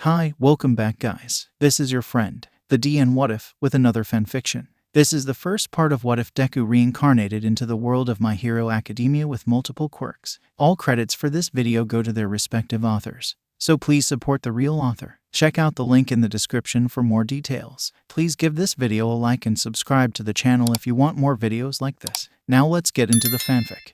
Hi, welcome back guys. This is your friend, the D and WhatIf, with another fanfiction. This is the first part of What If Deku Reincarnated into the world of My Hero Academia with multiple quirks. All credits for this video go to their respective authors, so please support the real author. Check out the link in the description for more details. Please give this video a like and subscribe to the channel if you want more videos like this. Now let's get into the fanfic.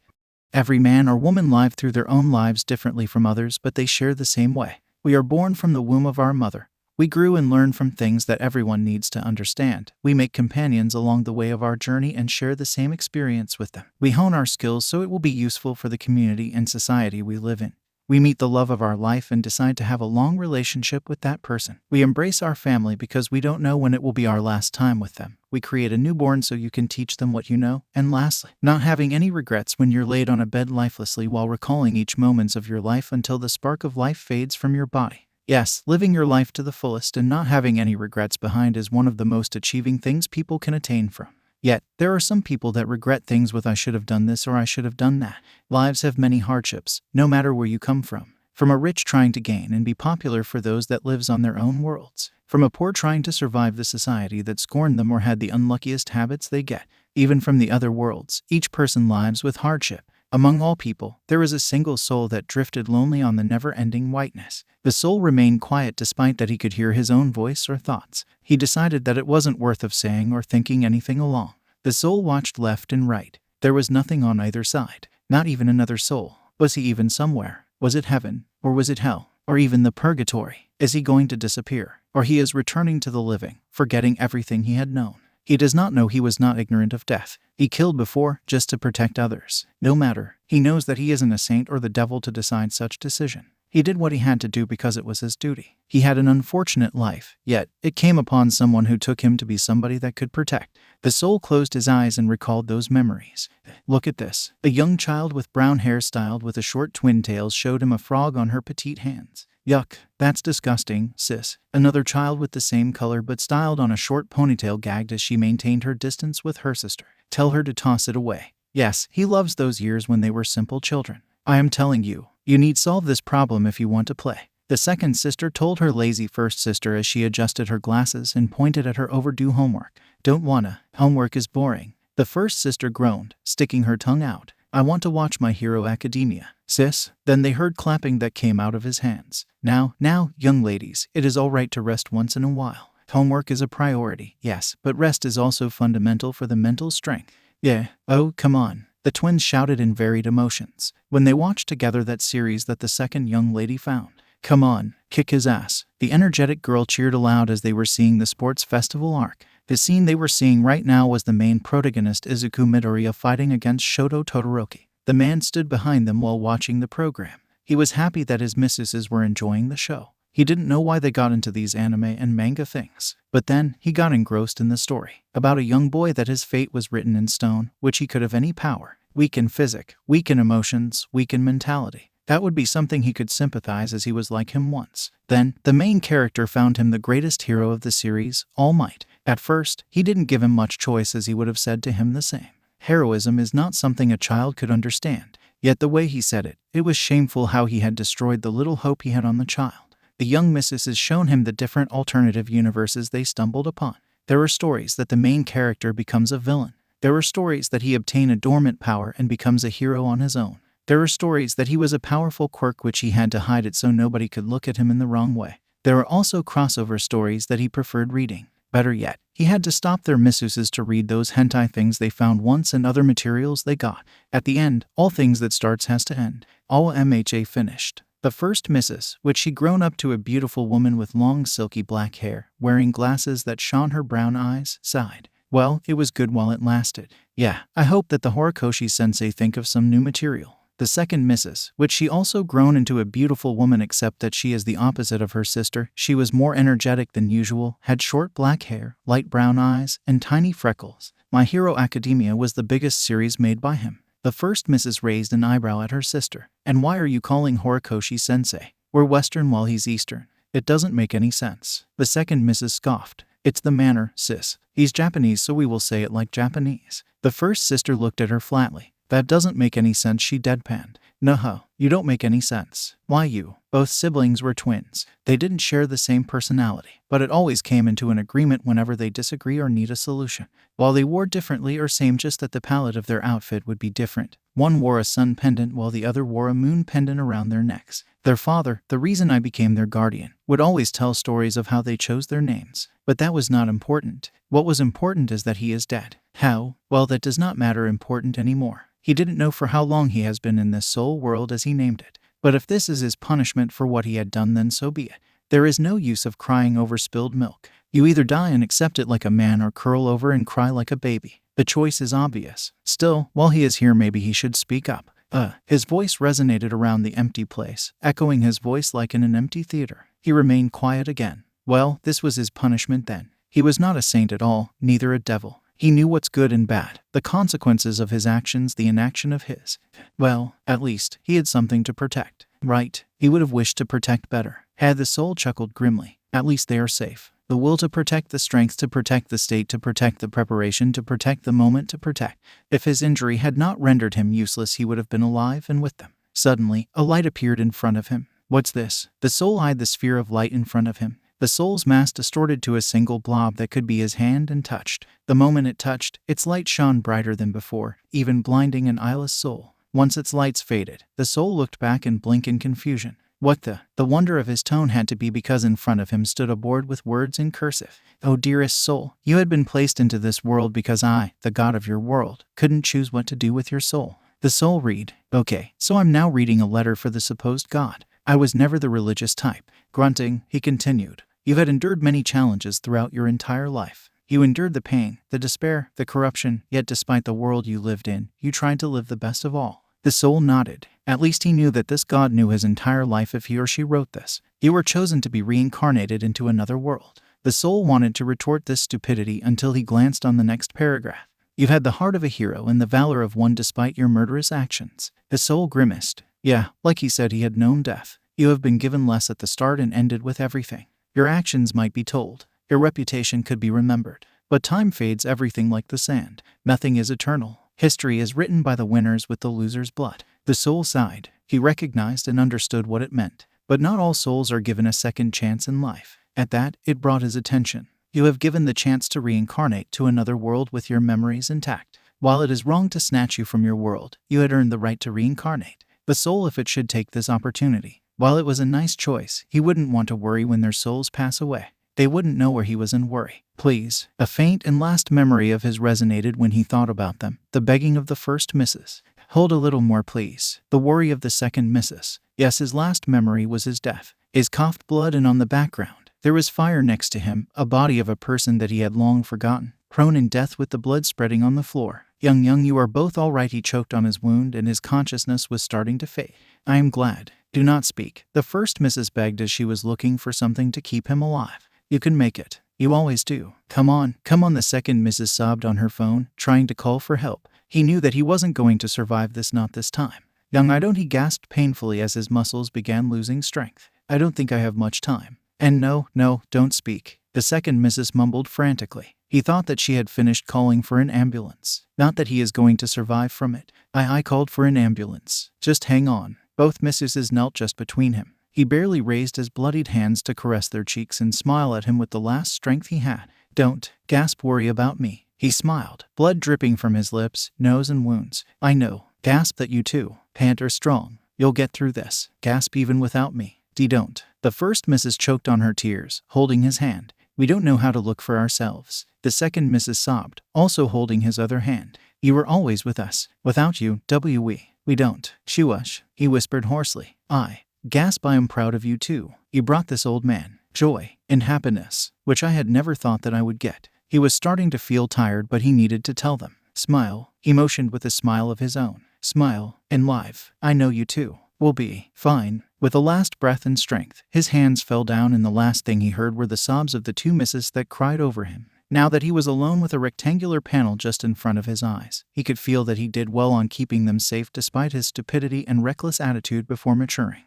Every man or woman live through their own lives differently from others, but they share the same way. We are born from the womb of our mother. We grew and learn from things that everyone needs to understand. We make companions along the way of our journey and share the same experience with them. We hone our skills so it will be useful for the community and society we live in. We meet the love of our life and decide to have a long relationship with that person. We embrace our family because we don't know when it will be our last time with them. We create a newborn so you can teach them what you know. And lastly, not having any regrets when you're laid on a bed lifelessly while recalling each moment of your life until the spark of life fades from your body. Yes, living your life to the fullest and not having any regrets behind is one of the most achieving things people can attain from. Yet, there are some people that regret things with I should have done this or I should have done that. Lives have many hardships, no matter where you come from. From a rich trying to gain and be popular for those that lives on their own worlds. From a poor trying to survive the society that scorned them or had the unluckiest habits they get. Even from the other worlds, each person lives with hardship. Among all people, there is a single soul that drifted lonely on the never-ending whiteness. The soul remained quiet despite that he could hear his own voice or thoughts. He decided that it wasn't worth of saying or thinking anything along. The soul watched left and right. There was nothing on either side, not even another soul. Was he even somewhere? Was it heaven? Or was it hell? Or even the purgatory? Is he going to disappear? Or he is returning to the living, forgetting everything he had known? He does not know he was not ignorant of death. He killed before, just to protect others. No matter, he knows that he isn't a saint or the devil to decide such decision. He did what he had to do because it was his duty. He had an unfortunate life, yet it came upon someone who took him to be somebody that could protect. The soul closed his eyes and recalled those memories. Look at this. A young child with brown hair styled with a short twin tails showed him a frog on her petite hands. Yuck, that's disgusting, sis. Another child with the same color but styled on a short ponytail gagged as she maintained her distance with her sister. Tell her to toss it away. Yes, he loves those years when they were simple children. I am telling you, you need solve this problem if you want to play. The second sister told her lazy first sister as she adjusted her glasses and pointed at her overdue homework. Don't wanna, homework is boring. The first sister groaned, sticking her tongue out. I want to watch My Hero Academia, sis. Then they heard clapping that came out of his hands. Now, young ladies, it is all right to rest once in a while. Homework is a priority, yes, but rest is also fundamental for the mental strength. Yeah, oh, come on. The twins shouted in varied emotions when they watched together that series that the second young lady found. Come on, kick his ass. The energetic girl cheered aloud as they were seeing the sports festival arc. The scene they were seeing right now was the main protagonist Izuku Midoriya fighting against Shoto Todoroki. The man stood behind them while watching the program. He was happy that his mistresses were enjoying the show. He didn't know why they got into these anime and manga things. But then, he got engrossed in the story. About a young boy that his fate was written in stone, which he could have any power. Weak in physic, weak in emotions, weak in mentality. That would be something he could sympathize as he was like him once. Then, the main character found him the greatest hero of the series, All Might. At first, he didn't give him much choice as he would have said to him the same. Heroism is not something a child could understand. Yet the way he said it, it was shameful how he had destroyed the little hope he had on the child. The young missus has shown him the different alternative universes they stumbled upon. There are stories that the main character becomes a villain. There are stories that he obtained a dormant power and becomes a hero on his own. There are stories that he was a powerful quirk which he had to hide it so nobody could look at him in the wrong way. There are also crossover stories that he preferred reading. Better yet, he had to stop their mistresses to read those hentai things they found once and other materials they got. At the end, all things that starts has to end. All MHA finished. The first missus, which she grown up to a beautiful woman with long silky black hair, wearing glasses that shone her brown eyes, sighed. Well, it was good while it lasted. Yeah, I hope that the Horikoshi-sensei think of some new material. The second missus, which she also grown into a beautiful woman except that she is the opposite of her sister. She was more energetic than usual, had short black hair, light brown eyes, and tiny freckles. My Hero Academia was the biggest series made by him. The first missus raised an eyebrow at her sister. And why are you calling Horikoshi-sensei? We're Western while he's Eastern. It doesn't make any sense. The second missus scoffed. It's the manner, sis. He's Japanese so we will say it like Japanese. The first sister looked at her flatly. That doesn't make any sense, she deadpanned. No, You don't make any sense. Why you? Both siblings were twins. They didn't share the same personality, but it always came into an agreement whenever they disagree or need a solution. While they wore differently or same, just that the palette of their outfit would be different. One wore a sun pendant while the other wore a moon pendant around their necks. Their father, the reason I became their guardian, would always tell stories of how they chose their names. But that was not important. What was important is that he is dead. How? Well, that does not matter important anymore. He didn't know for how long he has been in this soul world as he named it. But if this is his punishment for what he had done, then so be it. There is no use of crying over spilled milk. You either die and accept it like a man or curl over and cry like a baby. The choice is obvious. Still, while he is here, maybe he should speak up. His voice resonated around the empty place, echoing his voice like in an empty theater. He remained quiet again. Well, this was his punishment then. He was not a saint at all, neither a devil. He knew what's good and bad, the consequences of his actions, the inaction of his. Well, at least, he had something to protect. Right, he would have wished to protect better. Had the soul chuckled grimly. At least they are safe. The will to protect, the strength to protect, the state to protect, the preparation to protect, the moment to protect. If his injury had not rendered him useless, he would have been alive and with them. Suddenly, a light appeared in front of him. What's this? The soul eyed the sphere of light in front of him. The soul's mass distorted to a single blob that could be his hand and touched. The moment it touched, its light shone brighter than before, even blinding an eyeless soul. Once its lights faded, the soul looked back and blinked in confusion. What the? The wonder of his tone had to be because in front of him stood a board with words in cursive. Oh dearest soul, you had been placed into this world because I, the god of your world, couldn't choose what to do with your soul. The soul read, okay, so I'm now reading a letter for the supposed god. I was never the religious type. Grunting, he continued. You had endured many challenges throughout your entire life. You endured the pain, the despair, the corruption, yet despite the world you lived in, you tried to live the best of all. The soul nodded. At least he knew that this god knew his entire life if he or she wrote this. You were chosen to be reincarnated into another world. The soul wanted to retort this stupidity until he glanced on the next paragraph. You've had the heart of a hero and the valor of one despite your murderous actions. The soul grimaced. Yeah, like he said he had known death. You have been given less at the start and ended with everything. Your actions might be told. Your reputation could be remembered. But time fades everything like the sand. Nothing is eternal. History is written by the winners with the loser's blood. The soul sighed. He recognized and understood what it meant. But not all souls are given a second chance in life. At that, it brought his attention. You have given the chance to reincarnate to another world with your memories intact. While it is wrong to snatch you from your world, you had earned the right to reincarnate. The soul, if it should take this opportunity. While it was a nice choice, he wouldn't want to worry when their souls pass away. They wouldn't know where he was in worry. Please. A faint and last memory of his resonated when he thought about them. The begging of the first missus. Hold a little more, please. The worry of the second missus. Yes, his last memory was his death. His coughed blood, and on the background, there was fire next to him, a body of a person that he had long forgotten, prone in death with the blood spreading on the floor. Young, you are both all right. He choked on his wound and his consciousness was starting to fade. I am glad. Do not speak. The first Mrs. begged as she was looking for something to keep him alive. You can make it. You always do. Come on. The second Mrs. sobbed on her phone, trying to call for help. He knew that he wasn't going to survive this, not this time. Young, I don't, he gasped painfully as his muscles began losing strength. I don't think I have much time. And no, don't speak. The second Mrs. mumbled frantically. He thought that she had finished calling for an ambulance. Not that he is going to survive from it. I called for an ambulance. Just hang on. Both Mrs. knelt just between him. He barely raised his bloodied hands to caress their cheeks and smile at him with the last strength he had. Don't, gasp, worry about me. He smiled, blood dripping from his lips, nose and wounds. I know. Gasp that you too. Pant, are strong. You'll get through this. Gasp even without me. Don't. The first Mrs. choked on her tears, holding his hand. We don't know how to look for ourselves. The second Mrs. sobbed, also holding his other hand. You were always with us. Without you, we don't. Shush, he whispered hoarsely. Gasp, I am proud of you too. You brought this old man joy and happiness, which I had never thought that I would get. He was starting to feel tired, but he needed to tell them. Smile. He motioned with a smile of his own. Smile, and live. I know you too. We'll be fine. With a last breath and strength, his hands fell down and the last thing he heard were the sobs of the two misses that cried over him. Now that he was alone with a rectangular panel just in front of his eyes, he could feel that he did well on keeping them safe despite his stupidity and reckless attitude before maturing.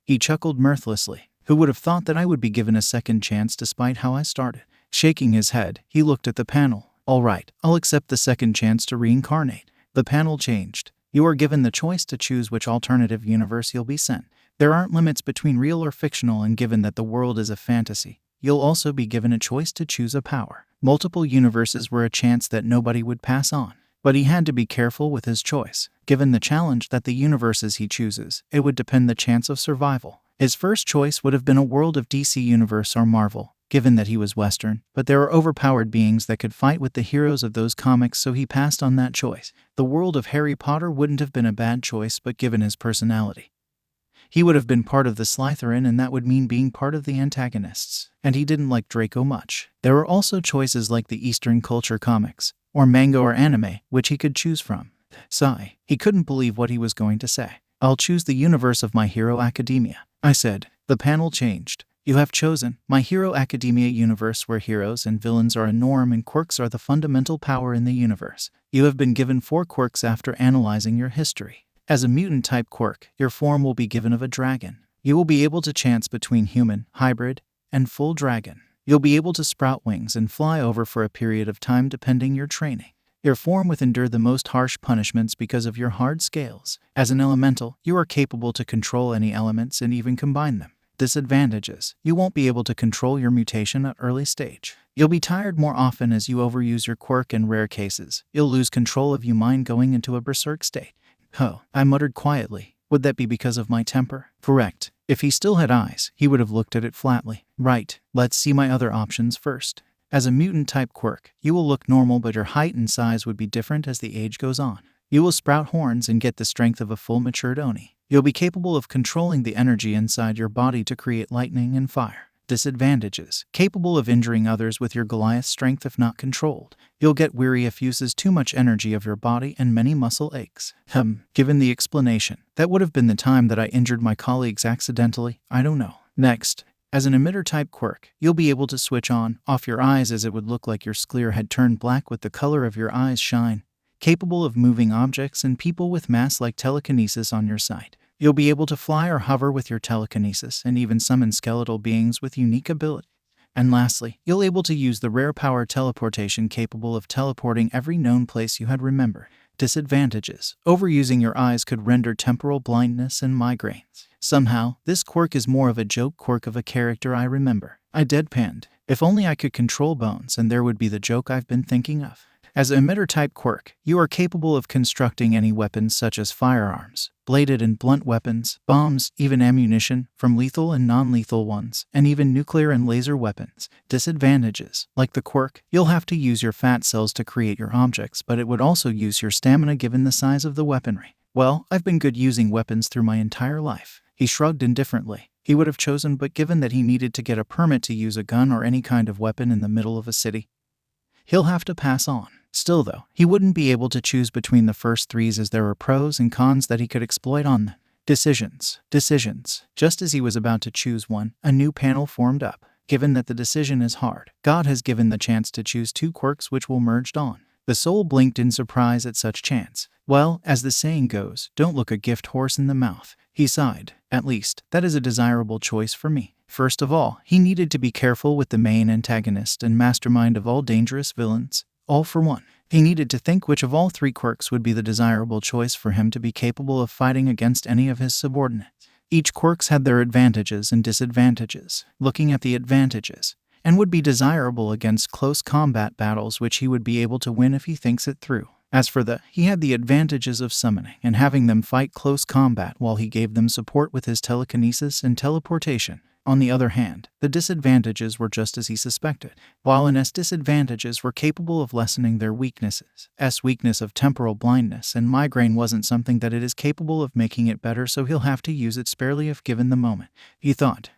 He chuckled mirthlessly. Who would have thought that I would be given a second chance despite how I started? Shaking his head, he looked at the panel. All right, I'll accept the second chance to reincarnate. The panel changed. You are given the choice to choose which alternative universe you'll be sent. There aren't limits between real or fictional, and given that the world is a fantasy, you'll also be given a choice to choose a power. Multiple universes were a chance that nobody would pass on. But he had to be careful with his choice. Given the challenge that the universes he chooses, it would depend the chance of survival. His first choice would have been a world of DC Universe or Marvel, given that he was Western, but there are overpowered beings that could fight with the heroes of those comics, so he passed on that choice. The world of Harry Potter wouldn't have been a bad choice, but given his personality, he would have been part of the Slytherin, and that would mean being part of the antagonists. And he didn't like Draco much. There were also choices like the Eastern culture comics, or manga or anime, which he could choose from. Sigh. He couldn't believe what he was going to say. I'll choose the universe of My Hero Academia, I said. The panel changed. You have chosen My Hero Academia universe, where heroes and villains are a norm and quirks are the fundamental power in the universe. You have been given 4 quirks after analyzing your history. As a mutant-type quirk, your form will be given of a dragon. You will be able to chance between human, hybrid, and full dragon. You'll be able to sprout wings and fly over for a period of time depending your training. Your form will endure the most harsh punishments because of your hard scales. As an elemental, you are capable to control any elements and even combine them. Disadvantages: you won't be able to control your mutation at early stage. You'll be tired more often as you overuse your quirk. In rare cases, you'll lose control of your mind, going into a berserk state. Oh, I muttered quietly. Would that be because of my temper? Correct. If he still had eyes, he would have looked at it flatly. Right, let's see my other options first. As a mutant-type quirk, you will look normal, but your height and size would be different as the age goes on. You will sprout horns and get the strength of a full matured Oni. You'll be capable of controlling the energy inside your body to create lightning and fire. Disadvantages: capable of injuring others with your Goliath strength if not controlled. You'll get weary if uses too much energy of your body and many muscle aches. Given the explanation, that would have been the time that I injured my colleagues accidentally. I don't know. Next, as an emitter-type quirk, you'll be able to switch on, off your eyes, as it would look like your sclera had turned black with the color of your eyes shine. Capable of moving objects and people with mass-like telekinesis on your side. You'll be able to fly or hover with your telekinesis and even summon skeletal beings with unique ability. And lastly, you'll be able to use the rare power teleportation, capable of teleporting every known place you had remembered. Disadvantages: overusing your eyes could render temporal blindness and migraines. Somehow, this quirk is more of a joke quirk of a character I remember. I deadpanned. If only I could control bones, and there would be the joke I've been thinking of. As an emitter-type quirk, you are capable of constructing any weapons such as firearms, bladed and blunt weapons, bombs, even ammunition, from lethal and non-lethal ones, and even nuclear and laser weapons. Disadvantages: like the quirk, you'll have to use your fat cells to create your objects, but it would also use your stamina given the size of the weaponry. Well, I've been good using weapons through my entire life. He shrugged indifferently. He would have chosen, but given that he needed to get a permit to use a gun or any kind of weapon in the middle of a city, he'll have to pass on. Still though, he wouldn't be able to choose between the first 3, as there were pros and cons that he could exploit on them. Decisions. Just as he was about to choose one, a new panel formed up. Given that the decision is hard, God has given the chance to choose 2 quirks which will merged on. The soul blinked in surprise at such chance. Well, as the saying goes, don't look a gift horse in the mouth. He sighed. At least, that is a desirable choice for me. First of all, he needed to be careful with the main antagonist and mastermind of all dangerous villains. All for one. He needed to think which of all 3 quirks would be the desirable choice for him to be capable of fighting against any of his subordinates. Each quirks had their advantages and disadvantages. Looking at the advantages, and would be desirable against close combat battles, which he would be able to win if he thinks it through. As for he had the advantages of summoning and having them fight close combat while he gave them support with his telekinesis and teleportation. On the other hand, the disadvantages were just as he suspected. While his disadvantages were capable of lessening their weaknesses, weakness of temporal blindness and migraine wasn't something that it is capable of making it better, so he'll have to use it sparely if given the moment. He thought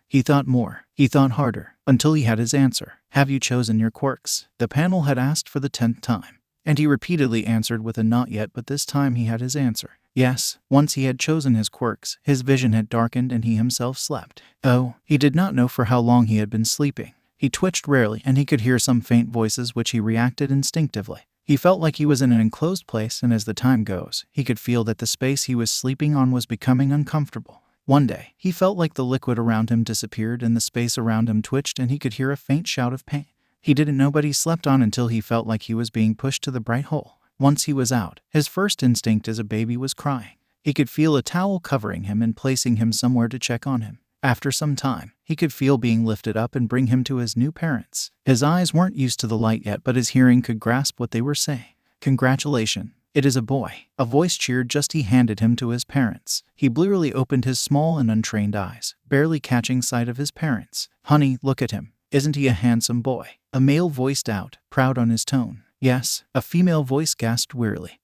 more, he thought harder, until he had his answer. Have you chosen your quirks? The panel had asked for the 10th time, and he repeatedly answered with a not yet, but this time he had his answer. Yes, once he had chosen his quirks, his vision had darkened and he himself slept. Oh, he did not know for how long he had been sleeping. He twitched rarely and he could hear some faint voices which he reacted instinctively. He felt like he was in an enclosed place, and as the time goes, he could feel that the space he was sleeping on was becoming uncomfortable. One day, he felt like the liquid around him disappeared and the space around him twitched, and he could hear a faint shout of pain. He didn't know, but he slept on until he felt like he was being pushed to the bright hole. Once he was out, his first instinct as a baby was crying. He could feel a towel covering him and placing him somewhere to check on him. After some time, he could feel being lifted up and bring him to his new parents. His eyes weren't used to the light yet, but his hearing could grasp what they were saying. "Congratulations, it is a boy," a voice cheered just as he handed him to his parents. He blearily opened his small and untrained eyes, barely catching sight of his parents. "Honey, look at him. Isn't he a handsome boy?" A male voiced out, proud on his tone. "Yes," a female voice gasped wearily.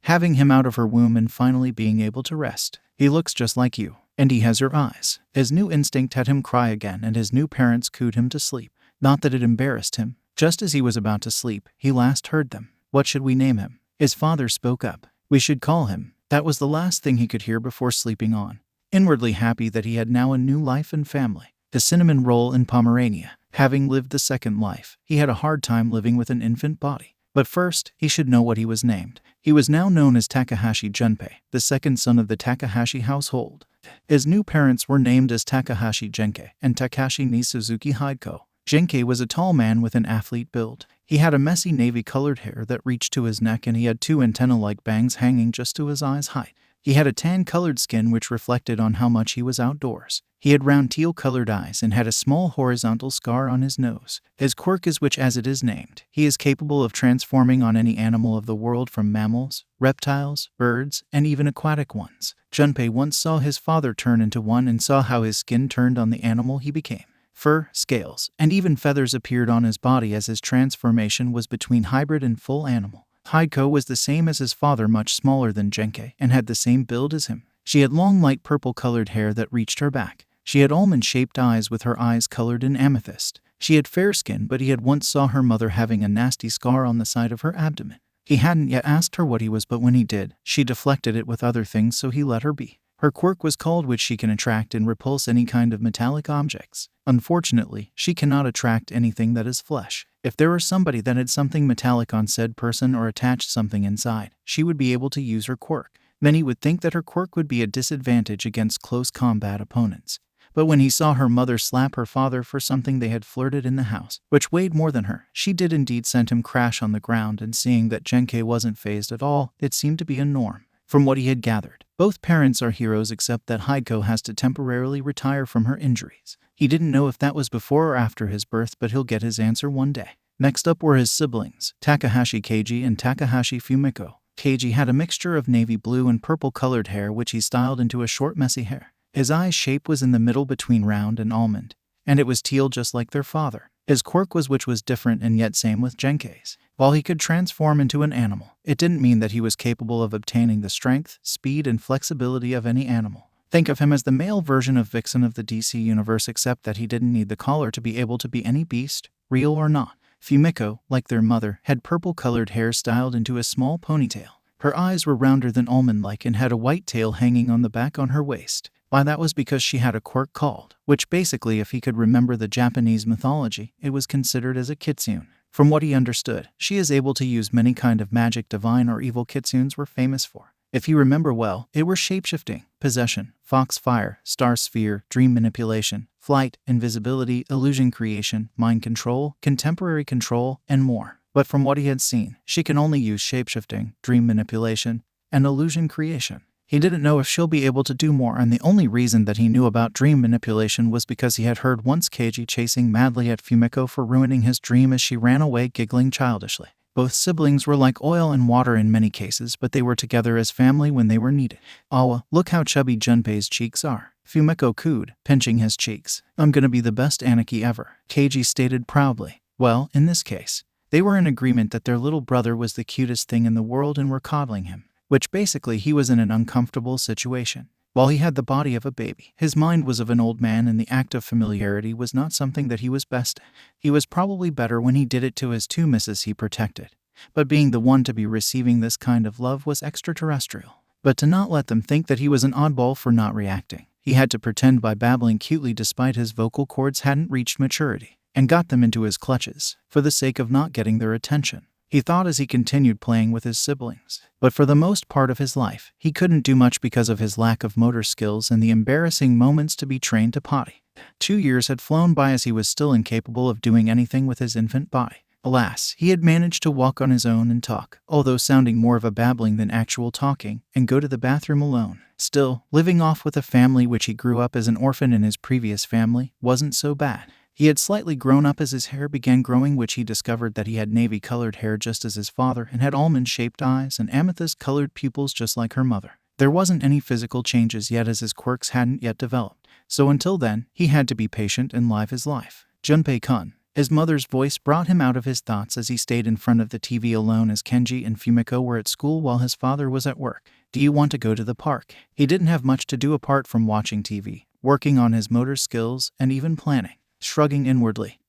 Having him out of her womb and finally being able to rest. "He looks just like you. And he has your eyes." His new instinct had him cry again, and his new parents cooed him to sleep. Not that it embarrassed him. Just as he was about to sleep, he last heard them. "What should we name him?" His father spoke up. "We should call him." That was the last thing he could hear before sleeping on. Inwardly happy that he had now a new life and family. The cinnamon roll in Pomerania. Having lived the second life, he had a hard time living with an infant body. But first, he should know what he was named. He was now known as Takahashi Junpei, the second son of the Takahashi household. His new parents were named as Takahashi Genkei and Takashi ni Suzuki Hideko. Genkei was a tall man with an athlete build. He had a messy navy-colored hair that reached to his neck, and he had two antenna-like bangs hanging just to his eyes' height. He had a tan-colored skin which reflected on how much he was outdoors. He had round teal-colored eyes and had a small horizontal scar on his nose. His quirk is which, as it is named, he is capable of transforming on any animal of the world, from mammals, reptiles, birds, and even aquatic ones. Junpei once saw his father turn into one and saw how his skin turned on the animal he became. Fur, scales, and even feathers appeared on his body as his transformation was between hybrid and full animal. Hideko was the same as his father, much smaller than Genkei, and had the same build as him. She had long light purple-colored hair that reached her back. She had almond-shaped eyes with her eyes colored in amethyst. She had fair skin, but he had once saw her mother having a nasty scar on the side of her abdomen. He hadn't yet asked her what he was, but when he did, she deflected it with other things, so he let her be. Her quirk was called which she can attract and repulse any kind of metallic objects. Unfortunately, she cannot attract anything that is flesh. If there were somebody that had something metallic on said person or attached something inside, she would be able to use her quirk. Many would think that her quirk would be a disadvantage against close combat opponents. But when he saw her mother slap her father for something they had flirted in the house, which weighed more than her, she did indeed send him crash on the ground, and seeing that Genkei wasn't fazed at all, it seemed to be a norm. From what he had gathered, both parents are heroes except that Hideko has to temporarily retire from her injuries. He didn't know if that was before or after his birth, but he'll get his answer one day. Next up were his siblings, Takahashi Keiji and Takahashi Fumiko. Keiji had a mixture of navy blue and purple-colored hair which he styled into a short messy hair. His eye shape was in the middle between round and almond, and it was teal just like their father. His quirk was which was different and yet same with Genkei's. While he could transform into an animal, it didn't mean that he was capable of obtaining the strength, speed, and flexibility of any animal. Think of him as the male version of Vixen of the DC Universe, except that he didn't need the collar to be able to be any beast, real or not. Fumiko, like their mother, had purple-colored hair styled into a small ponytail. Her eyes were rounder than almond-like and had a white tail hanging on the back on her waist. Why, that was because she had a quirk called, which basically, if he could remember the Japanese mythology, it was considered as a kitsune. From what he understood, she is able to use many kind of magic divine or evil kitsunes were famous for. If you remember well, it were shapeshifting, possession, foxfire, star sphere, dream manipulation, flight, invisibility, illusion creation, mind control, contemporary control, and more. But from what he had seen, she can only use shapeshifting, dream manipulation, and illusion creation. He didn't know if she'll be able to do more, and the only reason that he knew about dream manipulation was because he had heard once Keiji chasing madly at Fumiko for ruining his dream as she ran away giggling childishly. Both siblings were like oil and water in many cases, but they were together as family when they were needed. "Awa, look how chubby Junpei's cheeks are," Fumiko cooed, pinching his cheeks. "I'm gonna be the best Aniki ever," Keiji stated proudly. Well, in this case, they were in agreement that their little brother was the cutest thing in the world and were coddling him. Which basically he was in an uncomfortable situation. While he had the body of a baby, his mind was of an old man, and the act of familiarity was not something that he was best at. He was probably better when he did it to his two misses he protected. But being the one to be receiving this kind of love was extraterrestrial. But to not let them think that he was an oddball for not reacting, he had to pretend by babbling cutely despite his vocal cords hadn't reached maturity, and got them into his clutches, for the sake of not getting their attention. He thought as he continued playing with his siblings. But for the most part of his life, he couldn't do much because of his lack of motor skills and the embarrassing moments to be trained to potty. 2 years had flown by as he was still incapable of doing anything with his infant body. Alas, he had managed to walk on his own and talk, although sounding more of a babbling than actual talking, and go to the bathroom alone. Still, living off with a family which he grew up as an orphan in his previous family wasn't so bad. He had slightly grown up as his hair began growing, which he discovered that he had navy-colored hair just as his father and had almond-shaped eyes and amethyst-colored pupils just like her mother. There wasn't any physical changes yet as his quirks hadn't yet developed, so until then, he had to be patient and live his life. Junpei-kun. His mother's voice brought him out of his thoughts as he stayed in front of the TV alone as Kenji and Fumiko were at school while his father was at work. Do you want to go to the park? He didn't have much to do apart from watching TV, working on his motor skills, and even planning. Shrugging inwardly,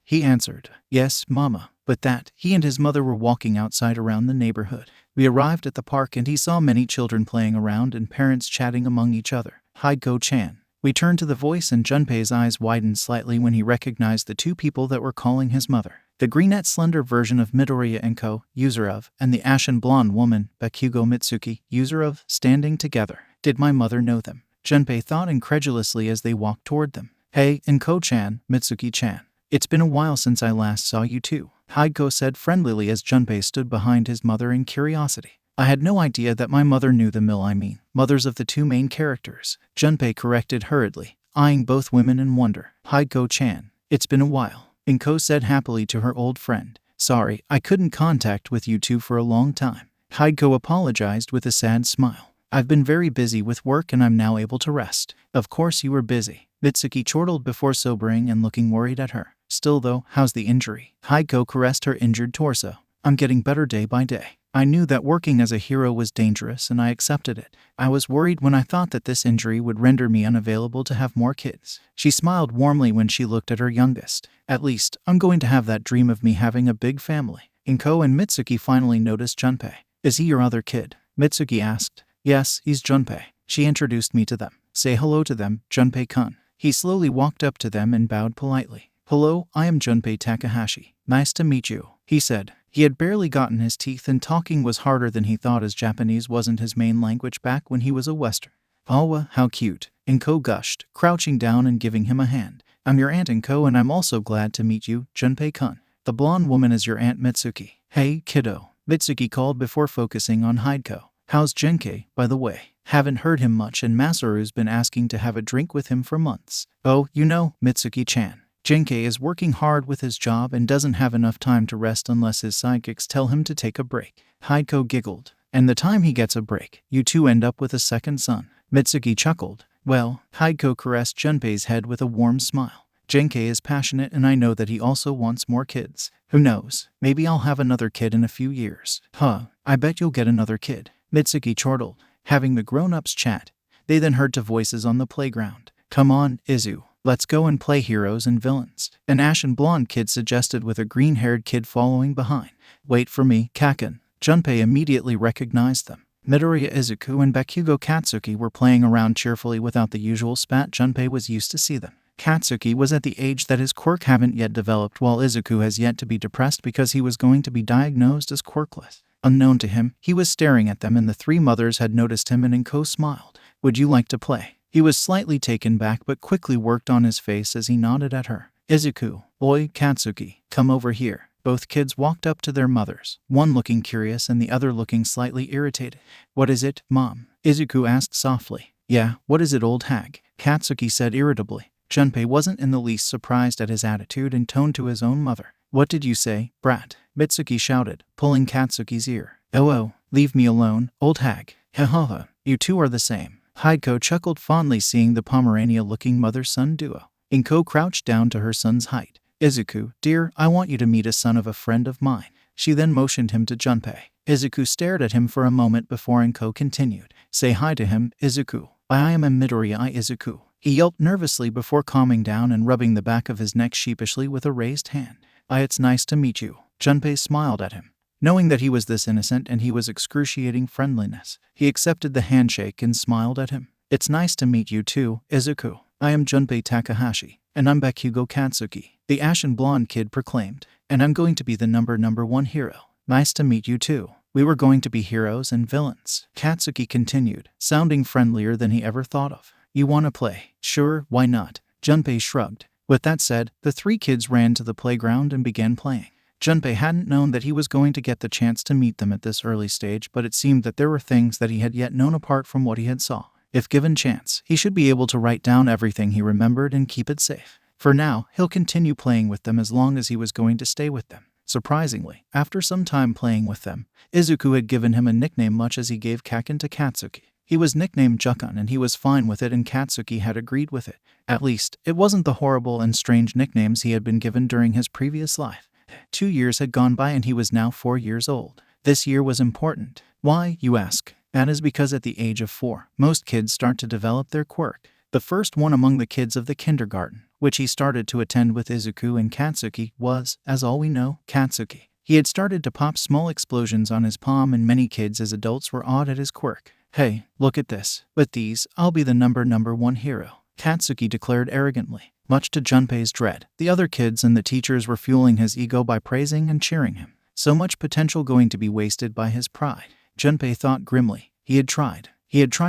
he answered, Yes, Mama, but that, he and his mother were walking outside around the neighborhood. We arrived at the park and he saw many children playing around and parents chatting among each other. Hide-go-chan. We turned to the voice and Junpei's eyes widened slightly when he recognized the two people that were calling his mother. The brunette slender version of Midoriya Enko, user of, and the ashen blonde woman, Bakugo Mitsuki, user of, standing together. Did my mother know them? Junpei thought incredulously as they walked toward them. Hey, Enko-chan, Mitsuki-chan. It's been a while since I last saw you two, Hide-go said friendlily as Junpei stood behind his mother in curiosity. I had no idea that my mother knew the mothers of the two main characters, Junpei corrected hurriedly, eyeing both women in wonder. Hide-go-chan. It's been a while, Enko said happily to her old friend. Sorry, I couldn't contact with you two for a long time. Hide-go apologized with a sad smile. I've been very busy with work and I'm now able to rest. Of course you were busy, Mitsuki chortled before sobering and looking worried at her. Still though, how's the injury? Hide-go caressed her injured torso. I'm getting better day by day. I knew that working as a hero was dangerous and I accepted it. I was worried when I thought that this injury would render me unavailable to have more kids. She smiled warmly when she looked at her youngest. At least, I'm going to have that dream of me having a big family. Enko and Mitsuki finally noticed Junpei. Is he your other kid? Mitsuki asked. Yes, he's Junpei. She introduced me to them. Say hello to them, Junpei-kun. He slowly walked up to them and bowed politely. Hello, I am Junpei Takahashi. Nice to meet you, he said. He had barely gotten his teeth and talking was harder than he thought as Japanese wasn't his main language back when he was a Western. Oh, how cute, Enko gushed, crouching down and giving him a hand. I'm your Aunt Enko and I'm also glad to meet you, Junpei-kun. The blonde woman is your Aunt Mitsuki. Hey, kiddo, Mitsuki called before focusing on Hide-go. How's Genkei, by the way? Haven't heard him much and Masaru's been asking to have a drink with him for months. Oh, you know, Mitsuki-chan. Genkei is working hard with his job and doesn't have enough time to rest unless his sidekicks tell him to take a break. Hide-go giggled. And the time he gets a break, you two end up with a second son. Mitsuki chuckled. Well, Hide-go caressed Junpei's head with a warm smile. Genkei is passionate and I know that he also wants more kids. Who knows, maybe I'll have another kid in a few years. I bet you'll get another kid, Mitsuki chortled, having the grown-ups chat. They then heard two voices on the playground. Come on, Izu. Let's go and play heroes and villains, an ashen blonde kid suggested with a green-haired kid following behind. Wait for me, Kaken. Junpei immediately recognized them. Midoriya Izuku and Bakugo Katsuki were playing around cheerfully without the usual spat Junpei was used to see them. Katsuki was at the age that his quirk haven't yet developed while Izuku has yet to be depressed because he was going to be diagnosed as quirkless. Unknown to him, he was staring at them and the three mothers had noticed him and Enko smiled. Would you like to play? He was slightly taken back but quickly worked on his face as he nodded at her. Izuku, oi, Katsuki, come over here. Both kids walked up to their mothers, one looking curious and the other looking slightly irritated. What is it, Mom? Izuku asked softly. Yeah, what is it, old hag? Katsuki said irritably. Junpei wasn't in the least surprised at his attitude and toned to his own mother. What did you say, brat? Mitsuki shouted, pulling Katsuki's ear. Oh, leave me alone, old hag. Ha, you two are the same. Hide-go chuckled fondly seeing the Pomerania-looking mother-son duo. Enko crouched down to her son's height. Izuku, dear, I want you to meet a son of a friend of mine. She then motioned him to Junpei. Izuku stared at him for a moment before Enko continued. Say hi to him, Izuku. I am Midoriya Izuku. He yelped nervously before calming down and rubbing the back of his neck sheepishly with a raised hand. It's nice to meet you. Junpei smiled at him. Knowing that he was this innocent and he was excruciating friendliness, he accepted the handshake and smiled at him. It's nice to meet you too, Izuku. I am Junpei Takahashi, and I'm Bakugo Katsuki, the ashen blonde kid proclaimed, and I'm going to be the number one hero. Nice to meet you too. We were going to be heroes and villains, Katsuki continued, sounding friendlier than he ever thought of. You want to play? Sure, why not? Junpei shrugged. With that said, the three kids ran to the playground and began playing. Junpei hadn't known that he was going to get the chance to meet them at this early stage, but it seemed that there were things that he had yet known apart from what he had saw. If given chance, he should be able to write down everything he remembered and keep it safe. For now, he'll continue playing with them as long as he was going to stay with them. Surprisingly, after some time playing with them, Izuku had given him a nickname much as he gave Kaken to Katsuki. He was nicknamed Jukun and he was fine with it, and Katsuki had agreed with it. At least, it wasn't the horrible and strange nicknames he had been given during his previous life. 2 years had gone by and he was now 4 years old. This year was important. Why, you ask? That is because at the age of 4, most kids start to develop their quirk. The first one among the kids of the kindergarten, which he started to attend with Izuku and Katsuki, was, as all we know, Katsuki. He had started to pop small explosions on his palm, and many kids as adults were awed at his quirk. "Hey, look at this. With these, I'll be the number 1 hero," Katsuki declared arrogantly. Much to Junpei's dread, the other kids and the teachers were fueling his ego by praising and cheering him. So much potential going to be wasted by his pride. Junpei thought grimly. He had tried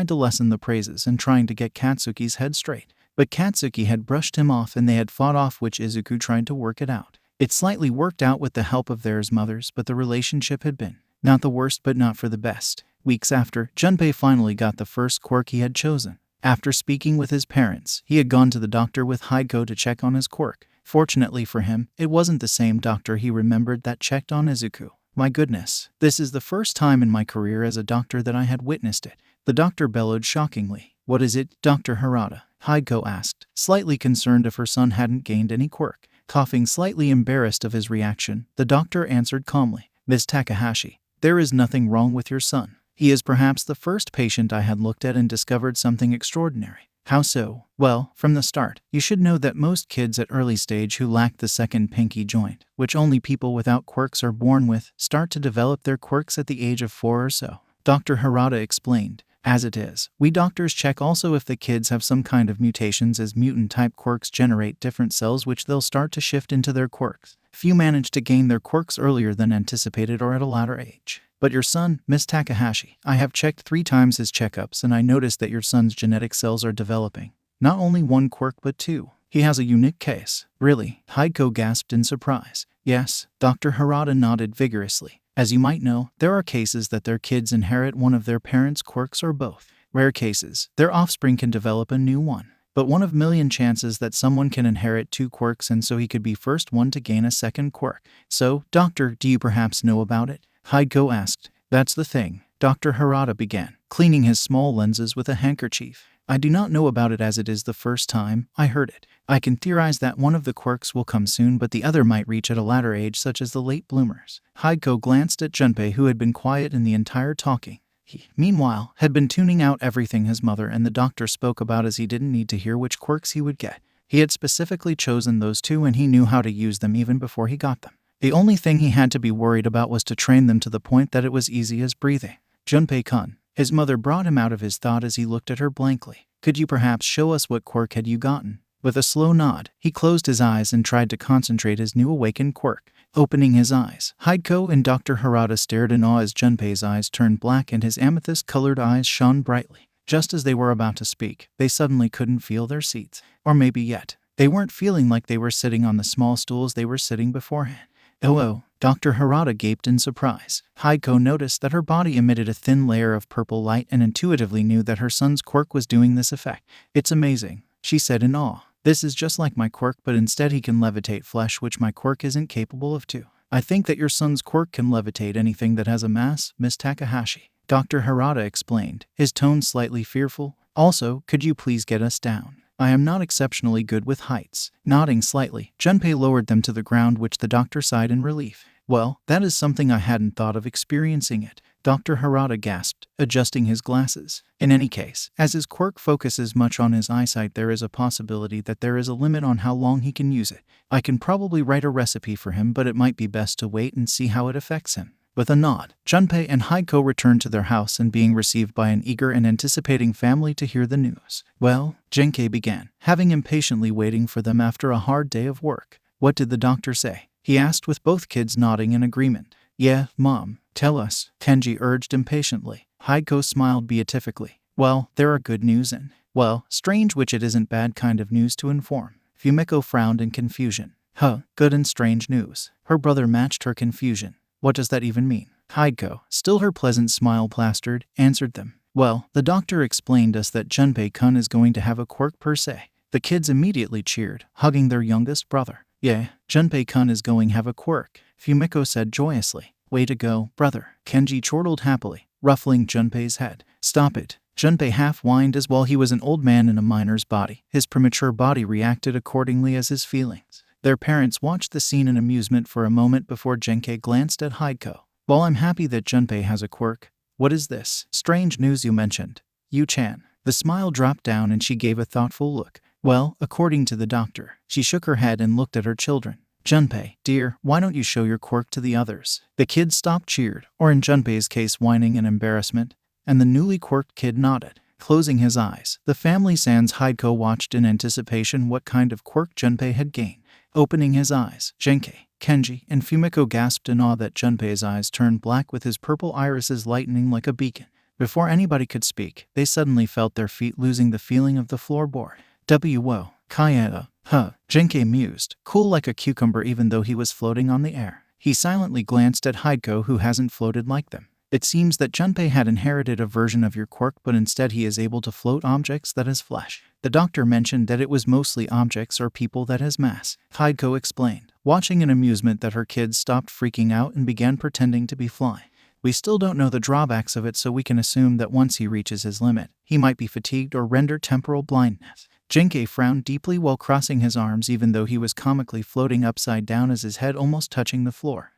to lessen the praises and trying to get Katsuki's head straight. But Katsuki had brushed him off and they had fought off, which Izuku tried to work it out. It slightly worked out with the help of their mothers, but the relationship had been not the worst but not for the best. Weeks after, Junpei finally got the first quirk he had chosen. After speaking with his parents, he had gone to the doctor with Haiko to check on his quirk. Fortunately for him, it wasn't the same doctor he remembered that checked on Izuku. "My goodness, this is the first time in my career as a doctor that I had witnessed it," the doctor bellowed shockingly. "What is it, Dr. Harada?" Haiko asked, slightly concerned if her son hadn't gained any quirk. Coughing, slightly embarrassed of his reaction, the doctor answered calmly, "Miss Takahashi, there is nothing wrong with your son. He is perhaps the first patient I had looked at and discovered something extraordinary." "How so?" "Well, from the start, you should know that most kids at early stage who lack the second pinky joint, which only people without quirks are born with, start to develop their quirks at the age of 4 or so," Dr. Harada explained. "As it is, we doctors check also if the kids have some kind of mutations, as mutant-type quirks generate different cells which they'll start to shift into their quirks. Few manage to gain their quirks earlier than anticipated or at a later age. But your son, Miss Takahashi, I have checked 3 times his checkups and I noticed that your son's genetic cells are developing. Not only 1 quirk but 2. He has a unique case." "Really?" Haiko gasped in surprise. "Yes," Dr. Harada nodded vigorously. "As you might know, there are cases that their kids inherit one of their parents' quirks or both. Rare cases, their offspring can develop a new one. But 1 of million chances that someone can inherit 2 quirks, and so he could be first one to gain a second quirk. So, doctor, do you perhaps know about it?" Haiko asked. "That's the thing," Dr. Harada began, cleaning his small lenses with a handkerchief. "I do not know about it as it is the first time I heard it. I can theorize that one of the quirks will come soon, but the other might reach at a later age, such as the late bloomers." Haiko glanced at Junpei, who had been quiet in the entire talking. He, meanwhile, had been tuning out everything his mother and the doctor spoke about, as he didn't need to hear which quirks he would get. He had specifically chosen those 2 and he knew how to use them even before he got them. The only thing he had to be worried about was to train them to the point that it was easy as breathing. "Junpei-kun," his mother brought him out of his thought as he looked at her blankly. "Could you perhaps show us what quirk had you gotten?" With a slow nod, he closed his eyes and tried to concentrate his new awakened quirk. Opening his eyes, Haiko and Dr. Harada stared in awe as Junpei's eyes turned black and his amethyst-colored eyes shone brightly. Just as they were about to speak, they suddenly couldn't feel their seats. Or maybe yet, they weren't feeling like they were sitting on the small stools they were sitting beforehand. "Oh," Dr. Harada gaped in surprise. Haiko noticed that her body emitted a thin layer of purple light and intuitively knew that her son's quirk was doing this effect. "It's amazing," she said in awe. "This is just like my quirk, but instead he can levitate flesh, which my quirk isn't capable of too. I think that your son's quirk can levitate anything that has a mass, Miss Takahashi," Dr. Harada explained, his tone slightly fearful. "Also, could you please get us down? I am not exceptionally good with heights." Nodding slightly, Junpei lowered them to the ground, which the doctor sighed in relief. "Well, that is something I hadn't thought of experiencing it," Dr. Harada gasped, adjusting his glasses. "In any case, as his quirk focuses much on his eyesight, there is a possibility that there is a limit on how long he can use it. I can probably write a recipe for him, but it might be best to wait and see how it affects him." With a nod, Junpei and Haiko returned to their house and being received by an eager and anticipating family to hear the news. "Well," Genkei began, having impatiently waiting for them after a hard day of work. "What did the doctor say?" he asked, with both kids nodding in agreement. "Yeah, Mom, tell us," Tenji urged impatiently. Haiko smiled beatifically. "Well, there are good news and, well, strange, which it isn't bad kind of news to inform." Fumiko frowned in confusion. Huh, good and strange news. Her brother matched her confusion. What does that even mean? Hideko, still her pleasant smile plastered, answered them. Well, the doctor explained us that Junpei-kun is going to have a quirk per se. The kids immediately cheered, hugging their youngest brother. Yeah, Junpei-kun is going to have a quirk, Fumiko said joyously. Way to go, brother. Kenji chortled happily, ruffling Junpei's head. Stop it. Junpei half-whined as while he was an old man in a miner's body. His premature body reacted accordingly as his feelings. Their parents watched the scene in amusement for a moment before Genkei glanced at Hideko. While I'm happy that Junpei has a quirk, what is this strange news you mentioned? Yu-chan. The smile dropped down and she gave a thoughtful look. Well, according to the doctor. She shook her head and looked at her children. Junpei, dear, why don't you show your quirk to the others? The kids stopped cheered, or in Junpei's case whining in embarrassment, and the newly quirked kid nodded. Closing his eyes, the family sans Hideko watched in anticipation what kind of quirk Junpei had gained. Opening his eyes, Genkei, Kenji, and Fumiko gasped in awe that Junpei's eyes turned black with his purple irises lightening like a beacon. Before anybody could speak, they suddenly felt their feet losing the feeling of the floorboard. W.O. Kaya. Huh, Genkei mused, cool like a cucumber even though he was floating on the air. He silently glanced at Hideko who hasn't floated like them. It seems that Junpei had inherited a version of your quirk but instead he is able to float objects that is flesh. The doctor mentioned that it was mostly objects or people that has mass. Hideko explained, watching in amusement that her kids stopped freaking out and began pretending to be flying. We still don't know the drawbacks of it so we can assume that once he reaches his limit, he might be fatigued or render temporal blindness. Genkei frowned deeply while crossing his arms even though he was comically floating upside down as his head almost touching the floor.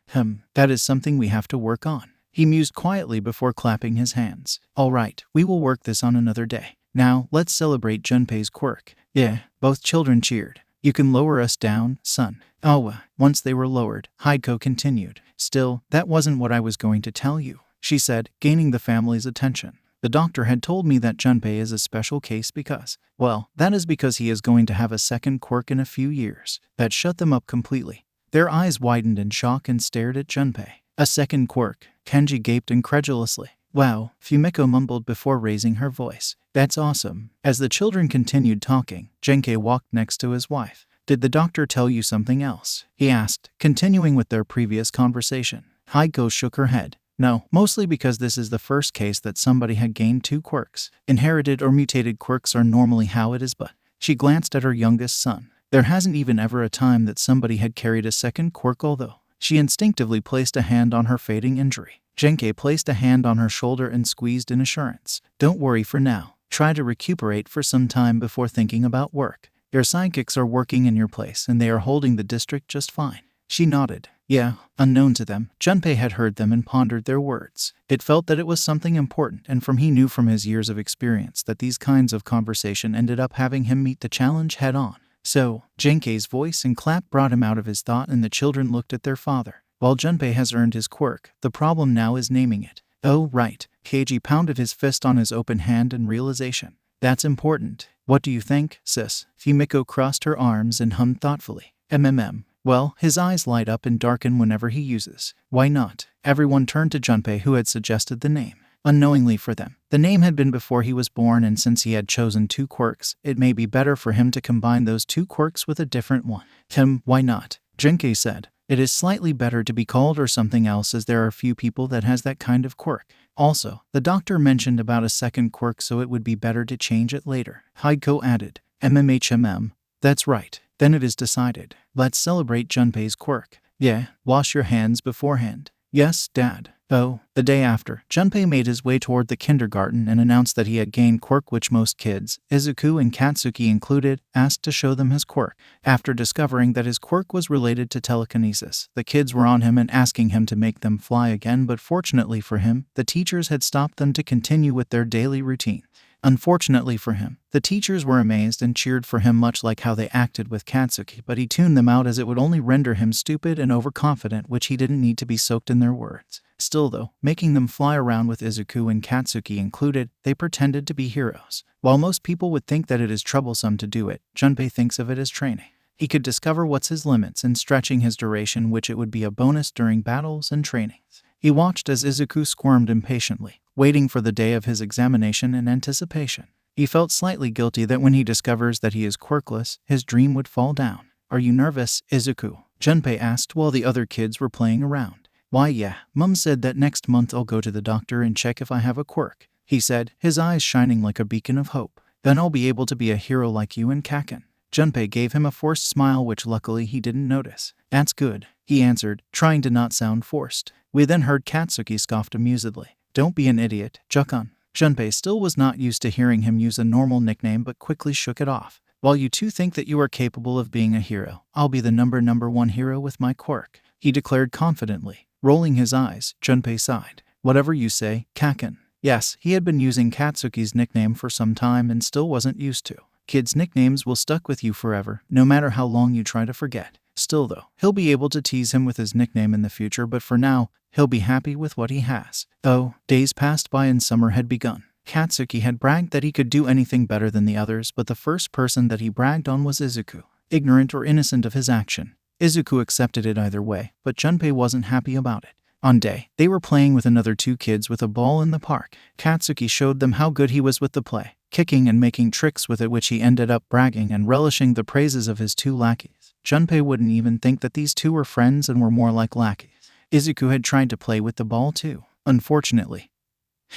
That is something we have to work on. He mused quietly before clapping his hands. All right, we will work this on another day. Now, let's celebrate Junpei's quirk. Yeah, both children cheered. You can lower us down, son. Once they were lowered, Hideko continued. Still, that wasn't what I was going to tell you, she said, gaining the family's attention. The doctor had told me that Junpei is a special case because, well, that is because he is going to have a second quirk in a few years. That shut them up completely. Their eyes widened in shock and stared at Junpei. A second quirk. Kenji gaped incredulously. Wow, Fumiko mumbled before raising her voice. That's awesome. As the children continued talking, Genkei walked next to his wife. Did the doctor tell you something else? He asked, continuing with their previous conversation. Hideko shook her head. No, mostly because this is the first case that somebody had gained two quirks. Inherited or mutated quirks are normally how it is, but she glanced at her youngest son. There hasn't even ever a time that somebody had carried a second quirk, although she instinctively placed a hand on her fading injury. Genkei placed a hand on her shoulder and squeezed in assurance. Don't worry for now. Try to recuperate for some time before thinking about work. Your sidekicks are working in your place and they are holding the district just fine. She nodded. Yeah, unknown to them, Junpei had heard them and pondered their words. It felt that it was something important, and he knew from his years of experience that these kinds of conversation ended up having him meet the challenge head-on. So, Genkei's voice and clap brought him out of his thought and the children looked at their father. While Junpei has earned his quirk, the problem now is naming it. Oh, right. Keiji pounded his fist on his open hand in realization. That's important. What do you think, sis? Fumiko crossed her arms and hummed thoughtfully. Well, his eyes light up and darken whenever he uses. Why not? Everyone turned to Junpei who had suggested the name. Unknowingly for them, the name had been before he was born, and since he had chosen two quirks, it may be better for him to combine those two quirks with a different one. Why not? Genkei said. It is slightly better to be called or something else as there are few people that has that kind of quirk. Also, the doctor mentioned about a second quirk so it would be better to change it later. Hideko added. That's right. Then it is decided. Let's celebrate Junpei's quirk. Yeah, wash your hands beforehand. Yes, Dad. Oh, the day after, Junpei made his way toward the kindergarten and announced that he had gained quirk, which most kids, Izuku and Katsuki included, asked to show them his quirk. After discovering that his quirk was related to telekinesis, the kids were on him and asking him to make them fly again, but fortunately for him, the teachers had stopped them to continue with their daily routine. Unfortunately for him, the teachers were amazed and cheered for him much like how they acted with Katsuki, but he tuned them out as it would only render him stupid and overconfident, which he didn't need to be soaked in their words. Still though, making them fly around with Izuku and Katsuki included, they pretended to be heroes. While most people would think that it is troublesome to do it, Junpei thinks of it as training. He could discover what's his limits and stretching his duration, which it would be a bonus during battles and trainings. He watched as Izuku squirmed impatiently, waiting for the day of his examination in anticipation. He felt slightly guilty that when he discovers that he is quirkless, his dream would fall down. Are you nervous, Izuku? Junpei asked while the other kids were playing around. Why yeah, Mum said that next month I'll go to the doctor and check if I have a quirk, he said, his eyes shining like a beacon of hope. Then I'll be able to be a hero like you and Kaken. Junpei gave him a forced smile which luckily he didn't notice. That's good, he answered, trying to not sound forced. We then heard Katsuki scoffed amusedly. Don't be an idiot, Jukun. Junpei still was not used to hearing him use a normal nickname but quickly shook it off. While you two think that you are capable of being a hero, I'll be the number one hero with my quirk, he declared confidently. Rolling his eyes, Junpei sighed. Whatever you say, Kaken. Yes, he had been using Katsuki's nickname for some time and still wasn't used to. Kids' nicknames will stuck with you forever, no matter how long you try to forget. Still though, he'll be able to tease him with his nickname in the future, but for now, he'll be happy with what he has. Days passed by and summer had begun. Katsuki had bragged that he could do anything better than the others, but the first person that he bragged on was Izuku. Ignorant or innocent of his action, Izuku accepted it either way, but Junpei wasn't happy about it. On day, they were playing with another two kids with a ball in the park. Katsuki showed them how good he was with the play, kicking and making tricks with it, which he ended up bragging and relishing the praises of his two lackeys. Junpei wouldn't even think that these two were friends and were more like lackeys. Izuku had tried to play with the ball too. Unfortunately,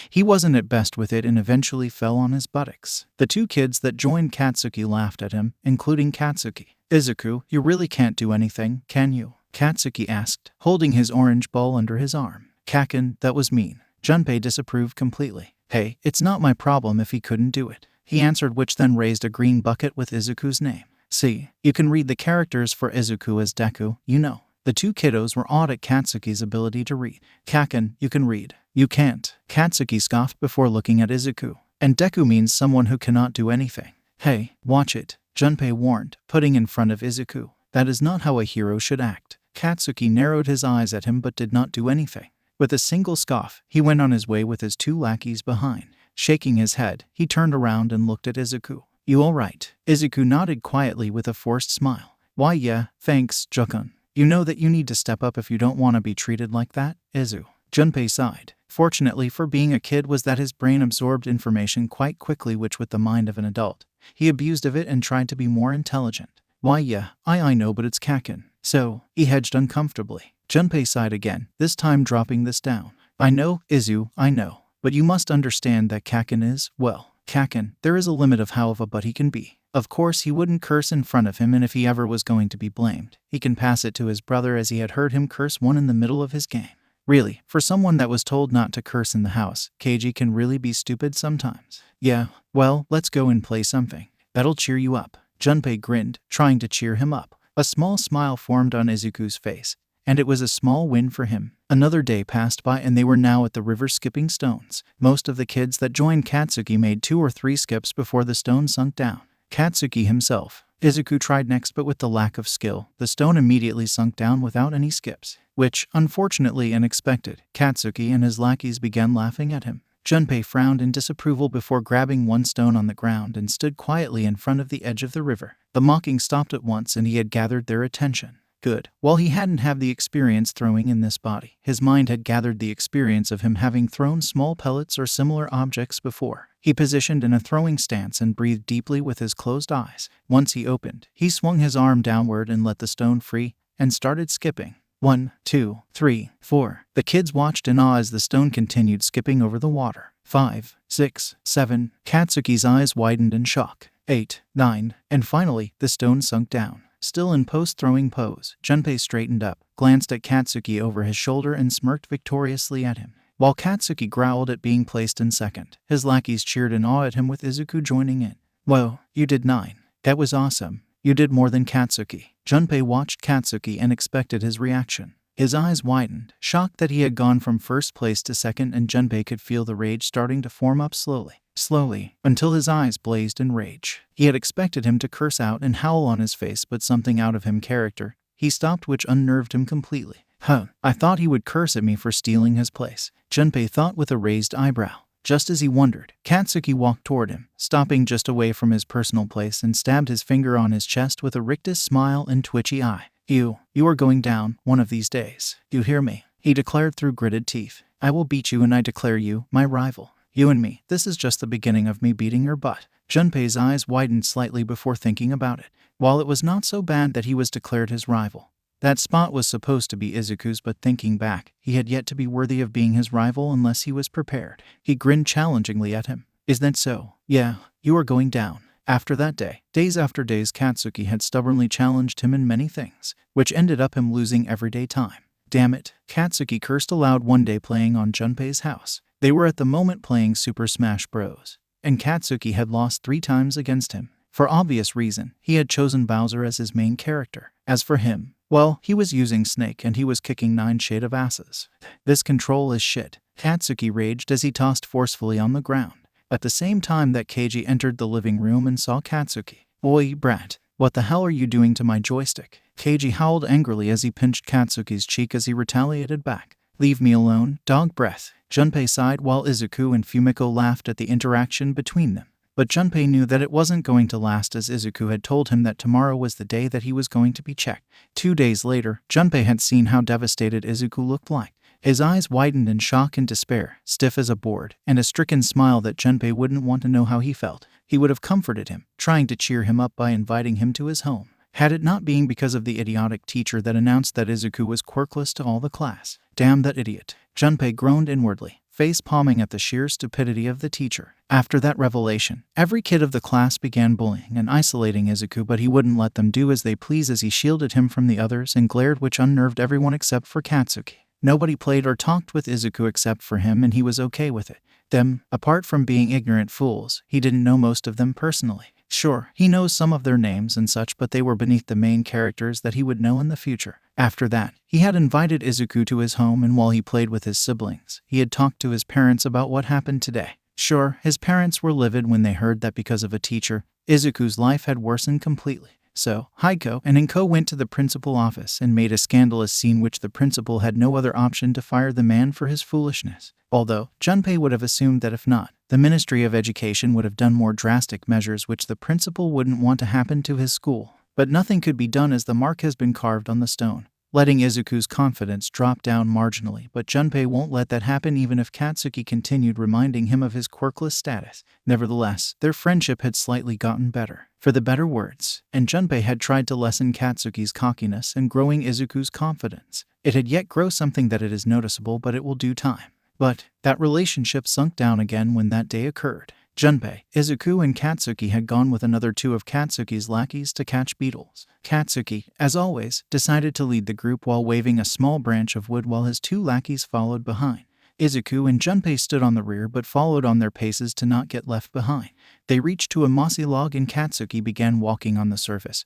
he wasn't at best with it and eventually fell on his buttocks. The two kids that joined Katsuki laughed at him, including Katsuki. Izuku, you really can't do anything, can you? Katsuki asked, holding his orange ball under his arm. Kaken, that was mean. Junpei disapproved completely. Hey, it's not my problem if he couldn't do it, he answered, which then raised a green bucket with Izuku's name. See, you can read the characters for Izuku as Deku, you know. The two kiddos were awed at Katsuki's ability to read. Kaken, you can read. You can't. Katsuki scoffed before looking at Izuku. And Deku means someone who cannot do anything. Hey, watch it, Junpei warned, putting in front of Izuku. That is not how a hero should act. Katsuki narrowed his eyes at him but did not do anything. With a single scoff, he went on his way with his two lackeys behind. Shaking his head, he turned around and looked at Izuku. You alright? Izuku nodded quietly with a forced smile. Why yeah, thanks, Jukun. You know that you need to step up if you don't want to be treated like that, Izu. Junpei sighed. Fortunately for being a kid was that his brain absorbed information quite quickly, which with the mind of an adult, he abused of it and tried to be more intelligent. Why yeah, I know, but it's Kaken. So, he hedged uncomfortably. Junpei sighed again, this time dropping this down. I know, Izu, I know. But you must understand that Kaken is, well, Kaken, there is a limit of how of a butt he can be. Of course he wouldn't curse in front of him, and if he ever was going to be blamed, he can pass it to his brother, as he had heard him curse one in the middle of his game. Really, for someone that was told not to curse in the house, Keiji can really be stupid sometimes. Yeah, well, let's go and play something. That'll cheer you up. Junpei grinned, trying to cheer him up. A small smile formed on Izuku's face, and it was a small win for him. Another day passed by and they were now at the river skipping stones. Most of the kids that joined Katsuki made 2 or 3 skips before the stone sunk down. Katsuki himself. Izuku tried next, but with the lack of skill, the stone immediately sunk down without any skips, which, unfortunately and expected, Katsuki and his lackeys began laughing at him. Junpei frowned in disapproval before grabbing one stone on the ground and stood quietly in front of the edge of the river. The mocking stopped at once and he had gathered their attention. Good. While he hadn't had the experience throwing in this body, his mind had gathered the experience of him having thrown small pellets or similar objects before. He positioned in a throwing stance and breathed deeply with his closed eyes. Once he opened, he swung his arm downward and let the stone free, and started skipping. 1, 2, 3, 4. The kids watched in awe as the stone continued skipping over the water. 5, 6, 7. Katsuki's eyes widened in shock. 8, 9, and finally, the stone sunk down. Still in post-throwing pose, Junpei straightened up, glanced at Katsuki over his shoulder and smirked victoriously at him. While Katsuki growled at being placed in second, his lackeys cheered in awe at him with Izuku joining in. Whoa, you did 9. That was awesome. You did more than Katsuki. Junpei watched Katsuki and expected his reaction. His eyes widened, shocked that he had gone from first place to second, and Junpei could feel the rage starting to form up slowly, until his eyes blazed in rage. He had expected him to curse out and howl on his face, but something out of him character. He stopped, which unnerved him completely. I thought he would curse at me for stealing his place, Junpei thought with a raised eyebrow. Just as he wondered, Katsuki walked toward him, stopping just away from his personal place, and stabbed his finger on his chest with a rictus smile and twitchy eye. You are going down one of these days. You hear me? He declared through gritted teeth. I will beat you, and I declare you my rival. You and me, this is just the beginning of me beating your butt. Junpei's eyes widened slightly before thinking about it. While it was not so bad that he was declared his rival, that spot was supposed to be Izuku's, but thinking back, he had yet to be worthy of being his rival unless he was prepared. He grinned challengingly at him. Is that so? Yeah, you are going down. After that day, days after days, Katsuki had stubbornly challenged him in many things, which ended up him losing everyday time. Damn it, Katsuki cursed aloud one day playing on Junpei's house. They were at the moment playing Super Smash Bros., and Katsuki had lost 3 times against him. For obvious reason, he had chosen Bowser as his main character. As for him, well, he was using Snake and he was kicking 9 shade of asses. This control is shit. Katsuki raged as he tossed forcefully on the ground. At the same time that Keiji entered the living room and saw Katsuki. Oi, brat, what the hell are you doing to my joystick? Keiji howled angrily as he pinched Katsuki's cheek as he retaliated back. Leave me alone, dog breath. Junpei sighed while Izuku and Fumiko laughed at the interaction between them. But Junpei knew that it wasn't going to last, as Izuku had told him that tomorrow was the day that he was going to be checked. 2 days later, Junpei had seen how devastated Izuku looked like. His eyes widened in shock and despair, stiff as a board, and a stricken smile that Junpei wouldn't want to know how he felt. He would have comforted him, trying to cheer him up by inviting him to his home, had it not been because of the idiotic teacher that announced that Izuku was quirkless to all the class. Damn that idiot. Junpei groaned inwardly, face-palming at the sheer stupidity of the teacher. After that revelation, every kid of the class began bullying and isolating Izuku, but he wouldn't let them do as they please as he shielded him from the others and glared, which unnerved everyone except for Katsuki. Nobody played or talked with Izuku except for him, and he was okay with it. Them, apart from being ignorant fools, he didn't know most of them personally. Sure, he knows some of their names and such, but they were beneath the main characters that he would know in the future. After that, he had invited Izuku to his home, and while he played with his siblings, he had talked to his parents about what happened today. Sure, his parents were livid when they heard that because of a teacher, Izuku's life had worsened completely. So, Heiko and Inko went to the principal office and made a scandalous scene, which the principal had no other option to fire the man for his foolishness. Although, Junpei would have assumed that if not, the Ministry of Education would have done more drastic measures which the principal wouldn't want to happen to his school. But nothing could be done as the mark has been carved on the stone, letting Izuku's confidence drop down marginally. But Junpei won't let that happen even if Katsuki continued reminding him of his quirkless status. Nevertheless, their friendship had slightly gotten better, for the better words, and Junpei had tried to lessen Katsuki's cockiness and growing Izuku's confidence. It had yet grown something that it is noticeable, but it will do time. But that relationship sunk down again when that day occurred. Junpei, Izuku, and Katsuki had gone with another 2 of Katsuki's lackeys to catch beetles. Katsuki, as always, decided to lead the group while waving a small branch of wood while his 2 lackeys followed behind. Izuku and Junpei stood on the rear but followed on their paces to not get left behind. They reached to a mossy log and Katsuki began walking on the surface.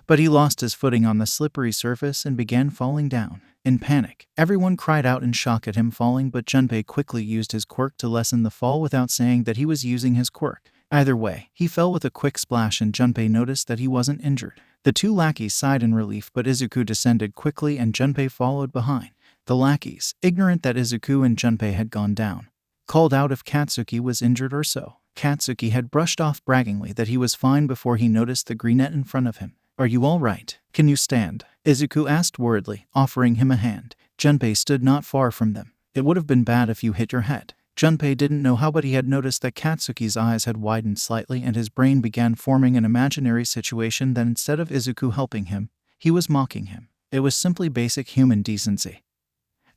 But he lost his footing on the slippery surface and began falling down. In panic, everyone cried out in shock at him falling, but Junpei quickly used his quirk to lessen the fall without saying that he was using his quirk. Either way, he fell with a quick splash and Junpei noticed that he wasn't injured. The 2 lackeys sighed in relief, but Izuku descended quickly and Junpei followed behind. The lackeys, ignorant that Izuku and Junpei had gone down, called out if Katsuki was injured or so. Katsuki had brushed off braggingly that he was fine before he noticed the greenette in front of him. Are you all right? Can you stand? Izuku asked worriedly, offering him a hand. Junpei stood not far from them. It would have been bad if you hit your head. Junpei didn't know how, but he had noticed that Katsuki's eyes had widened slightly and his brain began forming an imaginary situation that instead of Izuku helping him, he was mocking him. It was simply basic human decency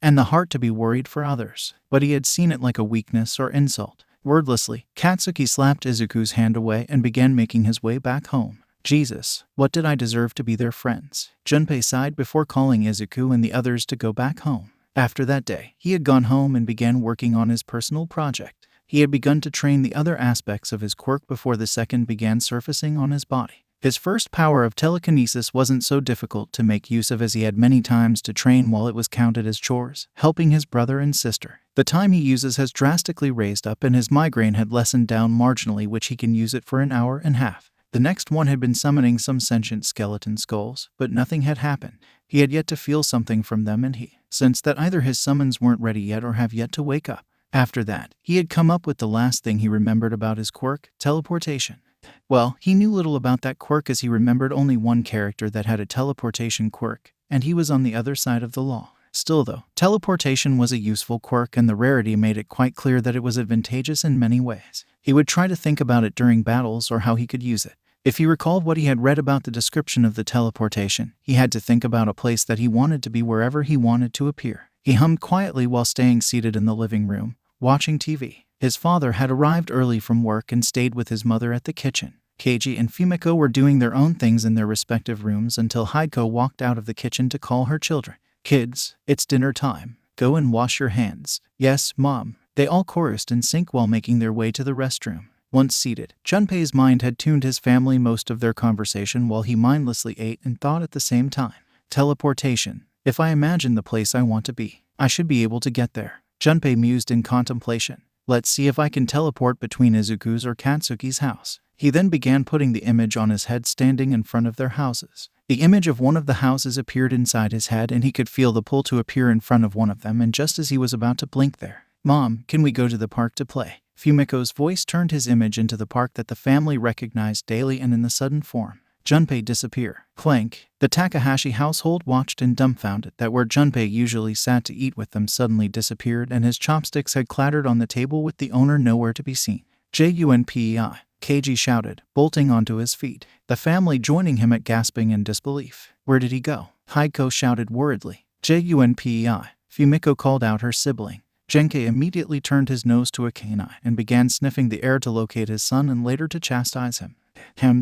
and the heart to be worried for others, but he had seen it like a weakness or insult. Wordlessly, Katsuki slapped Izuku's hand away and began making his way back home. Jesus, what did I deserve to be their friends? Junpei sighed before calling Izuku and the others to go back home. After that day, he had gone home and began working on his personal project. He had begun to train the other aspects of his quirk before the second began surfacing on his body. His first power of telekinesis wasn't so difficult to make use of as he had many times to train while it was counted as chores, helping his brother and sister. The time he uses has drastically raised up and his migraine had lessened down marginally, which he can use it for an hour and a half. The next one had been summoning some sentient skeleton skulls, but nothing had happened. He had yet to feel something from them and he sensed that either his summons weren't ready yet or have yet to wake up. After that, he had come up with the last thing he remembered about his quirk, teleportation. Well, he knew little about that quirk as he remembered only one character that had a teleportation quirk, and he was on the other side of the law. Still though, teleportation was a useful quirk and the rarity made it quite clear that it was advantageous in many ways. He would try to think about it during battles or how he could use it. If he recalled what he had read about the description of the teleportation, he had to think about a place that he wanted to be wherever he wanted to appear. He hummed quietly while staying seated in the living room, watching TV. His father had arrived early from work and stayed with his mother at the kitchen. Keiji and Fumiko were doing their own things in their respective rooms until Hiko walked out of the kitchen to call her children. "Kids, it's dinner time. Go and wash your hands." "Yes, Mom." They all chorused in sync while making their way to the restroom. Once seated, Junpei's mind had tuned his family most of their conversation while he mindlessly ate and thought at the same time. Teleportation. If I imagine the place I want to be, I should be able to get there. Junpei mused in contemplation. Let's see if I can teleport between Izuku's or Katsuki's house. He then began putting the image on his head standing in front of their houses. The image of one of the houses appeared inside his head and he could feel the pull to appear in front of one of them, and just as he was about to blink there, "Mom, can we go to the park to play?" Fumiko's voice turned his image into the park that the family recognized daily, and in the sudden form, Junpei disappear. Clank. The Takahashi household watched in dumbfounded that where Junpei usually sat to eat with them suddenly disappeared and his chopsticks had clattered on the table with the owner nowhere to be seen. "Junpei!" Keiji shouted, bolting onto his feet, the family joining him at gasping in disbelief. "Where did he go?" Hiko shouted worriedly. "Junpei!" Fumiko called out her sibling. Genkei immediately turned his nose to a canine and began sniffing the air to locate his son and later to chastise him.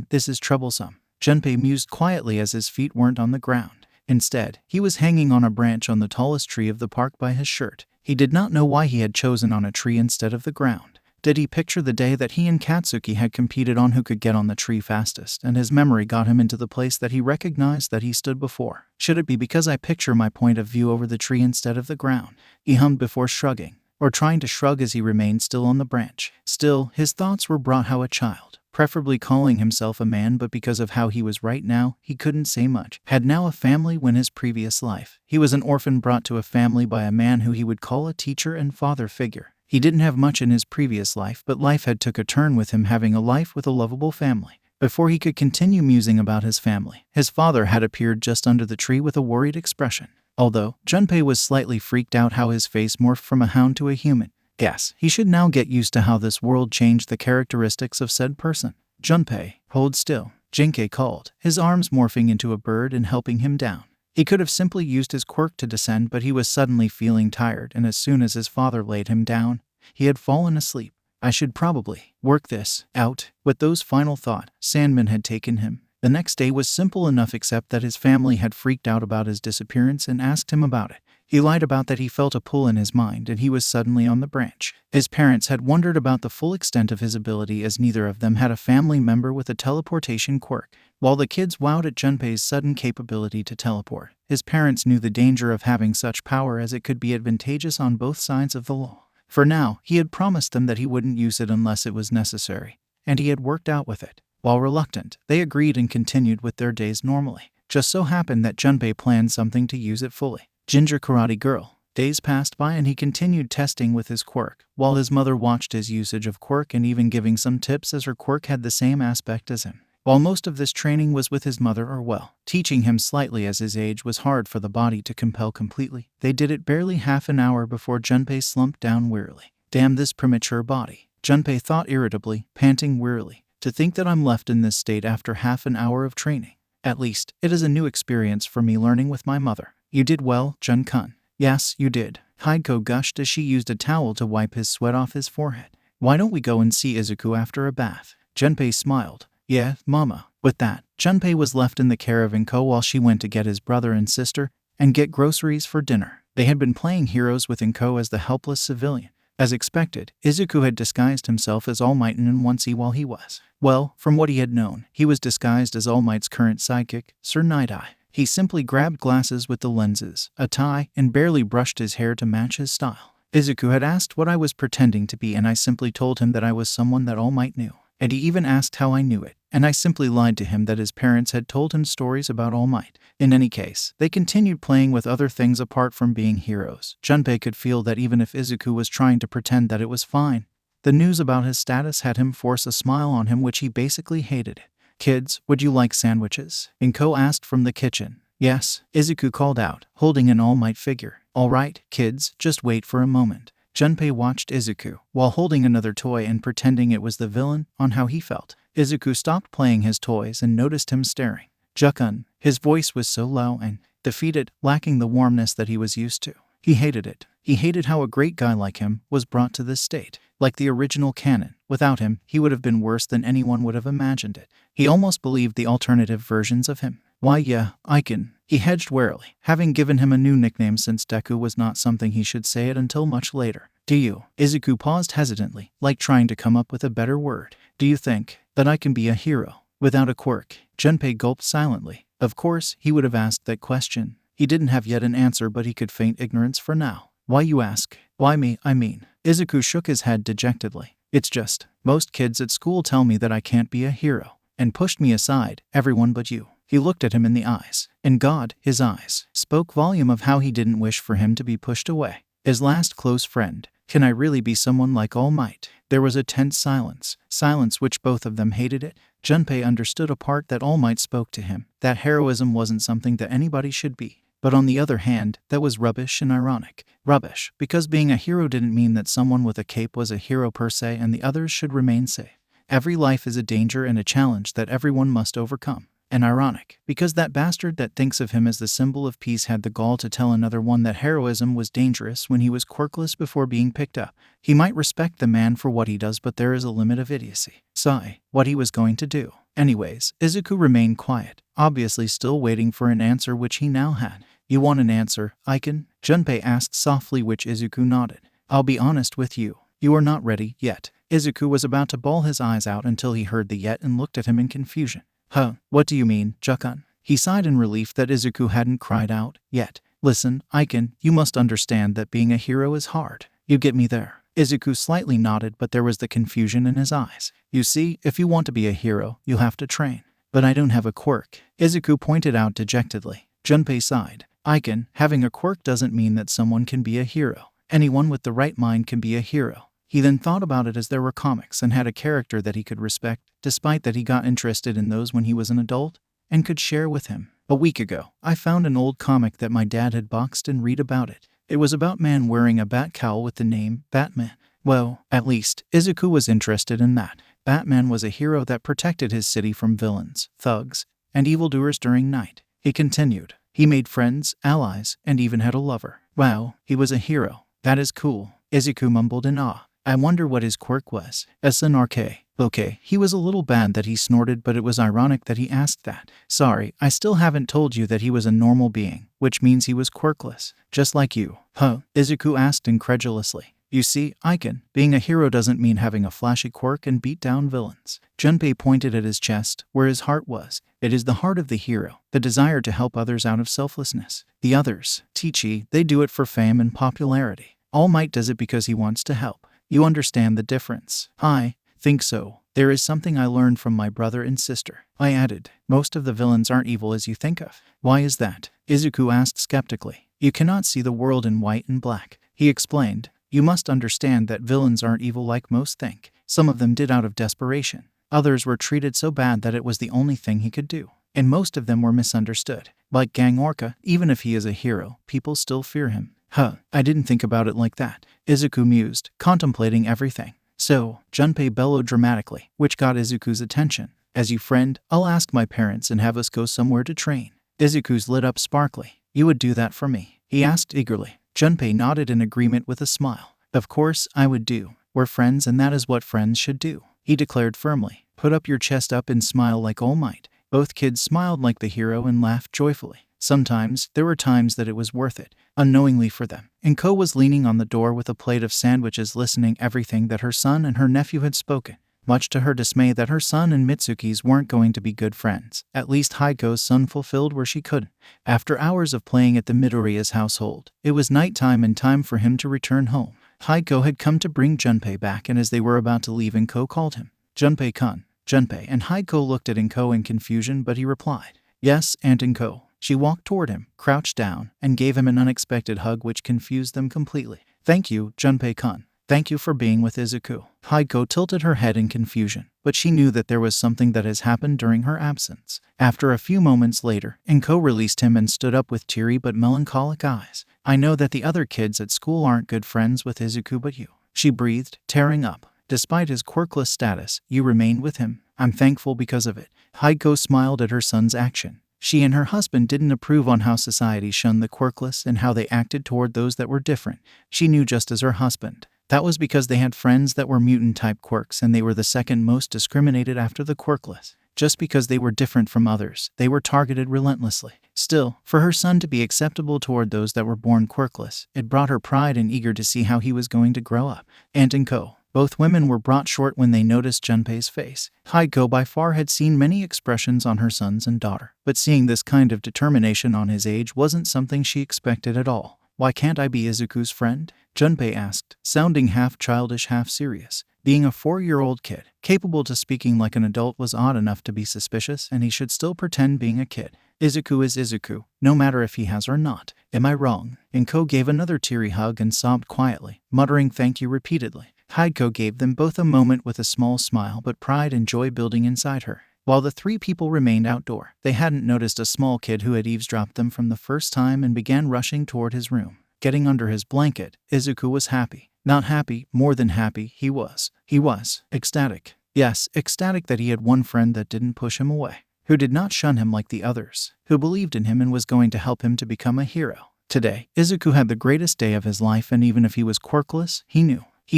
This is troublesome." Junpei mused quietly as his feet weren't on the ground. Instead, he was hanging on a branch on the tallest tree of the park by his shirt. He did not know why he had chosen on a tree instead of the ground. Did he picture the day that he and Katsuki had competed on who could get on the tree fastest, and his memory got him into the place that he recognized that he stood before? Should it be because I picture my point of view over the tree instead of the ground? He hummed before shrugging, or trying to shrug as he remained still on the branch. Still, his thoughts were brought how a child, preferably calling himself a man, but because of how he was right now, he couldn't say much. Had now a family when his previous life, he was an orphan brought to a family by a man who he would call a teacher and father figure. He didn't have much in his previous life, but life had took a turn with him having a life with a lovable family. Before he could continue musing about his family, his father had appeared just under the tree with a worried expression. Although Junpei was slightly freaked out how his face morphed from a hound to a human. Yes, he should now get used to how this world changed the characteristics of said person. "Junpei, hold still," Genkei called, his arms morphing into a bird and helping him down. He could have simply used his quirk to descend, but he was suddenly feeling tired, and as soon as his father laid him down, he had fallen asleep. I should probably work this out. With those final thoughts, Sandman had taken him. The next day was simple enough except that his family had freaked out about his disappearance and asked him about it. He lied about that he felt a pull in his mind and he was suddenly on the branch. His parents had wondered about the full extent of his ability as neither of them had a family member with a teleportation quirk. While the kids wowed at Junpei's sudden capability to teleport, his parents knew the danger of having such power as it could be advantageous on both sides of the law. For now, he had promised them that he wouldn't use it unless it was necessary, and he had worked out with it. While reluctant, they agreed and continued with their days normally. Just so happened that Junpei planned something to use it fully. Ginger Karate Girl. Days passed by and he continued testing with his quirk, while his mother watched his usage of quirk and even giving some tips as her quirk had the same aspect as him. While most of this training was with his mother or teaching him slightly as his age was hard for the body to compel completely, they did it barely half an hour before Junpei slumped down wearily. Damn this premature body, Junpei thought irritably, panting wearily. To think that I'm left in this state after half an hour of training. At least, it is a new experience for me learning with my mother. You did well, Jun-kun. Yes, you did. Hiko gushed as she used a towel to wipe his sweat off his forehead. Why don't we go and see Izuku after a bath? Junpei smiled. Yeah, Mama. With that, Junpei was left in the care of Inko while she went to get his brother and sister and get groceries for dinner. They had been playing heroes with Inko as the helpless civilian. As expected, Izuku had disguised himself as All Might in onesie while he was. Well, from what he had known, he was disguised as All Might's current sidekick, Sir Night-Eye. He simply grabbed glasses with the lenses, a tie, and barely brushed his hair to match his style. Izuku had asked what I was pretending to be and I simply told him that I was someone that All Might knew. And he even asked how I knew it, and I simply lied to him that his parents had told him stories about All Might. In any case, they continued playing with other things apart from being heroes. Junpei could feel that even if Izuku was trying to pretend that it was fine, the news about his status had him force a smile on him which he basically hated it. Kids, would you like sandwiches? Inko asked from the kitchen. Yes, Izuku called out, holding an All Might figure. All right, kids, just wait for a moment. Junpei watched Izuku, while holding another toy and pretending it was the villain, on how he felt. Izuku stopped playing his toys and noticed him staring. Jukun, his voice was so low and defeated, lacking the warmness that he was used to. He hated it. He hated how a great guy like him was brought to this state. Like the original canon, without him, he would have been worse than anyone would have imagined it. He almost believed the alternative versions of him. Why yeah, Aiken. He hedged warily, having given him a new nickname since Deku was not something he should say it until much later. Do you? Izuku paused hesitantly, like trying to come up with a better word. Do you think that I can be a hero without a quirk? Junpei gulped silently. Of course, he would have asked that question. He didn't have yet an answer, but he could feign ignorance for now. Why you ask? Why me, I mean. Izuku shook his head dejectedly. It's just, most kids at school tell me that I can't be a hero, and pushed me aside, everyone but you. He looked at him in the eyes, and God, his eyes, spoke volume of how he didn't wish for him to be pushed away. His last close friend. Can I really be someone like All Might? There was a tense silence which both of them hated it. Junpei understood a part that All Might spoke to him, that heroism wasn't something that anybody should be. But on the other hand, that was rubbish and ironic. Rubbish, because being a hero didn't mean that someone with a cape was a hero per se and the others should remain safe. Every life is a danger and a challenge that everyone must overcome. And ironic, because that bastard that thinks of him as the symbol of peace had the gall to tell another one that heroism was dangerous when he was quirkless before being picked up. He might respect the man for what he does, but there is a limit of idiocy. Sigh, what he was going to do. Anyways, Izuku remained quiet, obviously still waiting for an answer which he now had. You want an answer, Aiken? Junpei asked softly, which Izuku nodded. I'll be honest with you. You are not ready yet. Izuku was about to bawl his eyes out until he heard the yet and looked at him in confusion. Huh, what do you mean, Jukun? He sighed in relief that Izuku hadn't cried out yet. Listen, Aiken, you must understand that being a hero is hard. You get me there? Izuku slightly nodded, but there was the confusion in his eyes. You see, if you want to be a hero, you'll have to train. But I don't have a quirk, Izuku pointed out dejectedly. Junpei sighed. Aiken, having a quirk doesn't mean that someone can be a hero. Anyone with the right mind can be a hero. He then thought about it as there were comics and had a character that he could respect, despite that he got interested in those when he was an adult, and could share with him. A week ago, I found an old comic that my dad had boxed and read about it. It was about man wearing a bat cowl with the name Batman. Well, at least, Izuku was interested in that. Batman was a hero that protected his city from villains, thugs, and evildoers during night. He continued. He made friends, allies, and even had a lover. Wow, he was a hero. That is cool. Izuku mumbled in awe. I wonder what his quirk was. SNRK. Okay, he was a little bad that he snorted, but it was ironic that he asked that. Sorry, I still haven't told you that he was a normal being, which means he was quirkless. Just like you. Huh? Izuku asked incredulously. You see, Aiken, being a hero doesn't mean having a flashy quirk and beat down villains. Junpei pointed at his chest, where his heart was. It is the heart of the hero, the desire to help others out of selflessness. The others, Teachy, they do it for fame and popularity. All Might does it because he wants to help. You understand the difference? I think so. There is something I learned from my brother and sister. I added, most of the villains aren't evil as you think of. Why is that? Izuku asked skeptically. You cannot see the world in white and black. He explained. You must understand that villains aren't evil like most think. Some of them did out of desperation. Others were treated so bad that it was the only thing he could do. And most of them were misunderstood. Like Gang Orca, even if he is a hero, people still fear him. Huh, I didn't think about it like that. Izuku mused, contemplating everything. So, Junpei bellowed dramatically, which got Izuku's attention. As you friend, I'll ask my parents and have us go somewhere to train. Izuku's lit up sparkly. You would do that for me? He asked eagerly. Junpei nodded in agreement with a smile. Of course, I would do. We're friends and that is what friends should do. He declared firmly. Put up your chest up and smile like All Might. Both kids smiled like the hero and laughed joyfully. Sometimes, there were times that it was worth it, unknowingly for them. Inko was leaning on the door with a plate of sandwiches listening everything that her son and her nephew had spoken. Much to her dismay that her son and Mitsuki's weren't going to be good friends. At least Haiko's son fulfilled where she couldn't. After hours of playing at the Midoriya's household, it was nighttime and time for him to return home. Haiko had come to bring Junpei back, and as they were about to leave, Inko called him. Junpei-kun. Junpei and Haiko looked at Inko in confusion, but he replied, Yes, Aunt Inko. She walked toward him, crouched down, and gave him an unexpected hug which confused them completely. Thank you, Junpei-kun. Thank you for being with Izuku. Haiko tilted her head in confusion, but she knew that there was something that has happened during her absence. After a few moments later, Inko released him and stood up with teary but melancholic eyes. I know that the other kids at school aren't good friends with Izuku but you, she breathed, tearing up. Despite his quirkless status, you remained with him. I'm thankful because of it. Haiko smiled at her son's action. She and her husband didn't approve on how society shunned the quirkless and how they acted toward those that were different. She knew just as her husband. That was because they had friends that were mutant-type quirks and they were the second most discriminated after the quirkless. Just because they were different from others, they were targeted relentlessly. Still, for her son to be acceptable toward those that were born quirkless, it brought her pride and eager to see how he was going to grow up. Aunt and Co. Both women were brought short when they noticed Junpei's face. Haiko by far had seen many expressions on her sons and daughter, but seeing this kind of determination on his age wasn't something she expected at all. Why can't I be Izuku's friend? Junpei asked, sounding half childish, half serious. Being a 4-year-old kid, capable to speaking like an adult was odd enough to be suspicious, and he should still pretend being a kid. Izuku is Izuku, no matter if he has or not. Am I wrong? Inko gave another teary hug and sobbed quietly, muttering thank you repeatedly. Haiko gave them both a moment with a small smile but pride and joy building inside her. While the 3 people remained outdoor, they hadn't noticed a small kid who had eavesdropped them from the first time and began rushing toward his room. Getting under his blanket, Izuku was happy. Not happy, more than happy, he was. He was ecstatic. Yes, ecstatic that he had one friend that didn't push him away, who did not shun him like the others, who believed in him and was going to help him to become a hero. Today, Izuku had the greatest day of his life, and even if he was quirkless, he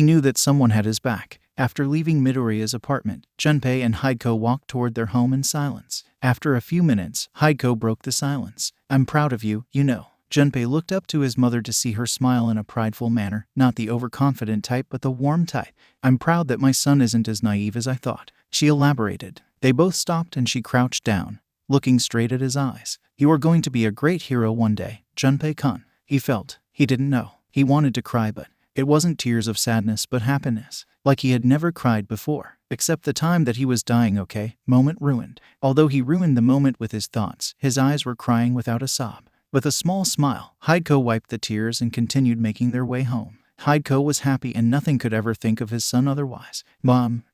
knew that someone had his back. After leaving Midoriya's apartment, Junpei and Haiko walked toward their home in silence. After a few minutes, Haiko broke the silence. I'm proud of you, you know. Junpei looked up to his mother to see her smile in a prideful manner, not the overconfident type but the warm type. I'm proud that my son isn't as naive as I thought, she elaborated. They both stopped and she crouched down, looking straight at his eyes. You are going to be a great hero one day, Junpei-kun. He felt. He didn't know. He wanted to cry, but it wasn't tears of sadness but happiness, like he had never cried before, except the time that he was dying. Okay, moment ruined. Although he ruined the moment with his thoughts, his eyes were crying without a sob. With a small smile, Haiko wiped the tears and continued making their way home. Haiko was happy and nothing could ever think of his son otherwise. Mom,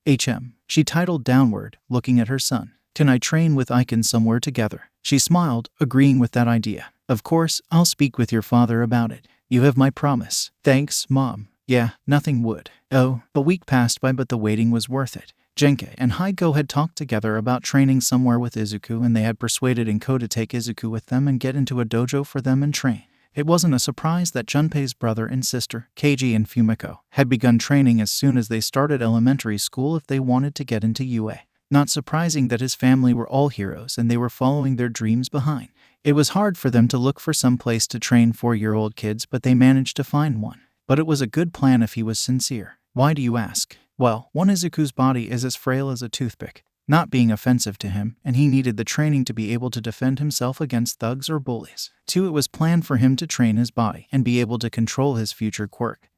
she titled downward, looking at her son. Can I train with Aiken somewhere together? She smiled, agreeing with that idea. Of course, I'll speak with your father about it. You have my promise. Thanks, Mom. Yeah, nothing would. Oh, a week passed by but the waiting was worth it. Genkai and Haiko had talked together about training somewhere with Izuku, and they had persuaded Inko to take Izuku with them and get into a dojo for them and train. It wasn't a surprise that Junpei's brother and sister, Keiji and Fumiko, had begun training as soon as they started elementary school if they wanted to get into UA. Not surprising that his family were all heroes and they were following their dreams behind. It was hard for them to look for some place to train 4-year-old kids, but they managed to find one. But it was a good plan if he was sincere. Why do you ask? Well, one, Izuku's body is as frail as a toothpick, not being offensive to him, and he needed the training to be able to defend himself against thugs or bullies. 2, it was planned for him to train his body and be able to control his future quirk,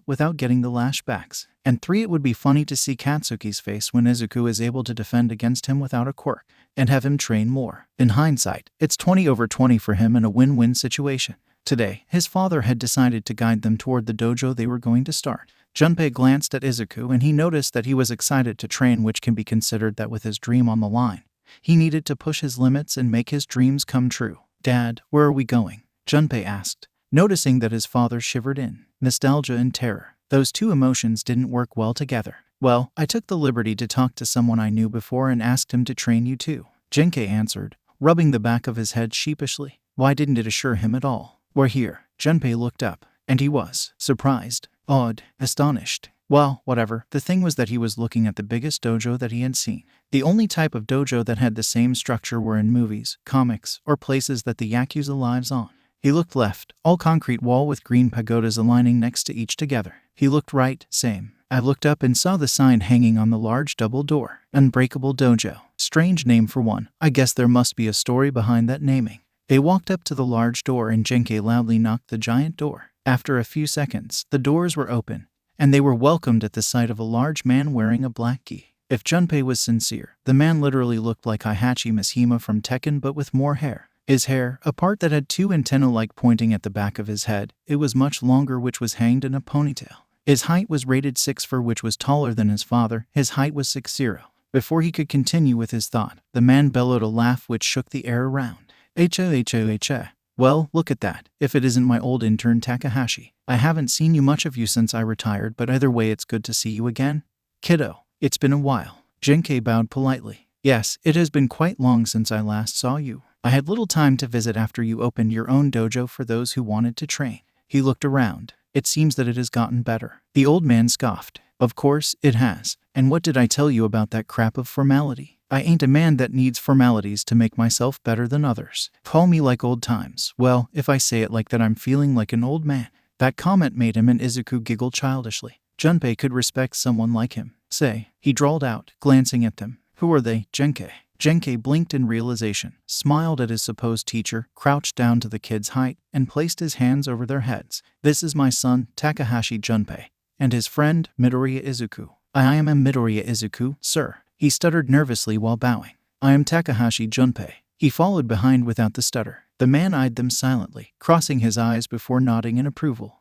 without getting the lashbacks. And 3, it would be funny to see Katsuki's face when Izuku is able to defend against him without a quirk, and have him train more. In hindsight, it's 20/20 for him and a win-win situation. Today, his father had decided to guide them toward the dojo they were going to start. Junpei glanced at Izuku and he noticed that he was excited to train, which can be considered that with his dream on the line, he needed to push his limits and make his dreams come true. Dad, where are we going? Junpei asked, noticing that his father shivered in nostalgia and terror. Those two emotions didn't work well together. Well, I took the liberty to talk to someone I knew before and asked him to train you too, Genkai answered, rubbing the back of his head sheepishly. Why didn't it assure him at all? We're here. Junpei looked up, and he was surprised, awed, astonished. Well, whatever. The thing was that he was looking at the biggest dojo that he had seen. The only type of dojo that had the same structure were in movies, comics, or places that the Yakuza lives on. He looked left, all concrete wall with green pagodas aligning next to each together. He looked right, same. I looked up and saw the sign hanging on the large double door. Unbreakable Dojo. Strange name for one. I guess there must be a story behind that naming. They walked up to the large door and Genkai loudly knocked the giant door. After a few seconds, the doors were open, and they were welcomed at the sight of a large man wearing a black gi. If Junpei was sincere, the man literally looked like Heihachi Mishima from Tekken but with more hair. His hair, a part that had two antennae-like pointing at the back of his head, it was much longer, which was hanged in a ponytail. His height was rated 6'4", which was taller than his father. His height was 6'0". Before he could continue with his thought, the man bellowed a laugh which shook the air around. H-O-H-O-H-O. Well, look at that. If it isn't my old intern Takahashi. I haven't seen you much of you since I retired, but either way it's good to see you again. Kiddo, it's been a while. Genkei bowed politely. Yes, it has been quite long since I last saw you. I had little time to visit after you opened your own dojo for those who wanted to train. He looked around. It seems that it has gotten better. The old man scoffed. Of course, it has. And what did I tell you about that crap of formality? I ain't a man that needs formalities to make myself better than others. Call me like old times. Well, if I say it like that, I'm feeling like an old man. That comment made him and Izuku giggle childishly. Junpei could respect someone like him. Say, he drawled out, glancing at them. Who are they, Genkei? Genkei blinked in realization, smiled at his supposed teacher, crouched down to the kid's height, and placed his hands over their heads. This is my son, Takahashi Junpei, and his friend, Midoriya Izuku. I am Midoriya Izuku, sir. He stuttered nervously while bowing. I am Takahashi Junpei. He followed behind without the stutter. The man eyed them silently, crossing his eyes before nodding in approval.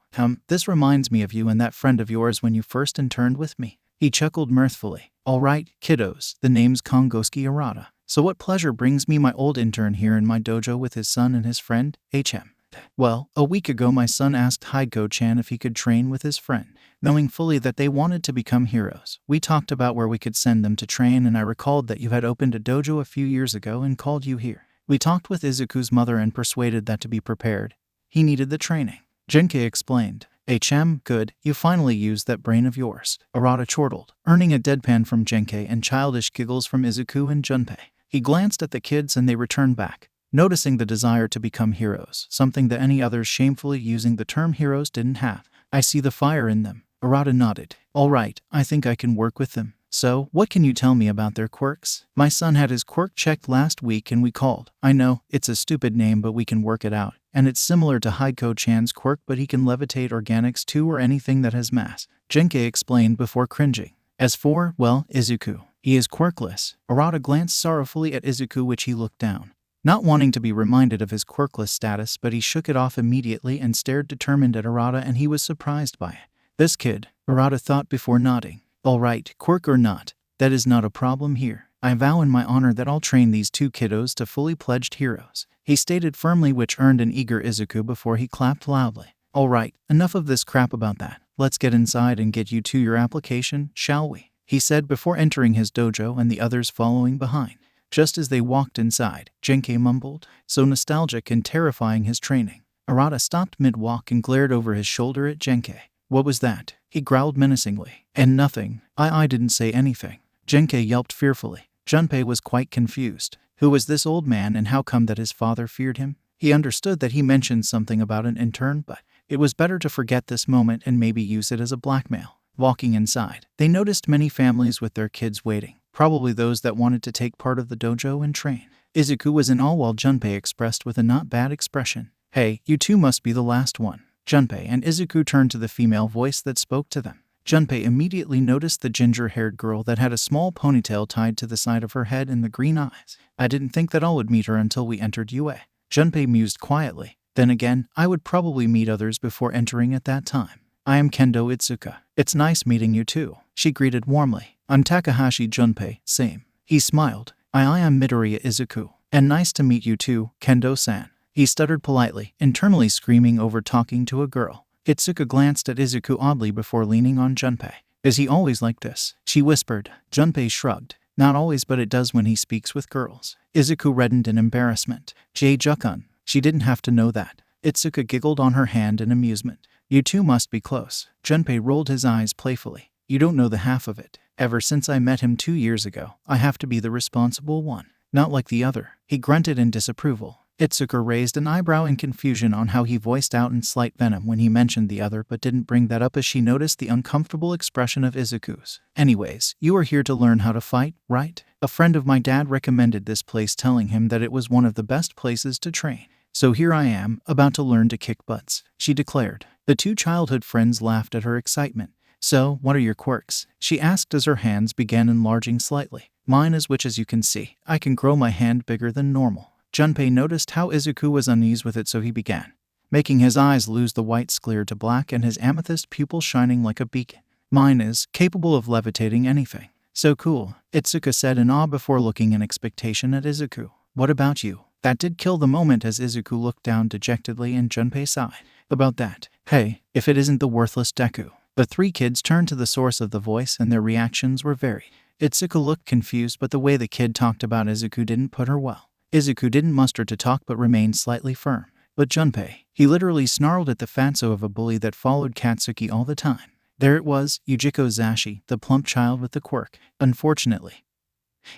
This reminds me of you and that friend of yours when you first interned with me. He chuckled mirthfully. All right, kiddos, the name's Kongosuke Arata. So what pleasure brings me my old intern here in my dojo with his son and his friend, HM. Well, a week ago my son asked Haigo-chan if he could train with his friend. Knowing fully that they wanted to become heroes, we talked about where we could send them to train, and I recalled that you had opened a dojo a few years ago and called you here. We talked with Izuku's mother and persuaded that to be prepared, he needed the training. Genkei explained. HM, good, you finally used that brain of yours. Arata chortled, earning a deadpan from Genkei and childish giggles from Izuku and Junpei. He glanced at the kids and they returned back, noticing the desire to become heroes, something that any others shamefully using the term heroes didn't have. I see the fire in them. Arata nodded. All right, I think I can work with them. So, what can you tell me about their quirks? My son had his quirk checked last week and we called. I know, it's a stupid name, but we can work it out. And it's similar to Haigo-chan's quirk, but he can levitate organics too, or anything that has mass. Genkei explained before cringing. As for, well, Izuku, he is quirkless. Arata glanced sorrowfully at Izuku, which he looked down, not wanting to be reminded of his quirkless status, but he shook it off immediately and stared determined at Arata, and he was surprised by it. This kid, Arata thought before nodding. All right, quirk or not, that is not a problem here. I vow in my honor that I'll train these two kiddos to fully pledged heroes, he stated firmly, which earned an eager Izuku before he clapped loudly. All right, enough of this crap about that. Let's get inside and get you to your application, shall we? He said before entering his dojo and the others following behind. Just as they walked inside, Genkei mumbled, so nostalgic and terrifying his training. Arata stopped mid-walk and glared over his shoulder at Genkei. What was that? He growled menacingly. And nothing. I didn't say anything. Genkei yelped fearfully. Junpei was quite confused. Who was this old man and how come that his father feared him? He understood that he mentioned something about an intern, but it was better to forget this moment and maybe use it as a blackmail. Walking inside, they noticed many families with their kids waiting, probably those that wanted to take part of the dojo and train. Izuku was in awe while Junpei expressed with a not bad expression. Hey, you two must be the last one. Junpei and Izuku turned to the female voice that spoke to them. Junpei immediately noticed the ginger-haired girl that had a small ponytail tied to the side of her head and the green eyes. I didn't think that I would meet her until we entered UA. Junpei mused quietly. Then again, I would probably meet others before entering at that time. I am Kendo Itsuka. It's nice meeting you too, she greeted warmly. I'm Takahashi Junpei, same. He smiled. I am Midoriya Izuku. And nice to meet you too, Kendo-san. He stuttered politely, internally screaming over talking to a girl. Itsuka glanced at Izuku oddly before leaning on Junpei. Is he always like this? She whispered. Junpei shrugged. Not always, but it does when he speaks with girls. Izuku reddened in embarrassment. J-Jukun. She didn't have to know that. Itsuka giggled on her hand in amusement. You two must be close. Junpei rolled his eyes playfully. You don't know the half of it. Ever since I met him 2 years ago, I have to be the responsible one. Not like the other. He grunted in disapproval. Itsuka raised an eyebrow in confusion on how he voiced out in slight venom when he mentioned the other, but didn't bring that up as she noticed the uncomfortable expression of Izuku's. Anyways, you are here to learn how to fight, right? A friend of my dad recommended this place, telling him that it was one of the best places to train. So here I am, about to learn to kick butts, she declared. The two childhood friends laughed at her excitement. So, what are your quirks? She asked as her hands began enlarging slightly. Mine is, which as you can see, I can grow my hand bigger than normal. Junpei noticed how Izuku was uneasy with it, so he began. making his eyes lose the white sclere to black and his amethyst pupil shining like a beacon. Mine is capable of levitating anything. So cool, Itsuka said in awe before looking in expectation at Izuku. What about you? That did kill the moment as Izuku looked down dejectedly and Junpei sighed. About that. Hey, if it isn't the worthless Deku. The three kids turned to the source of the voice and their reactions were varied. Itsuka looked confused, but the way the kid talked about Izuku didn't put her well. Izuku didn't muster to talk but remained slightly firm. But Junpei, he literally snarled at the fatso of a bully that followed Katsuki all the time. There it was, Yujiko Zashi, the plump child with the quirk. Unfortunately,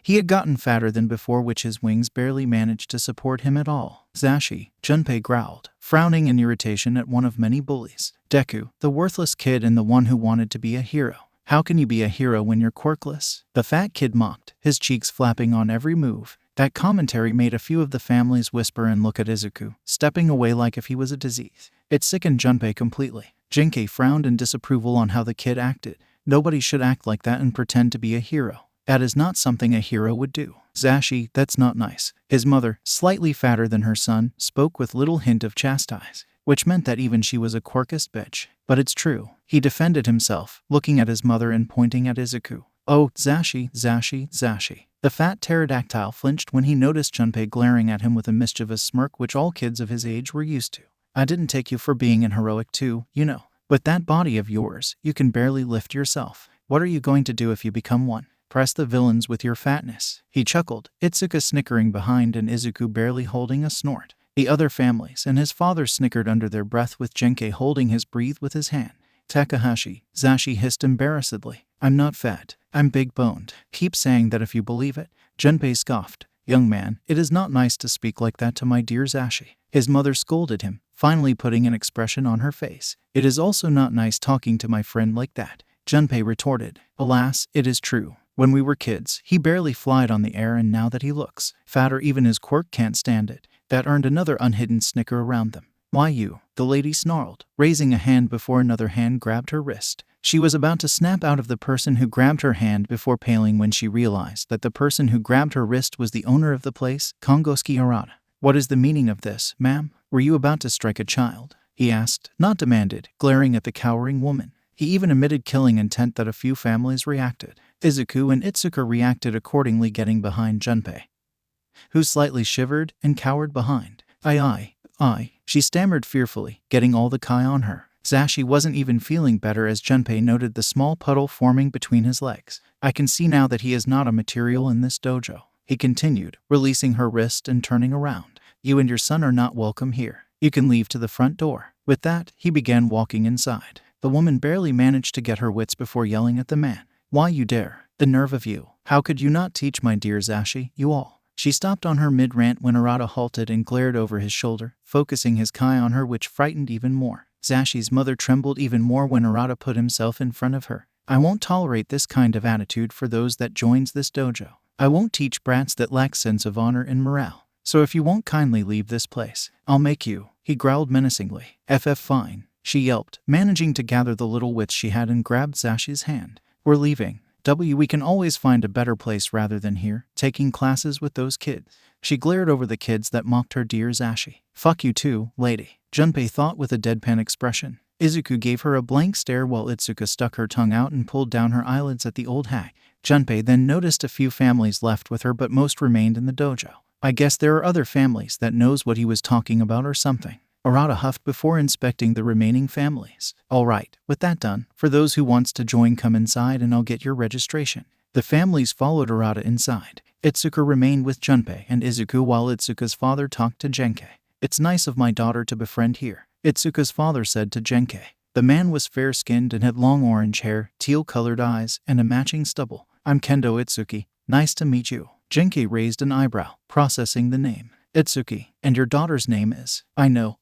he had gotten fatter than before, which his wings barely managed to support him at all. Zashi, Junpei growled, frowning in irritation at one of many bullies. Deku, the worthless kid and the one who wanted to be a hero. How can you be a hero when you're quirkless? The fat kid mocked, his cheeks flapping on every move. That commentary made a few of the families whisper and look at Izuku, stepping away like if he was a disease. It sickened Junpei completely. Jinkei frowned in disapproval on how the kid acted. Nobody should act like that and pretend to be a hero. That is not something a hero would do. Zashi, that's not nice. His mother, slightly fatter than her son, spoke with little hint of chastise, which meant that even she was a quirkist bitch. But it's true. He defended himself, looking at his mother and pointing at Izuku. Oh, Zashi, Zashi, Zashi. The fat pterodactyl flinched when he noticed Junpei glaring at him with a mischievous smirk which all kids of his age were used to. I didn't take you for being an heroic too, you know. With that body of yours, you can barely lift yourself. What are you going to do if you become one? Press the villains with your fatness. He chuckled, Itsuka snickering behind and Izuku barely holding a snort. The other families and his father snickered under their breath with Jinkei holding his breath with his hand. Takahashi, Zashi hissed embarrassedly. I'm not fat. I'm big-boned. Keep saying that if you believe it. Junpei scoffed. Young man, it is not nice to speak like that to my dear Zashi. His mother scolded him, finally putting an expression on her face. It is also not nice talking to my friend like that. Junpei retorted. Alas, it is true. When we were kids, he barely flied on the air, and now that he looks fatter, even his quirk can't stand it. That earned another unhidden snicker around them. Why you? The lady snarled, raising a hand before another hand grabbed her wrist. She was about to snap out of the person who grabbed her hand before paling when she realized that the person who grabbed her wrist was the owner of the place, Kongosuke Arata. What is the meaning of this, ma'am? Were you about to strike a child? He asked, not demanded, glaring at the cowering woman. He even emitted killing intent that a few families reacted. Izuku and Itsuka reacted accordingly, getting behind Junpei, who slightly shivered and cowered behind. I, she stammered fearfully, getting all the kai on her. Zashi wasn't even feeling better as Junpei noted the small puddle forming between his legs. I can see now that he is not a material in this dojo. He continued, releasing her wrist and turning around. You and your son are not welcome here. You can leave to the front door. With that, he began walking inside. The woman barely managed to get her wits before yelling at the man. Why you dare? The nerve of you. How could you not teach my dear Zashi, you all? She stopped on her mid-rant when Arata halted and glared over his shoulder, focusing his kai on her, which frightened even more. Zashi's mother trembled even more when Arata put himself in front of her. I won't tolerate this kind of attitude for those that joins this dojo. I won't teach brats that lack sense of honor and morale. So if you won't kindly leave this place, I'll make you, he growled menacingly. Fine, she yelped, managing to gather the little wits she had and grabbed Zashi's hand. We're leaving. We can always find a better place rather than here, taking classes with those kids. She glared over the kids that mocked her dear Zashi. Fuck you too, lady, Junpei thought with a deadpan expression. Izuku gave her a blank stare while Itsuka stuck her tongue out and pulled down her eyelids at the old hag. Junpei then noticed a few families left with her, but most remained in the dojo. I guess there are other families that knows what he was talking about or something. Arata huffed before inspecting the remaining families. All right, with that done, for those who wants to join, come inside and I'll get your registration. The families followed Arata inside. Itsuka remained with Junpei and Izuku while Itsuka's father talked to Genkei. It's nice of my daughter to befriend here, Itsuka's father said to Genkei. The man was fair-skinned and had long orange hair, teal-colored eyes, and a matching stubble. I'm Kendo Itsuki. Nice to meet you. Genkei raised an eyebrow, processing the name. Itsuki, and your daughter's name is? I know,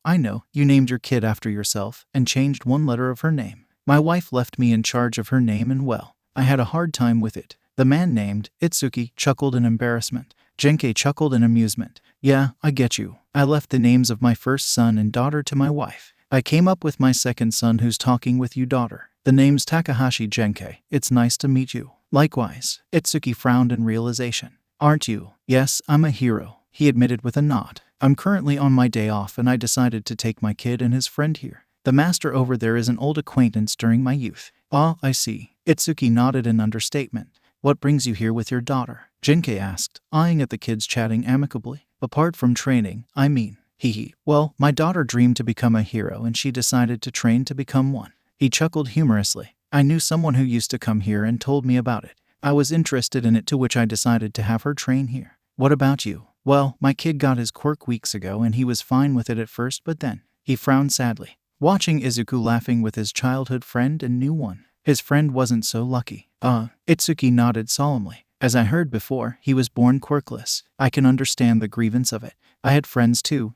you named your kid after yourself and changed one letter of her name. My wife left me in charge of her name and well, I had a hard time with it. The man named Itsuki chuckled in embarrassment. Genkei chuckled in amusement. Yeah, I get you. I left the names of my first son and daughter to my wife. I came up with my second son who's talking with you, daughter. The name's Takahashi Genkei. It's nice to meet you. Likewise, Itsuki frowned in realization. Aren't you? Yes, I'm a hero, he admitted with a nod. I'm currently on my day off and I decided to take my kid and his friend here. The master over there is an old acquaintance during my youth. Ah, I see. Itsuki nodded in understatement. What brings you here with your daughter? Jinkei asked, eyeing at the kids chatting amicably. Apart from training, I mean. Hee. Well, my daughter dreamed to become a hero and she decided to train to become one. He chuckled humorously. I knew someone who used to come here and told me about it. I was interested in it, to which I decided to have her train here. What about you? Well, my kid got his quirk weeks ago and he was fine with it at first, but then he frowned sadly, watching Izuku laughing with his childhood friend and new one. His friend wasn't so lucky. Itsuki nodded solemnly. As I heard before, he was born quirkless. I can understand the grievance of it. I had friends too,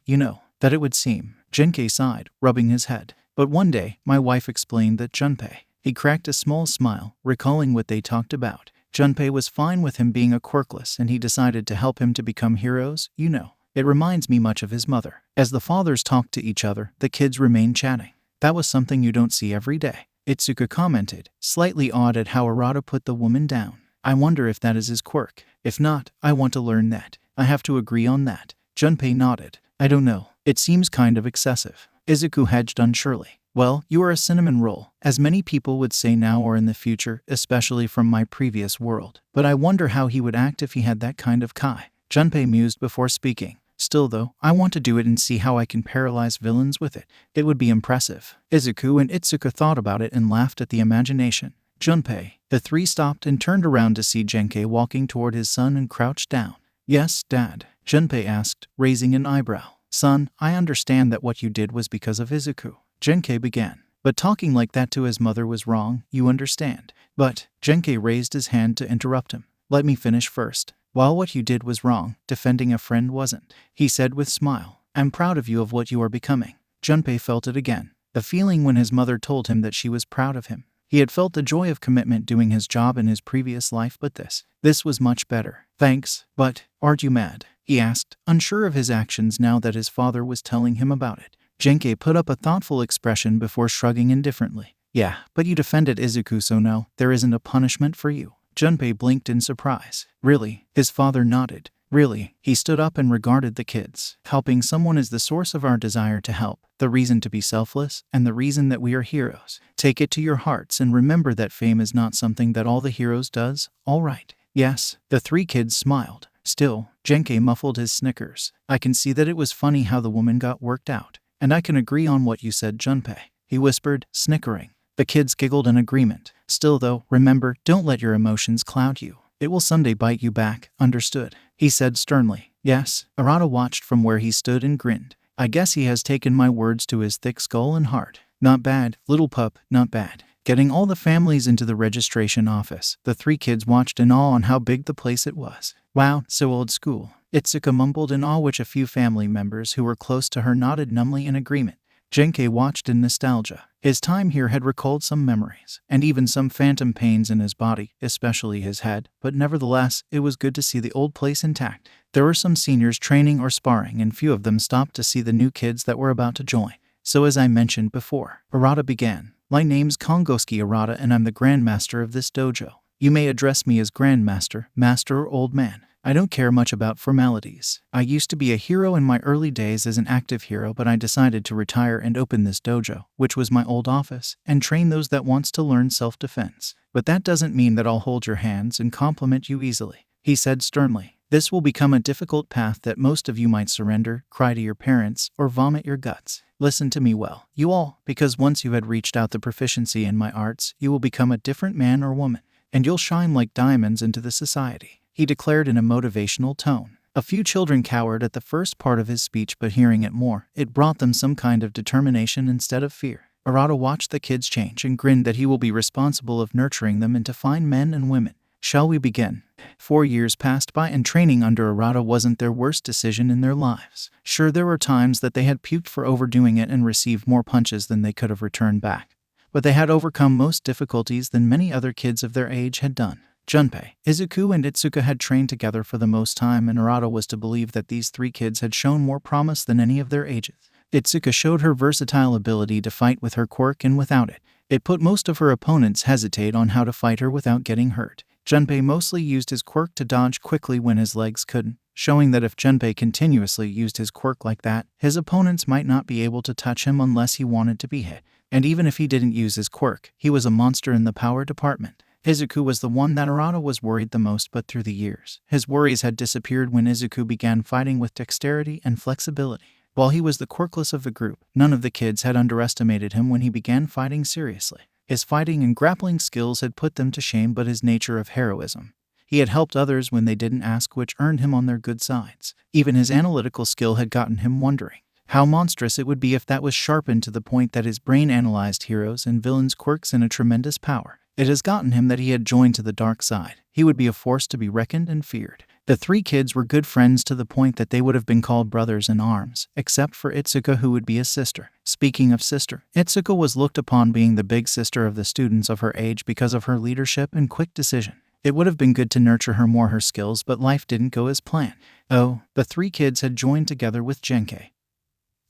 that it would seem. Jinkei sighed, rubbing his head. But one day, my wife explained that Junpei. He cracked a small smile, recalling what they talked about. Junpei was fine with him being a quirkless and he decided to help him to become heroes, It reminds me much of his mother. As the fathers talked to each other, the kids remained chatting. That was something you don't see every day. Itsuka commented, slightly awed at how Arata put the woman down. I wonder if that is his quirk. If not, I want to learn that. I have to agree on that. Junpei nodded. I don't know. It seems kind of excessive. Izuku hedged unsurely. Well, you are a cinnamon roll, as many people would say now or in the future, especially from my previous world. But I wonder how he would act if he had that kind of kai. Junpei mused before speaking. Still though, I want to do it and see how I can paralyze villains with it. It would be impressive. Izuku and Itsuka thought about it and laughed at the imagination. Junpei. The three stopped and turned around to see Jinkei walking toward his son and crouched down. Yes, Dad? Junpei asked, raising an eyebrow. Son, I understand that what you did was because of Izuku. Jinkei began. But talking like that to his mother was wrong, you understand. But, Jinkei raised his hand to interrupt him. Let me finish first. While what you did was wrong, defending a friend wasn't. He said with smile. I'm proud of you of what you are becoming. Junpei felt it again. The feeling when his mother told him that she was proud of him. He had felt the joy of commitment doing his job in his previous life, but this was much better. Thanks, but, aren't you mad? He asked, unsure of his actions now that his father was telling him about it. Jinkei put up a thoughtful expression before shrugging indifferently. Yeah, but you defended Izuku, so no, there isn't a punishment for you. Junpei blinked in surprise. Really? His father nodded. Really? He stood up and regarded the kids. Helping someone is the source of our desire to help, the reason to be selfless, and the reason that we are heroes. Take it to your hearts and remember that fame is not something that all the heroes does, all right? Yes, the three kids smiled. Still, Jinkei muffled his snickers. I can see that it was funny how the woman got worked out. And I can agree on what you said, Junpei. He whispered, snickering. The kids giggled in agreement. Still though, remember, don't let your emotions cloud you. It will someday bite you back, understood? He said sternly. Yes. Arata watched from where he stood and grinned. I guess he has taken my words to his thick skull and heart. Not bad, little pup, not bad. Getting all the families into the registration office, the three kids watched in awe on how big the place it was. Wow, so old school. Itsuka mumbled in awe, which a few family members who were close to her nodded numbly in agreement. Jinkei watched in nostalgia. His time here had recalled some memories, and even some phantom pains in his body, especially his head, but nevertheless, it was good to see the old place intact. There were some seniors training or sparring, and few of them stopped to see the new kids that were about to join. So as I mentioned before, Arata began. My name's Kongosuke Arata and I'm the Grandmaster of this dojo. You may address me as Grandmaster, Master or Old Man. I don't care much about formalities. I used to be a hero in my early days as an active hero, but I decided to retire and open this dojo, which was my old office, and train those that wants to learn self-defense. But that doesn't mean that I'll hold your hands and compliment you easily. He said sternly. This will become a difficult path that most of you might surrender, cry to your parents, or vomit your guts. Listen to me well, you all, because once you had reached out the proficiency in my arts, you will become a different man or woman, and you'll shine like diamonds into the society. He declared in a motivational tone. A few children cowered at the first part of his speech, but hearing it more, it brought them some kind of determination instead of fear. Arata watched the kids change and grinned that he will be responsible of nurturing them into fine men and women. Shall we begin? 4 years passed by and training under Arata wasn't their worst decision in their lives. Sure, there were times that they had puked for overdoing it and received more punches than they could have returned back. But they had overcome most difficulties than many other kids of their age had done. Junpei, Izuku and Itsuka had trained together for the most time, and Arata was to believe that these three kids had shown more promise than any of their ages. Itsuka showed her versatile ability to fight with her quirk, and without it, it put most of her opponents hesitate on how to fight her without getting hurt. Junpei mostly used his quirk to dodge quickly when his legs couldn't, showing that if Junpei continuously used his quirk like that, his opponents might not be able to touch him unless he wanted to be hit. And even if he didn't use his quirk, he was a monster in the power department. Izuku was the one that Arata was worried the most, but through the years, his worries had disappeared when Izuku began fighting with dexterity and flexibility. While he was the quirkless of the group, none of the kids had underestimated him when he began fighting seriously. His fighting and grappling skills had put them to shame, but his nature of heroism. He had helped others when they didn't ask, which earned him on their good sides. Even his analytical skill had gotten him wondering how monstrous it would be if that was sharpened to the point that his brain analyzed heroes' and villains' quirks in a tremendous power. It has gotten him that he had joined to the dark side. He would be a force to be reckoned and feared. The three kids were good friends to the point that they would have been called brothers in arms, except for Itsuka, who would be his sister. Speaking of sister, Itsuka was looked upon being the big sister of the students of her age because of her leadership and quick decision. It would have been good to nurture her more her skills, but life didn't go as planned. Oh, the three kids had joined together with Genkei,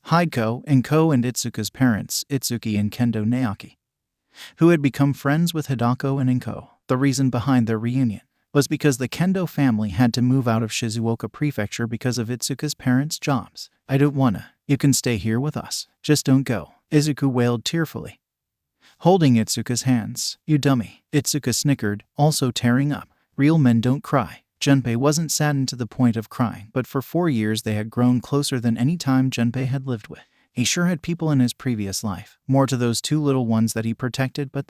Hideko, and Ko and Itsuka's parents, Itsuki and Kendo Naoki, who had become friends with Hidako and Inko. The reason behind their reunion was because the Kendo family had to move out of Shizuoka Prefecture because of Itsuka's parents' jobs. "I don't wanna. You can stay here with us. Just don't go," Izuku wailed tearfully, holding Itsuka's hands. "You dummy," Itsuka snickered, also tearing up. Real men don't cry. Junpei wasn't saddened to the point of crying, but for 4 years they had grown closer than any time Junpei had lived with. He sure had people in his previous life, more to those two little ones that he protected, but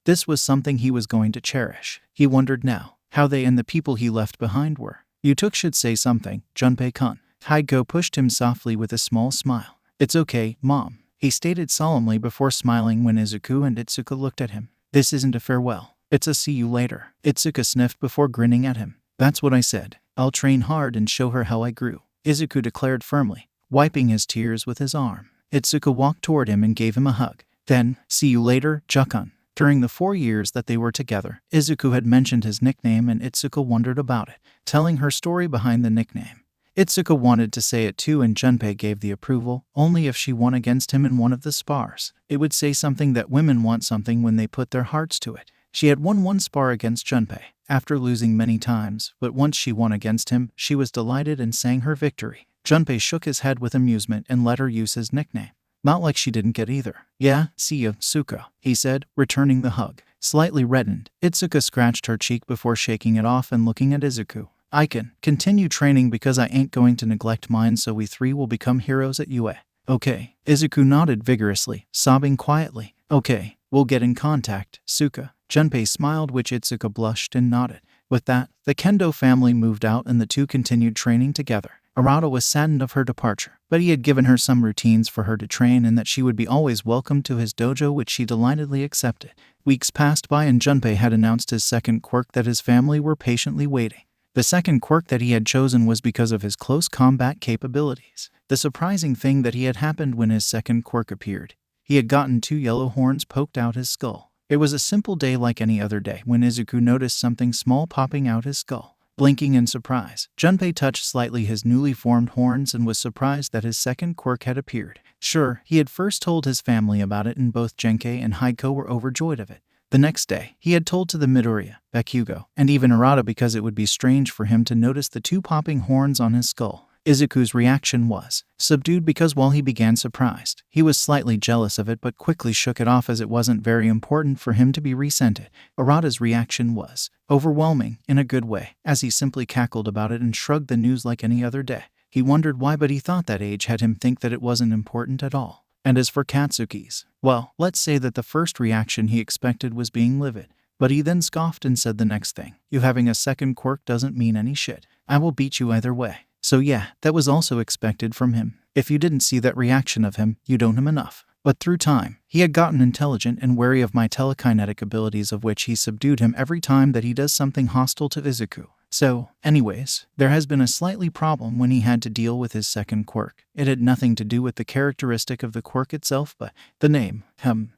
this was something he was going to cherish. He wondered now how they and the people he left behind were. "You should say something, Junpei-kun." Hideko pushed him softly with a small smile. "It's okay, Mom," he stated solemnly before smiling when Izuku and Itsuka looked at him. "This isn't a farewell. It's a see you later." Itsuka sniffed before grinning at him. "That's what I said. I'll train hard and show her how I grew," Izuku declared firmly, wiping his tears with his arm. Itsuka walked toward him and gave him a hug. Then, "See you later, Jakun." During the 4 years that they were together, Izuku had mentioned his nickname and Itsuka wondered about it, telling her story behind the nickname. Itsuka wanted to say it too, and Junpei gave the approval, only if she won against him in one of the spars. It would say something that women want something when they put their hearts to it. She had won one spar against Junpei, after losing many times, but once she won against him, she was delighted and sang her victory. Junpei shook his head with amusement and let her use his nickname. Not like she didn't get either. "Yeah, see ya, Suka," he said, returning the hug. Slightly reddened, Itsuka scratched her cheek before shaking it off and looking at Izuku. "I can continue training because I ain't going to neglect mine, so we three will become heroes at UA." "Okay." Izuku nodded vigorously, sobbing quietly. "Okay, we'll get in contact, Suka." Junpei smiled, which Itsuka blushed and nodded. With that, the Kendo family moved out and the two continued training together. Arata was saddened of her departure, but he had given her some routines for her to train and that she would be always welcome to his dojo, which she delightedly accepted. Weeks passed by and Junpei had announced his second quirk that his family were patiently waiting. The second quirk that he had chosen was because of his close combat capabilities. The surprising thing that had happened when his second quirk appeared. He had gotten 2 yellow horns poked out his skull. It was a simple day like any other day when Izuku noticed something small popping out his skull. Blinking in surprise, Junpei touched slightly his newly formed horns and was surprised that his second quirk had appeared. Sure, he had first told his family about it and both Genkei and Hideko were overjoyed of it. The next day, he had told to the Midoriya, Bakugo, and even Arata because it would be strange for him to notice the 2 popping horns on his skull. Izuku's reaction was subdued because while he began surprised, he was slightly jealous of it but quickly shook it off as it wasn't very important for him to be resent it. Arata's reaction was overwhelming in a good way, as he simply cackled about it and shrugged the news like any other day. He wondered why, but he thought that age had him think that it wasn't important at all. And as for Katsuki's, well, let's say that the first reaction he expected was being livid. But he then scoffed and said the next thing, "You having a second quirk doesn't mean any shit. I will beat you either way." So yeah, that was also expected from him. If you didn't see that reaction of him, you don't him enough. But through time, he had gotten intelligent and wary of my telekinetic abilities, of which he subdued him every time that he does something hostile to Izuku. So, anyways, there has been a slightly problem when he had to deal with his second quirk. It had nothing to do with the characteristic of the quirk itself, but the name.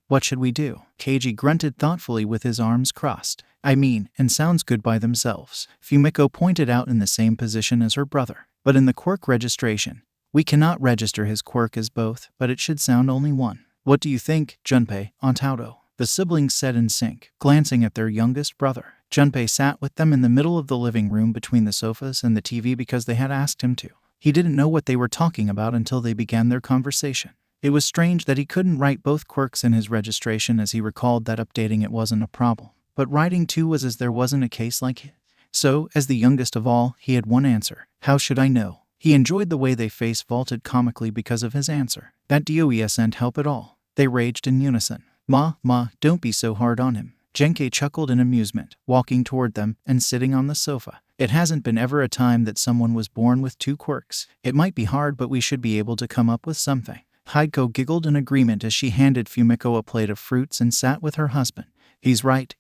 What should we do? Keiji grunted thoughtfully with his arms crossed. "I mean, and sounds good by themselves," Fumiko pointed out, in the same position as her brother. "But in the quirk registration, we cannot register his quirk as both, but it should sound only one. What do you think, Junpei, Aunt Hauto?" The siblings said in sync, glancing at their youngest brother. Junpei sat with them in the middle of the living room between the sofas and the TV because they had asked him to. He didn't know what they were talking about until they began their conversation. It was strange that he couldn't write both quirks in his registration, as he recalled that updating it wasn't a problem. But writing two was, as there wasn't a case like it. So, as the youngest of all, he had one answer. How should I know? He enjoyed the way they face vaulted comically because of his answer. That doesn't help at all. They raged in unison. Ma, don't be so hard on him. Genkei chuckled in amusement, walking toward them and sitting on the sofa. It hasn't been ever a time that someone was born with two quirks. It might be hard, but we should be able to come up with something. Hiko giggled in agreement as she handed Fumiko a plate of fruits and sat with her husband. He's right,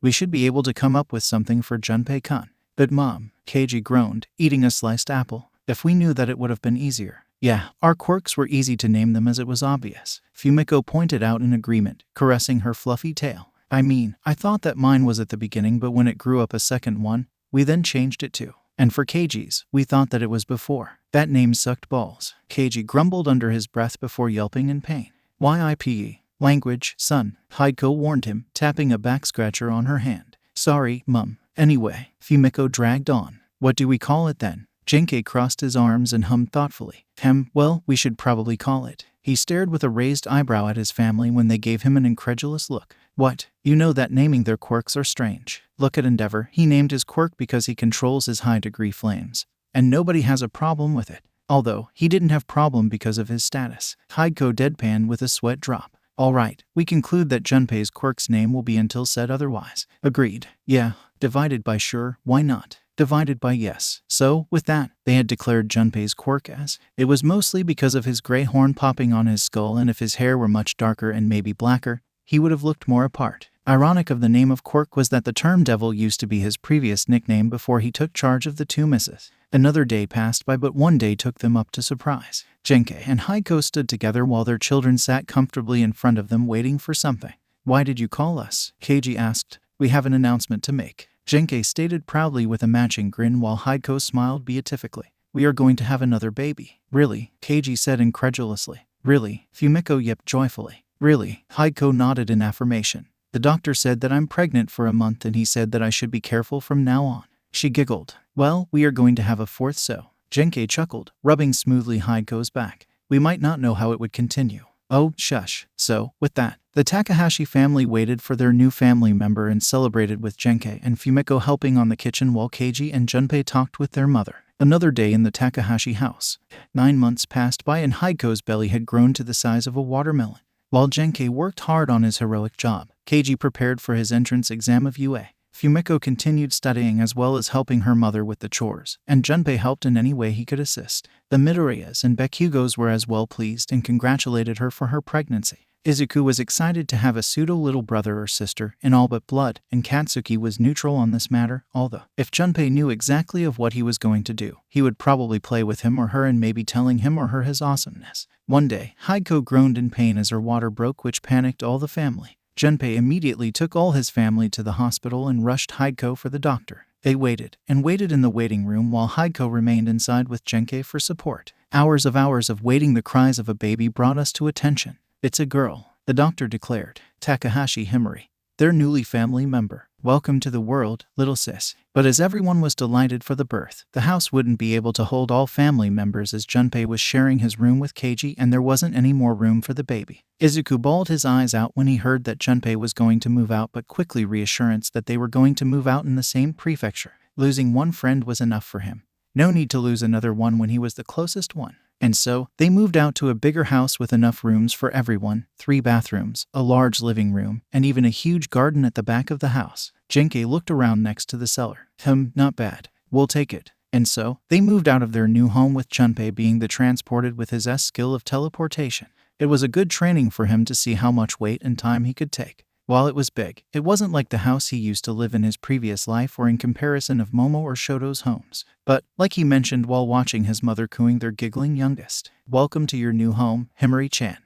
we should be able to come up with something for Junpei-kun. But Mom, Keiji groaned, eating a sliced apple. If we knew that, it would have been easier. Yeah, our quirks were easy to name them, as it was obvious. Fumiko pointed out in agreement, caressing her fluffy tail. I thought that mine was at the beginning, but when it grew up a second one, we then changed it to. And for Keiji's, we thought that it was before. That name sucked balls. Keiji grumbled under his breath before yelping in pain. YIPE. Language, son, Hiko warned him, tapping a back scratcher on her hand. Sorry, Mum. Anyway, Fumiko dragged on. What do we call it then? Genkei crossed his arms and hummed thoughtfully. Well, we should probably call it. He stared with a raised eyebrow at his family when they gave him an incredulous look. What? You know that naming their quirks are strange. Look at Endeavor. He named his quirk because he controls his high-degree flames. And nobody has a problem with it. Although, he didn't have problem because of his status. Hiko deadpanned with a sweat drop. All right, we conclude that Junpei's quirk's name will be until said otherwise. Agreed. Yeah. Divided by sure, why not? Divided by yes. So, with that, they had declared Junpei's quirk as. It was mostly because of his gray horn popping on his skull, and if his hair were much darker and maybe blacker, he would have looked more apart. Ironic of the name of quirk was that the term devil used to be his previous nickname before he took charge of the two misses. Another day passed by, but one day took them up to surprise. Genkei and Hiko stood together while their children sat comfortably in front of them waiting for something. Why did you call us? Keiji asked. We have an announcement to make. Genkei stated proudly with a matching grin while Hiko smiled beatifically. We are going to have another baby. Really? Keiji said incredulously. Really? Fumiko yipped joyfully. Really? Hiko nodded in affirmation. The doctor said that I'm pregnant for a month, and he said that I should be careful from now on. She giggled. Well, we are going to have a fourth, so. Genkei chuckled, rubbing smoothly Hiko's back. We might not know how it would continue. Oh, shush. So, with that, the Takahashi family waited for their new family member and celebrated with Genkei and Fumiko helping on the kitchen while Keiji and Junpei talked with their mother. Another day in the Takahashi house. 9 months passed by and Hiko's belly had grown to the size of a watermelon. While Genkei worked hard on his heroic job, Keiji prepared for his entrance exam of UA. Fumiko continued studying as well as helping her mother with the chores, and Junpei helped in any way he could assist. The Midoriyas and Bakugos were as well pleased and congratulated her for her pregnancy. Izuku was excited to have a pseudo-little brother or sister in all but blood, and Katsuki was neutral on this matter, although, if Junpei knew exactly of what he was going to do, he would probably play with him or her and maybe telling him or her his awesomeness. One day, Hiko groaned in pain as her water broke, which panicked all the family. Junpei immediately took all his family to the hospital and rushed Hiko for the doctor. They waited in the waiting room while Hiko remained inside with Genkei for support. Hours of waiting. The cries of a baby brought us to attention. It's a girl, the doctor declared. Takahashi Himari, their newly family member. Welcome to the world, little sis. But as everyone was delighted for the birth, the house wouldn't be able to hold all family members as Junpei was sharing his room with Keiji and there wasn't any more room for the baby. Izuku bawled his eyes out when he heard that Junpei was going to move out, but quickly reassurance that they were going to move out in the same prefecture. Losing one friend was enough for him. No need to lose another one when he was the closest one. And so, they moved out to a bigger house with enough rooms for everyone, 3 bathrooms, a large living room, and even a huge garden at the back of the house. Genkei looked around next to the cellar. Not bad. We'll take it. And so, they moved out of their new home with Junpei being the transported with his skill of teleportation. It was a good training for him to see how much weight and time he could take. While it was big, it wasn't like the house he used to live in his previous life or in comparison of Momo or Shoto's homes. But, like he mentioned while watching his mother cooing their giggling youngest, welcome to your new home, Himari-chan.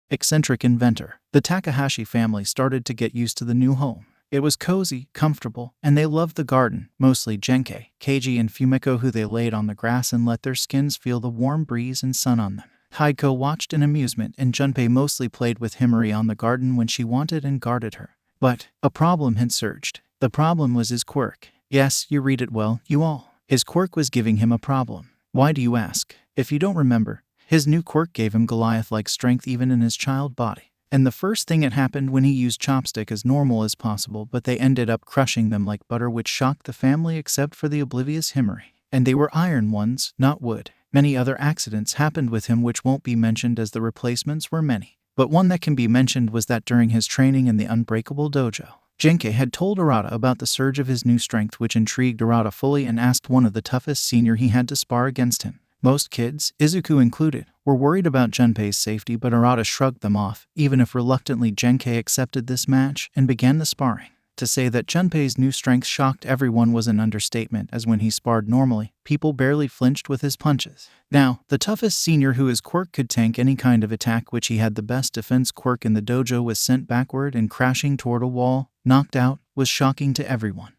Eccentric inventor. The Takahashi family started to get used to the new home. It was cozy, comfortable, and they loved the garden, mostly Genkei, Keiji, and Fumiko, who they laid on the grass and let their skins feel the warm breeze and sun on them. Hiko watched in amusement, and Junpei mostly played with Himari on the garden when she wanted and guarded her. But a problem had surged. The problem was his quirk. Yes, you read it well, you all. His quirk was giving him a problem. Why do you ask? If you don't remember, his new quirk gave him Goliath-like strength even in his child body. And the first thing it happened when he used Chopstick as normal as possible, but they ended up crushing them like butter, which shocked the family except for the oblivious Himari. And they were iron ones, not wood. Many other accidents happened with him which won't be mentioned as the replacements were many. But one that can be mentioned was that during his training in the Unbreakable Dojo, Genkei had told Arata about the surge of his new strength, which intrigued Arata fully and asked one of the toughest senior he had to spar against him. Most kids, Izuku included, were worried about Junpei's safety, but Arata shrugged them off, even if reluctantly. Genkei accepted this match and began the sparring. To say that Junpei's new strength shocked everyone was an understatement, as when he sparred normally, people barely flinched with his punches. Now, the toughest senior whose quirk could tank any kind of attack, which he had the best defense quirk in the dojo, was sent backward and crashing toward a wall, knocked out, was shocking to everyone.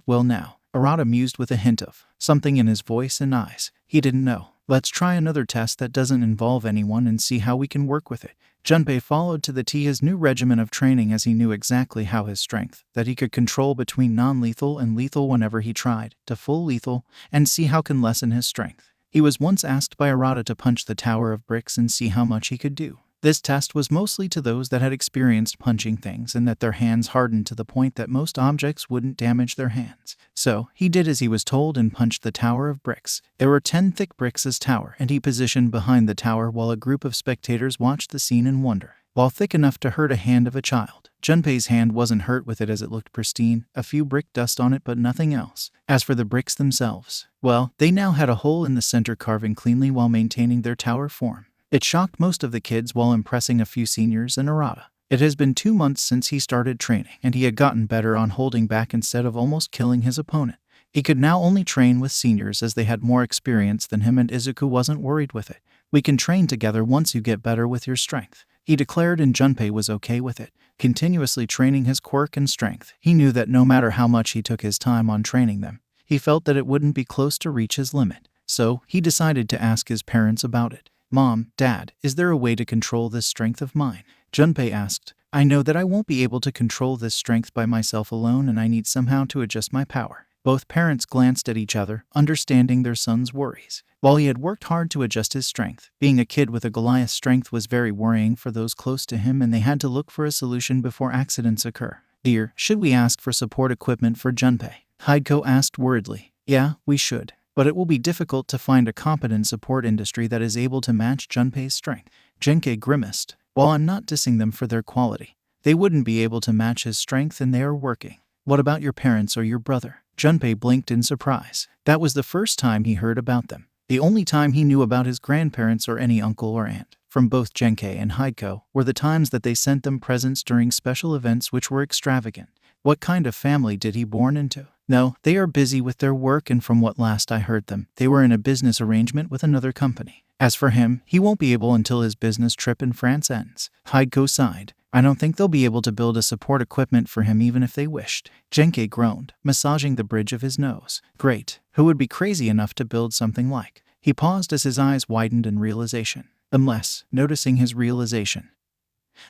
Well now, Arata mused with a hint of something in his voice and eyes. He didn't know. Let's try another test that doesn't involve anyone and see how we can work with it. Junpei followed to the T his new regimen of training, as he knew exactly how his strength, that he could control between non-lethal and lethal whenever he tried, to full lethal, and see how can lessen his strength. He was once asked by Arata to punch the tower of bricks and see how much he could do. This test was mostly to those that had experienced punching things and that their hands hardened to the point that most objects wouldn't damage their hands. So, he did as he was told and punched the tower of bricks. There were 10 thick bricks as tower, and he positioned behind the tower while a group of spectators watched the scene in wonder. While thick enough to hurt a hand of a child, Junpei's hand wasn't hurt with it, as it looked pristine, a few brick dust on it but nothing else. As for the bricks themselves, well, they now had a hole in the center carving cleanly while maintaining their tower form. It shocked most of the kids while impressing a few seniors and Arata. It has been 2 months since he started training, and he had gotten better on holding back instead of almost killing his opponent. He could now only train with seniors as they had more experience than him, and Izuku wasn't worried with it. We can train together once you get better with your strength, he declared, and Junpei was okay with it. Continuously training his quirk and strength, he knew that no matter how much he took his time on training them, he felt that it wouldn't be close to reach his limit. So, he decided to ask his parents about it. Mom, Dad, is there a way to control this strength of mine? Junpei asked. I know that I won't be able to control this strength by myself alone, and I need somehow to adjust my power. Both parents glanced at each other, understanding their son's worries. While he had worked hard to adjust his strength, being a kid with a Goliath strength was very worrying for those close to him, and they had to look for a solution before accidents occur. Dear, should we ask for support equipment for Junpei? Hideko asked worriedly. Yeah, we should. But it will be difficult to find a competent support industry that is able to match Junpei's strength. Genkei grimaced. While I'm not dissing them for their quality, they wouldn't be able to match his strength, and they are working. What about your parents or your brother? Junpei blinked in surprise. That was the first time he heard about them. The only time he knew about his grandparents or any uncle or aunt, from both Genkei and Hideko, were the times that they sent them presents during special events which were extravagant. What kind of family did he born into? No, they are busy with their work, and from what last I heard them, they were in a business arrangement with another company. As for him, he won't be able until his business trip in France ends. Hideko sighed. I don't think they'll be able to build a support equipment for him even if they wished. Genkei groaned, massaging the bridge of his nose. Great. Who would be crazy enough to build something like? He paused as his eyes widened in realization. Unless, noticing his realization,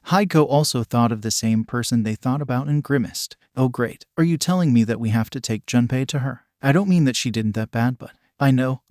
Hideko also thought of the same person they thought about and grimaced. Oh great, are you telling me that we have to take Junpei to her? I don't mean that she didn't that bad, but I know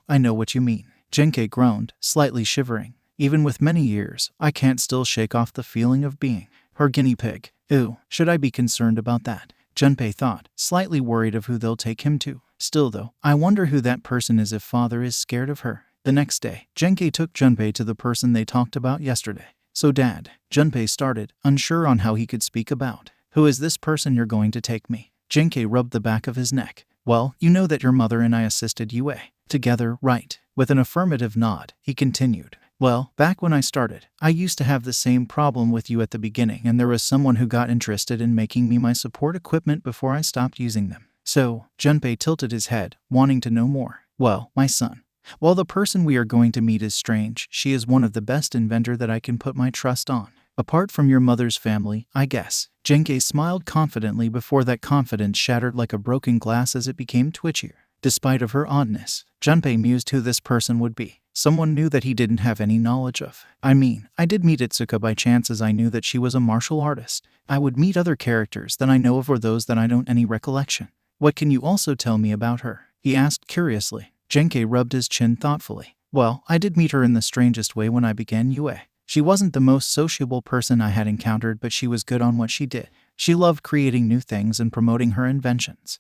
what you mean. Genkei groaned, slightly shivering. Even with many years, I can't still shake off the feeling of being her guinea pig. Ew, should I be concerned about that? Junpei thought, slightly worried of who they'll take him to. Still though, I wonder who that person is if father is scared of her. The next day, Genkei took Junpei to the person they talked about yesterday. So Dad, Junpei started, unsure on how he could speak about. Who is this person you're going to take me? Genkei rubbed the back of his neck. Well, you know that your mother and I assisted UA together, right? With an affirmative nod, he continued. Well, back when I started, I used to have the same problem with you at the beginning, and there was someone who got interested in making me my support equipment before I stopped using them. So, Junpei tilted his head, wanting to know more. Well, my son, while the person we are going to meet is strange, she is one of the best inventor that I can put my trust on. Apart from your mother's family, I guess. Genkei smiled confidently before that confidence shattered like a broken glass as it became twitchier. Despite of her oddness, Junpei mused who this person would be. someone new that he didn't have any knowledge of. I mean, I did meet Itsuka by chance as I knew that she was a martial artist. I would meet other characters that I know of or those that I don't any recollection. What can you also tell me about her? He asked curiously. Genkei rubbed his chin thoughtfully. Well, I did meet her in the strangest way when I began UA. She wasn't the most sociable person I had encountered, but she was good on what she did. She loved creating new things and promoting her inventions.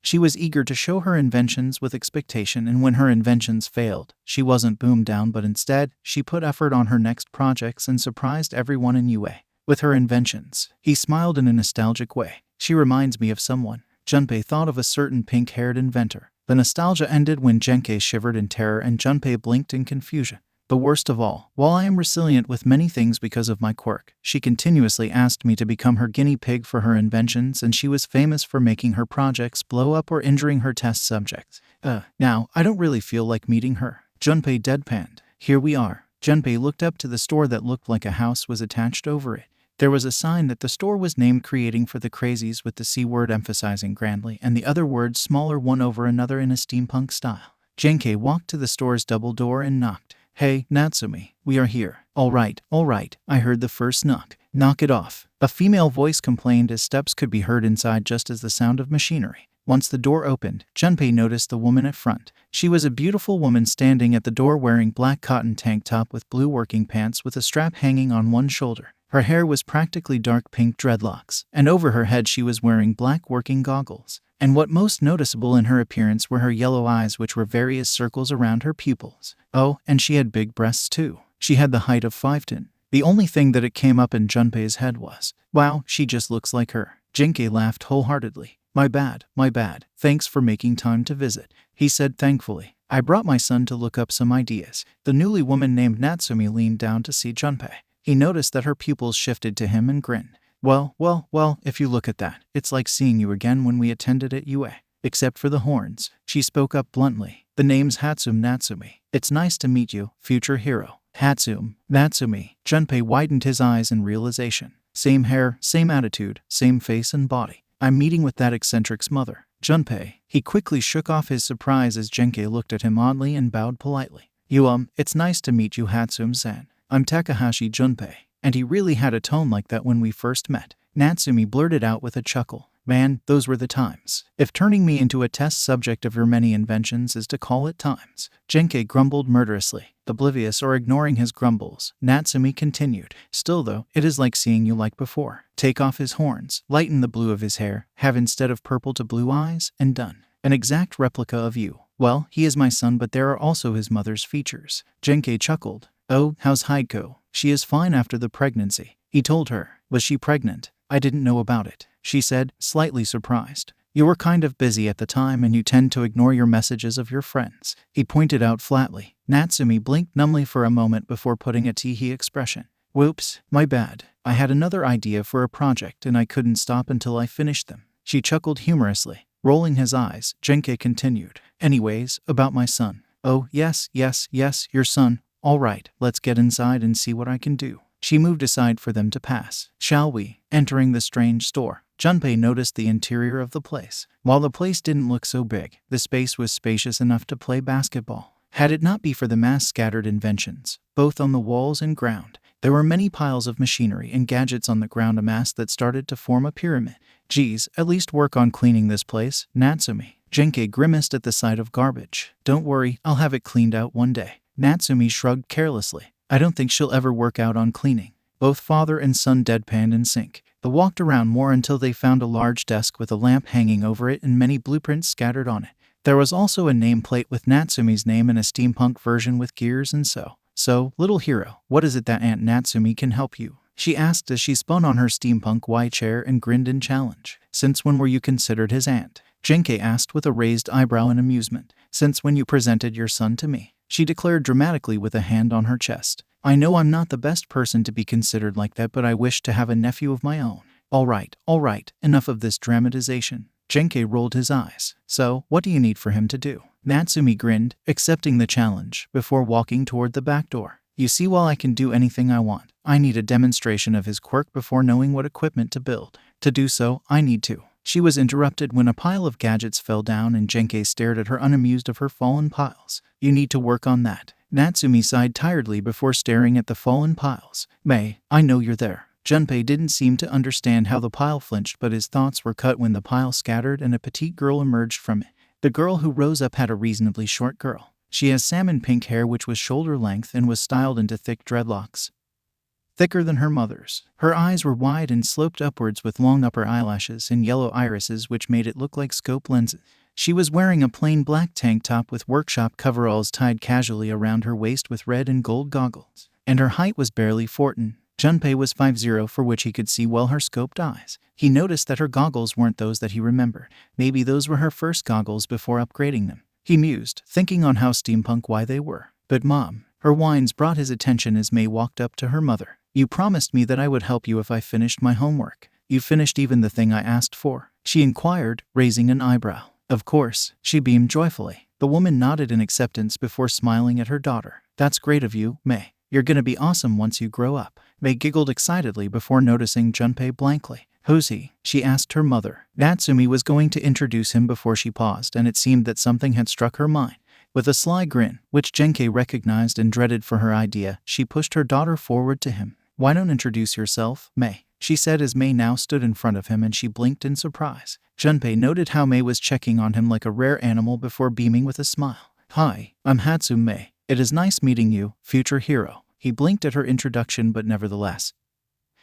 She was eager to show her inventions with expectation, and when her inventions failed, she wasn't boomed down, but instead, she put effort on her next projects and surprised everyone in UA with her inventions. He smiled in a nostalgic way. She reminds me of someone. Junpei thought of a certain pink-haired inventor. The nostalgia ended when Genkei shivered in terror and Junpei blinked in confusion. The worst of all, while I am resilient with many things because of my quirk, she continuously asked me to become her guinea pig for her inventions, and she was famous for making her projects blow up or injuring her test subjects. Now, I don't really feel like meeting her. Junpei deadpanned. Here we are. Junpei looked up to the store that looked like a house was attached over it. There was a sign that the store was named Creating for the Crazies with the C word emphasizing grandly and the other words smaller one over another in a steampunk style. Genkei walked to the store's double door and knocked. Hey, Natsumi, we are here. All right, I heard the first knock. Knock it off. A female voice complained as steps could be heard inside just as the sound of machinery. Once the door opened, Junpei noticed the woman at front. She was a beautiful woman standing at the door wearing black cotton tank top with blue working pants with a strap hanging on one shoulder. Her hair was practically dark pink dreadlocks, and over her head she was wearing black working goggles. And what most noticeable in her appearance were her yellow eyes, which were various circles around her pupils. Oh, and she had big breasts too. She had the height of 5'10". The only thing that it came up in Junpei's head was, wow, she just looks like her. Genkei laughed wholeheartedly. My bad. Thanks for making time to visit, he said thankfully. I brought my son to look up some ideas. The newly woman named Natsumi leaned down to see Junpei. He noticed that her pupils shifted to him and grinned. Well, if you look at that, it's like seeing you again when we attended at UA. Except for the horns. She spoke up bluntly. The name's Hatsum Natsumi. It's nice to meet you, future hero. Hatsum, Natsumi. Junpei widened his eyes in realization. Same hair, same attitude, same face and body. I'm meeting with that eccentric's mother. Junpei. He quickly shook off his surprise as Genkei looked at him oddly and bowed politely. It's nice to meet you, Hatsum-san. I'm Takahashi Junpei. And he really had a tone like that when we first met. Natsumi blurted out with a chuckle. Man, those were the times. If turning me into a test subject of your many inventions is to call it times. Genkei grumbled murderously. Oblivious or ignoring his grumbles, Natsumi continued. Still though, it is like seeing you like before. Take off his horns, lighten the blue of his hair, have instead of purple to blue eyes, and done. An exact replica of you. Well, he is my son, but there are also his mother's features. Genkei chuckled. Oh, how's Haiko? She is fine after the pregnancy. He told her. Was she pregnant? I didn't know about it, she said, slightly surprised. You were kind of busy at the time and you tend to ignore your messages of your friends, he pointed out flatly. Natsumi blinked numbly for a moment before putting a teehee expression. Whoops, my bad. I had another idea for a project and I couldn't stop until I finished them. She chuckled humorously. Rolling his eyes, Genkei continued. Anyways, about my son. Oh, yes, your son. All right, let's get inside and see what I can do. She moved aside for them to pass. Shall we? Entering the strange store, Junpei noticed the interior of the place. While the place didn't look so big, the space was spacious enough to play basketball. Had it not be for the mass scattered inventions, both on the walls and ground, there were many piles of machinery and gadgets on the ground, a mass that started to form a pyramid. Geez, at least work on cleaning this place, Natsumi. Genkei grimaced at the sight of garbage. Don't worry, I'll have it cleaned out one day. Natsumi shrugged carelessly. I don't think she'll ever work out on cleaning. Both father and son deadpanned in sync. They walked around more until they found a large desk with a lamp hanging over it and many blueprints scattered on it. There was also a nameplate with Natsumi's name and a steampunk version with gears and So, little hero, what is it that Aunt Natsumi can help you? She asked as she spun on her steampunk Y chair and grinned in challenge. Since when were you considered his aunt? Genkei asked with a raised eyebrow in amusement. Since when you presented your son to me, she declared dramatically with a hand on her chest. I know I'm not the best person to be considered like that, but I wish to have a nephew of my own. All right, enough of this dramatization. Genkei rolled his eyes. So, what do you need for him to do? Natsumi grinned, accepting the challenge, before walking toward the back door. You see, while I can do anything I want, I need a demonstration of his quirk before knowing what equipment to build. To do so, I need to. She was interrupted when a pile of gadgets fell down and Genkei stared at her unamused of her fallen piles. You need to work on that. Natsumi sighed tiredly before staring at the fallen piles. May, I know you're there. Junpei didn't seem to understand how the pile flinched, but his thoughts were cut when the pile scattered and a petite girl emerged from it. The girl who rose up had a reasonably short girl. She has salmon pink hair which was shoulder length and was styled into thick dreadlocks, thicker than her mother's. Her eyes were wide and sloped upwards with long upper eyelashes and yellow irises which made it look like scope lenses. She was wearing a plain black tank top with workshop coveralls tied casually around her waist with red and gold goggles, and her height was barely 14. Junpei was 5'0", for which he could see well her scoped eyes. He noticed that her goggles weren't those that he remembered. Maybe those were her first goggles before upgrading them. He mused, thinking on how steampunk they were. But Mom, her whines brought his attention as May walked up to her mother. You promised me that I would help you if I finished my homework. You finished even the thing I asked for? She inquired, raising an eyebrow. Of course, she beamed joyfully. The woman nodded in acceptance before smiling at her daughter. That's great of you, May. You're gonna be awesome once you grow up. May giggled excitedly before noticing Junpei blankly. Who's he? She asked her mother. Natsumi was going to introduce him before she paused, and it seemed that something had struck her mind. With a sly grin, which Genkei recognized and dreaded for her idea, she pushed her daughter forward to him. Why don't introduce yourself, May? She said as May now stood in front of him, and she blinked in surprise. Junpei noted how May was checking on him like a rare animal before beaming with a smile. Hi, I'm Hatsune May. It is nice meeting you, future hero. He blinked at her introduction, but nevertheless,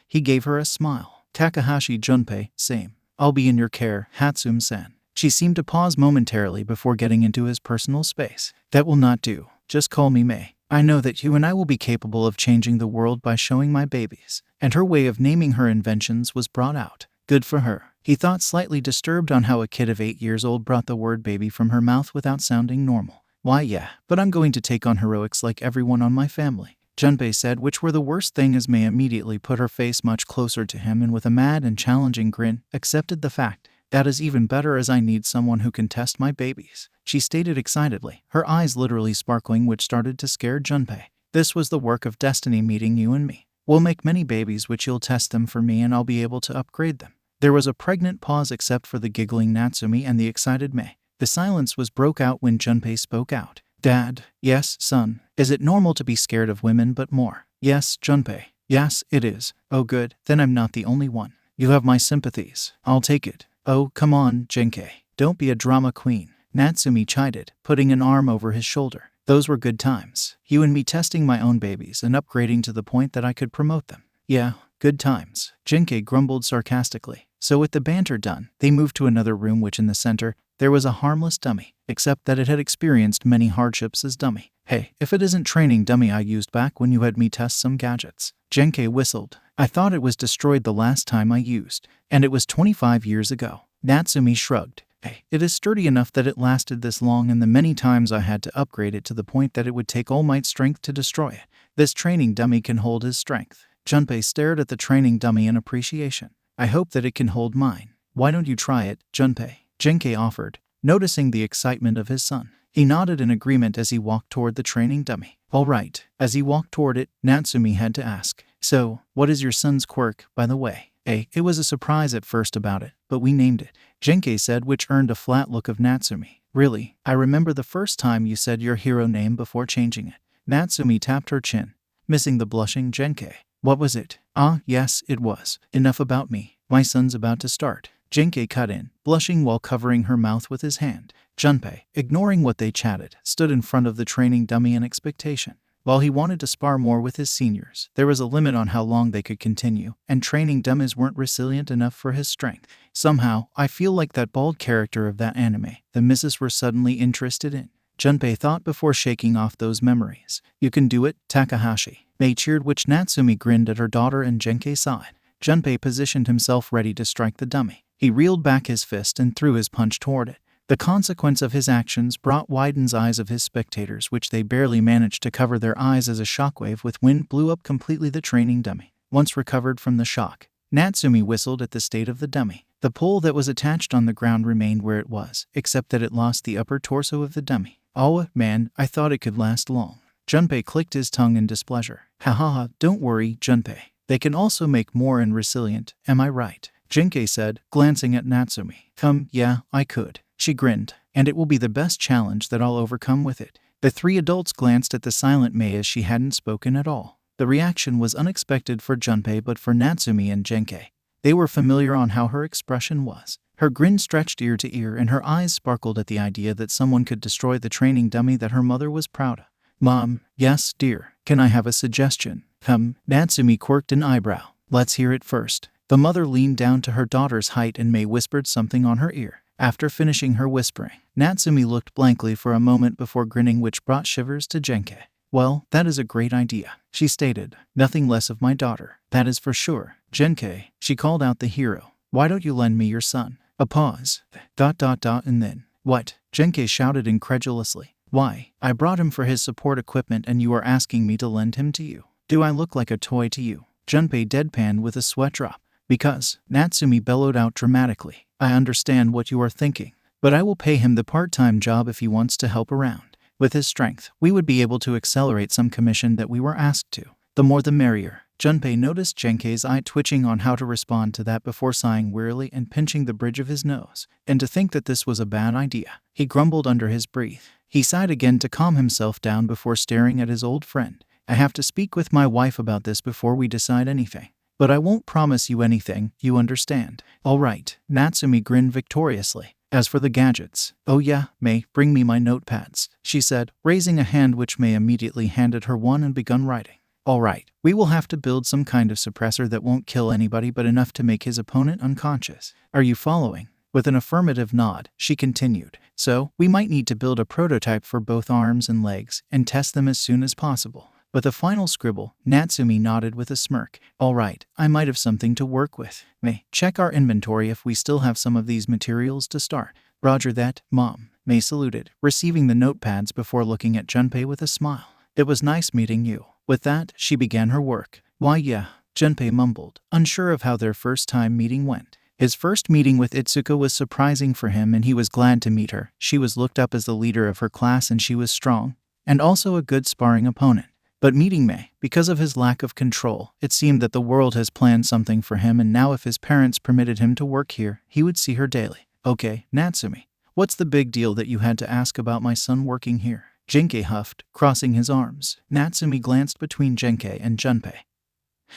he gave her a smile. Takahashi Junpei, same. I'll be in your care, Hatsune-san. She seemed to pause momentarily before getting into his personal space. That will not do. Just call me May. I know that you and I will be capable of changing the world by showing my babies. And her way of naming her inventions was brought out. Good for her. He thought, slightly disturbed on how a kid of 8 years old brought the word baby from her mouth without sounding normal. Why yeah, but I'm going to take on heroics like everyone on my family, Junpei said, which were the worst thing, as May immediately put her face much closer to him and with a mad and challenging grin, accepted the fact. That is even better, as I need someone who can test my babies, she stated excitedly, her eyes literally sparkling, which started to scare Junpei. This was the work of destiny meeting you and me. We'll make many babies which you'll test them for me and I'll be able to upgrade them. There was a pregnant pause except for the giggling Natsumi and the excited May. The silence was broke out when Junpei spoke out. Dad, yes, son. Is it normal to be scared of women but more? Yes, Junpei. Yes, it is. Oh good, then I'm not the only one. You have my sympathies. I'll take it. Oh, come on, Genkei. Don't be a drama queen, Natsumi chided, putting an arm over his shoulder. Those were good times. You and me testing my own babies and upgrading to the point that I could promote them. Yeah, good times, Genkei grumbled sarcastically. So with the banter done, they moved to another room, which in the center, there was a harmless dummy, except that it had experienced many hardships as dummy. Hey, if it isn't training dummy I used back when you had me test some gadgets. Genkei whistled. I thought it was destroyed the last time I used, and it was 25 years ago. Natsumi shrugged. Hey, it is sturdy enough that it lasted this long, and the many times I had to upgrade it to the point that it would take all might strength to destroy it. This training dummy can hold his strength. Junpei stared at the training dummy in appreciation. I hope that it can hold mine. Why don't you try it, Junpei? Genkei offered, noticing the excitement of his son. He nodded in agreement as he walked toward the training dummy. All right. As he walked toward it, Natsumi had to ask, so, what is your son's quirk, by the way? It was a surprise at first about it, but we named it, Genkei said, which earned a flat look of Natsumi. Really? I remember the first time you said your hero name before changing it. Natsumi tapped her chin, missing the blushing Genkei. What was it? Ah, yes, it was. Enough about me. My son's about to start. Genkei cut in, blushing while covering her mouth with his hand. Junpei, ignoring what they chatted, stood in front of the training dummy in expectation. While he wanted to spar more with his seniors, there was a limit on how long they could continue, and training dummies weren't resilient enough for his strength. Somehow, I feel like that bald character of that anime the missus were suddenly interested in. Junpei thought before shaking off those memories. You can do it, Takahashi. May cheered, which Natsumi grinned at her daughter and Genkei sighed. Junpei positioned himself ready to strike the dummy. He reeled back his fist and threw his punch toward it. The consequence of his actions brought widened eyes of his spectators, which they barely managed to cover their eyes as a shockwave with wind blew up completely the training dummy. Once recovered from the shock, Natsumi whistled at the state of the dummy. The pole that was attached on the ground remained where it was, except that it lost the upper torso of the dummy. Oh, man, I thought it could last long. Junpei clicked his tongue in displeasure. Ha ha ha, don't worry, Junpei. They can also make more and resilient, am I right? Genkei said, glancing at Natsumi. Yeah, I could. She grinned, and it will be the best challenge that I'll overcome with it. The three adults glanced at the silent Mei as she hadn't spoken at all. The reaction was unexpected for Junpei but for Natsumi and Genkei. They were familiar on how her expression was. Her grin stretched ear to ear and her eyes sparkled at the idea that someone could destroy the training dummy that her mother was proud of. Mom, yes, dear, can I have a suggestion? Natsumi quirked an eyebrow. Let's hear it first. The mother leaned down to her daughter's height and Mei whispered something on her ear. After finishing her whispering, Natsumi looked blankly for a moment before grinning, which brought shivers to Genkei. Well, that is a great idea, she stated. Nothing less of my daughter, that is for sure. Genkei, she called out the hero. Why don't you lend me your son? A pause. ... and then, what? Genkei shouted incredulously. Why, I brought him for his support equipment and you are asking me to lend him to you. Do I look like a toy to you? Junpei deadpanned with a sweat drop. Because, Natsumi bellowed out dramatically. I understand what you are thinking, but I will pay him the part-time job if he wants to help around. With his strength, we would be able to accelerate some commission that we were asked to. The more the merrier. Junpei noticed Genkei's eye twitching on how to respond to that before sighing wearily and pinching the bridge of his nose. And to think that this was a bad idea. He grumbled under his breath. He sighed again to calm himself down before staring at his old friend. I have to speak with my wife about this before we decide anything. But I won't promise you anything, you understand. All right, Natsumi grinned victoriously. As for the gadgets, oh yeah, Mei, bring me my notepads, she said, raising a hand which Mei immediately handed her one and begun writing. All right, we will have to build some kind of suppressor that won't kill anybody but enough to make his opponent unconscious. Are you following? With an affirmative nod, she continued. So, we might need to build a prototype for both arms and legs and test them as soon as possible. With a final scribble, Natsumi nodded with a smirk. All right, I might have something to work with. Mei, check our inventory if we still have some of these materials to start. Roger that, Mom. Mei saluted, receiving the notepads before looking at Junpei with a smile. It was nice meeting you. With that, she began her work. Why yeah, Junpei mumbled, unsure of how their first time meeting went. His first meeting with Itsuka was surprising for him and he was glad to meet her. She was looked up as the leader of her class and she was strong, and also a good sparring opponent. But meeting Mei, because of his lack of control, it seemed that the world has planned something for him and now if his parents permitted him to work here, he would see her daily. Okay, Natsumi, what's the big deal that you had to ask about my son working here? Genkei huffed, crossing his arms. Natsumi glanced between Genkei and Junpei,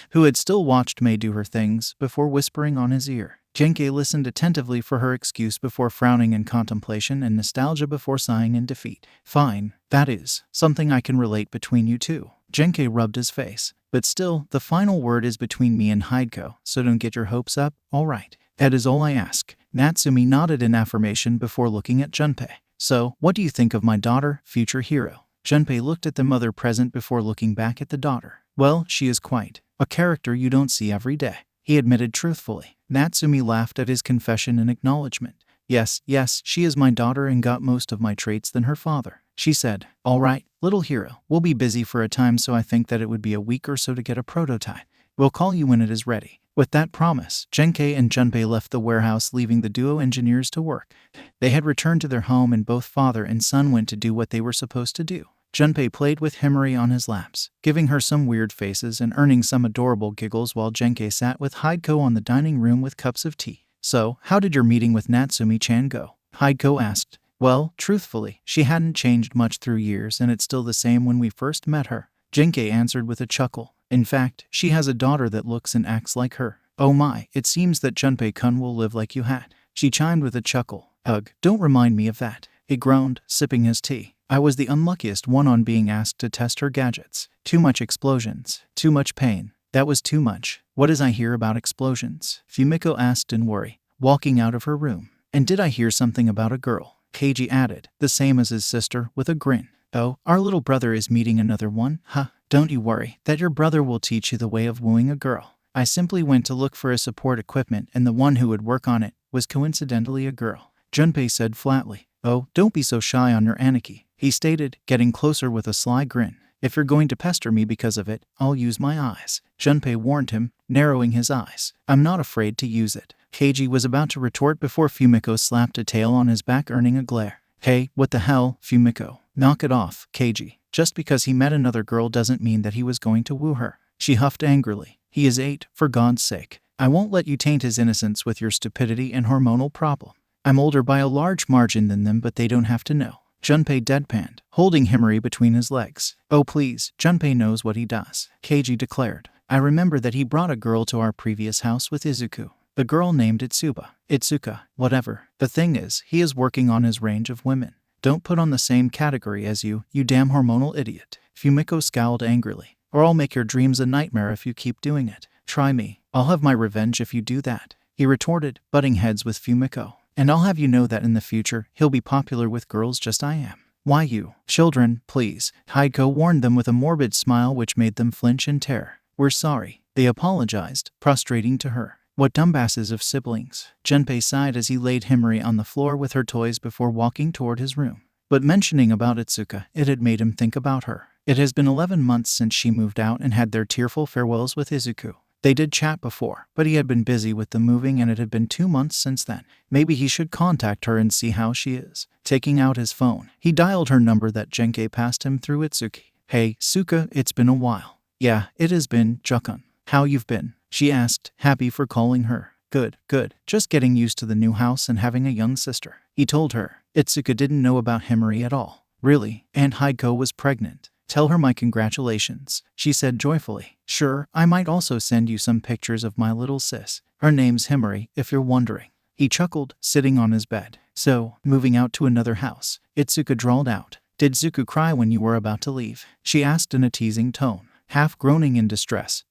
who had still watched Mei do her things, before whispering on his ear. Genkei listened attentively for her excuse before frowning in contemplation and nostalgia before sighing in defeat. Fine, that is something I can relate between you two. Genkei rubbed his face. But still, the final word is between me and Hideko, so don't get your hopes up, alright. That is all I ask. Natsumi nodded in affirmation before looking at Junpei. So, what do you think of my daughter, future hero? Junpei looked at the mother present before looking back at the daughter. Well, she is quite a character you don't see every day, he admitted truthfully. Natsumi laughed at his confession in acknowledgement. Yes, she is my daughter and got most of my traits than her father, she said. All right, little hero, we'll be busy for a time so I think that it would be a week or so to get a prototype. We'll call you when it is ready. With that promise, Genkei and Junpei left the warehouse, leaving the duo engineers to work. They had returned to their home and both father and son went to do what they were supposed to do. Junpei played with Himari on his laps, giving her some weird faces and earning some adorable giggles while Genkei sat with Hideko on the dining room with cups of tea. So, how did your meeting with Natsumi-chan go? Hideko asked. Well, truthfully, she hadn't changed much through years and it's still the same when we first met her. Genkei answered with a chuckle. In fact, she has a daughter that looks and acts like her. Oh my, it seems that Junpei-kun will live like you had. She chimed with a chuckle. Ugh, don't remind me of that. He groaned, sipping his tea. I was the unluckiest one on being asked to test her gadgets. Too much explosions. Too much pain. That was too much. What is I hear about explosions? Fumiko asked in worry, walking out of her room. And did I hear something about a girl? Keiji added, the same as his sister, with a grin. Oh, our little brother is meeting another one? Huh. Don't you worry, that your brother will teach you the way of wooing a girl. I simply went to look for a support equipment and the one who would work on it was coincidentally a girl. Junpei said flatly. Oh, don't be so shy on your Aniki, he stated, getting closer with a sly grin. If you're going to pester me because of it, I'll use my eyes. Junpei warned him, narrowing his eyes. I'm not afraid to use it. Keiji was about to retort before Fumiko slapped a tail on his back, earning a glare. Hey, what the hell, Fumiko? Knock it off, Keiji. Just because he met another girl doesn't mean that he was going to woo her. She huffed angrily. He is 8, for God's sake. I won't let you taint his innocence with your stupidity and hormonal problem. I'm older by a large margin than them, but they don't have to know. Junpei deadpanned, holding Himari between his legs. Oh please, Junpei knows what he does, Keiji declared. I remember that he brought a girl to our previous house with Izuku. The girl named Itsuka, whatever. The thing is, he is working on his range of women. Don't put on the same category as you damn hormonal idiot. Fumiko scowled angrily. Or I'll make your dreams a nightmare if you keep doing it. Try me. I'll have my revenge if you do that, he retorted, butting heads with Fumiko. And I'll have you know that in the future, he'll be popular with girls just I am. Why you? Children, please. Heiko warned them with a morbid smile which made them flinch in terror. We're sorry. They apologized, prostrating to her. What dumbasses of siblings. Junpei sighed as he laid Himari on the floor with her toys before walking toward his room. But mentioning about Itsuka, it had made him think about her. It has been 11 months since she moved out and had their tearful farewells with Izuku. They did chat before, but he had been busy with the moving and it had been 2 months since then. Maybe he should contact her and see how she is. Taking out his phone, he dialed her number that Genkai passed him through Itsuki. Hey, Suka, it's been a while. Yeah, it has been, Jukun. How you've been? She asked, happy for calling her. Good. Just getting used to the new house and having a young sister. He told her. Itsuka didn't know about Himari at all. Really? And Heiko was pregnant. Tell her my congratulations, she said joyfully. Sure, I might also send you some pictures of my little sis. Her name's Himari, if you're wondering. He chuckled, sitting on his bed. So, moving out to another house. Itsuka drawled out. Did Zuku cry when you were about to leave? She asked in a teasing tone, half groaning in distress.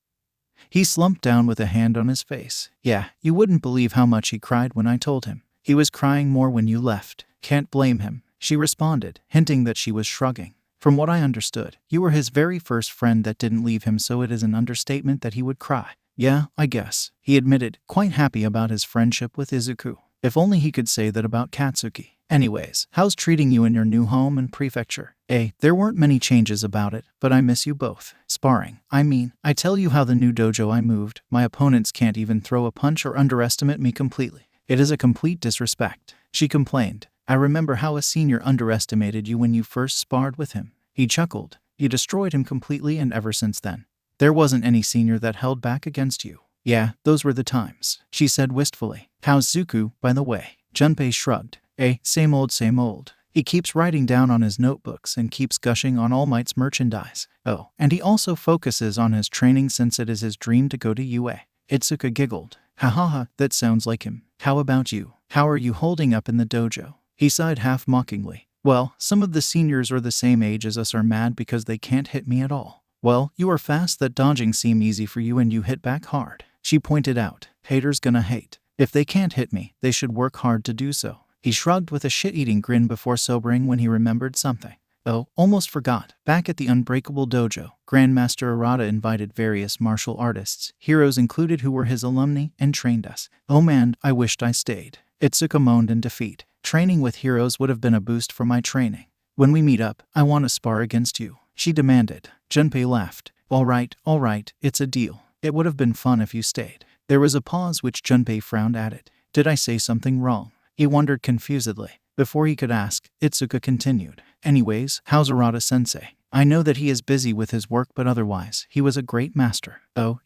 He slumped down with a hand on his face. Yeah, you wouldn't believe how much he cried when I told him. He was crying more when you left. Can't blame him, she responded, hinting that she was shrugging. From what I understood, you were his very first friend that didn't leave him, so it is an understatement that he would cry. Yeah, I guess, he admitted, quite happy about his friendship with Izuku. If only he could say that about Katsuki. Anyways, how's treating you in your new home and prefecture? There weren't many changes about it, but I miss you both. Sparring. I tell you how the new dojo I moved, my opponents can't even throw a punch or underestimate me completely. It is a complete disrespect, she complained. I remember how a senior underestimated you when you first sparred with him. He chuckled. You destroyed him completely, and ever since then, there wasn't any senior that held back against you. Yeah, those were the times, she said wistfully. How's Zuku, by the way? Junpei shrugged. Same old. He keeps writing down on his notebooks and keeps gushing on All Might's merchandise. Oh, and he also focuses on his training since it is his dream to go to UA. Itsuka giggled. Ha, that sounds like him. How about you? How are you holding up in the dojo? He sighed half mockingly. Well, some of the seniors are the same age as us are mad because they can't hit me at all. Well, you are fast that dodging seem easy for you and you hit back hard, she pointed out. Haters gonna hate. If they can't hit me, they should work hard to do so. He shrugged with a shit-eating grin before sobering when he remembered something. Oh, almost forgot. Back at the Unbreakable Dojo, Grandmaster Arata invited various martial artists, heroes included who were his alumni, and trained us. Oh man, I wished I stayed. Itsuka moaned in defeat. Training with heroes would have been a boost for my training. When we meet up, I want to spar against you, she demanded. Junpei laughed. All right, it's a deal. It would have been fun if you stayed. There was a pause which Junpei frowned at it. Did I say something wrong? He wondered confusedly. Before he could ask, Itsuka continued. Anyways, how's Arata-sensei? I know that he is busy with his work, but otherwise, he was a great master. Oh,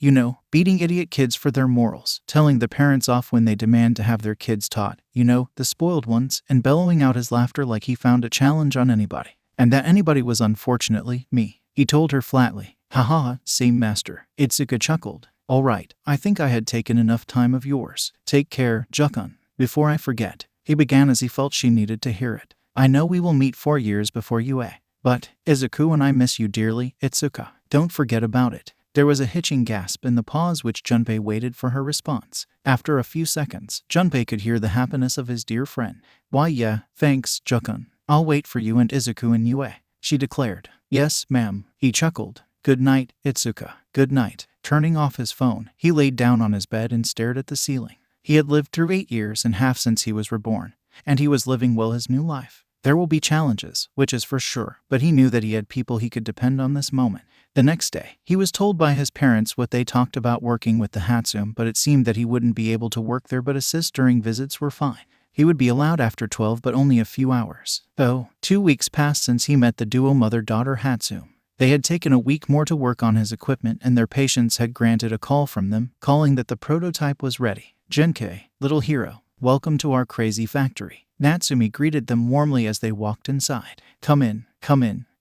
beating idiot kids for their morals, telling the parents off when they demand to have their kids taught, the spoiled ones, and bellowing out his laughter like he found a challenge on anybody. And that anybody was unfortunately me. He told her flatly. Haha, same master. Itsuka chuckled. All right, I think I had taken enough time of yours. Take care, Jukun. Before I forget, he began as he felt she needed to hear it. I know we will meet 4 years before UA. But, Izuku and I miss you dearly, Itsuka. Don't forget about it. There was a hitching gasp in the pause which Junpei waited for her response. After a few seconds, Junpei could hear the happiness of his dear friend. Why yeah, thanks, Jukun. I'll wait for you and Izuku in UA, she declared. Yes, ma'am, he chuckled. Good night, Itsuka. Good night. Turning off his phone, he laid down on his bed and stared at the ceiling. He had lived through 8 years and a half since he was reborn, and he was living well his new life. There will be challenges, which is for sure, but he knew that he had people he could depend on this moment. The next day, he was told by his parents what they talked about working with the Hatsum, but it seemed that he wouldn't be able to work there, but assist during visits were fine. He would be allowed after 12, but only a few hours. 2 weeks passed since he met the duo mother-daughter Hatsum. They had taken a week more to work on his equipment, and their patients had granted a call from them, calling that the prototype was ready. Genkai, little hero, welcome to our crazy factory." Natsumi greeted them warmly as they walked inside. Come in,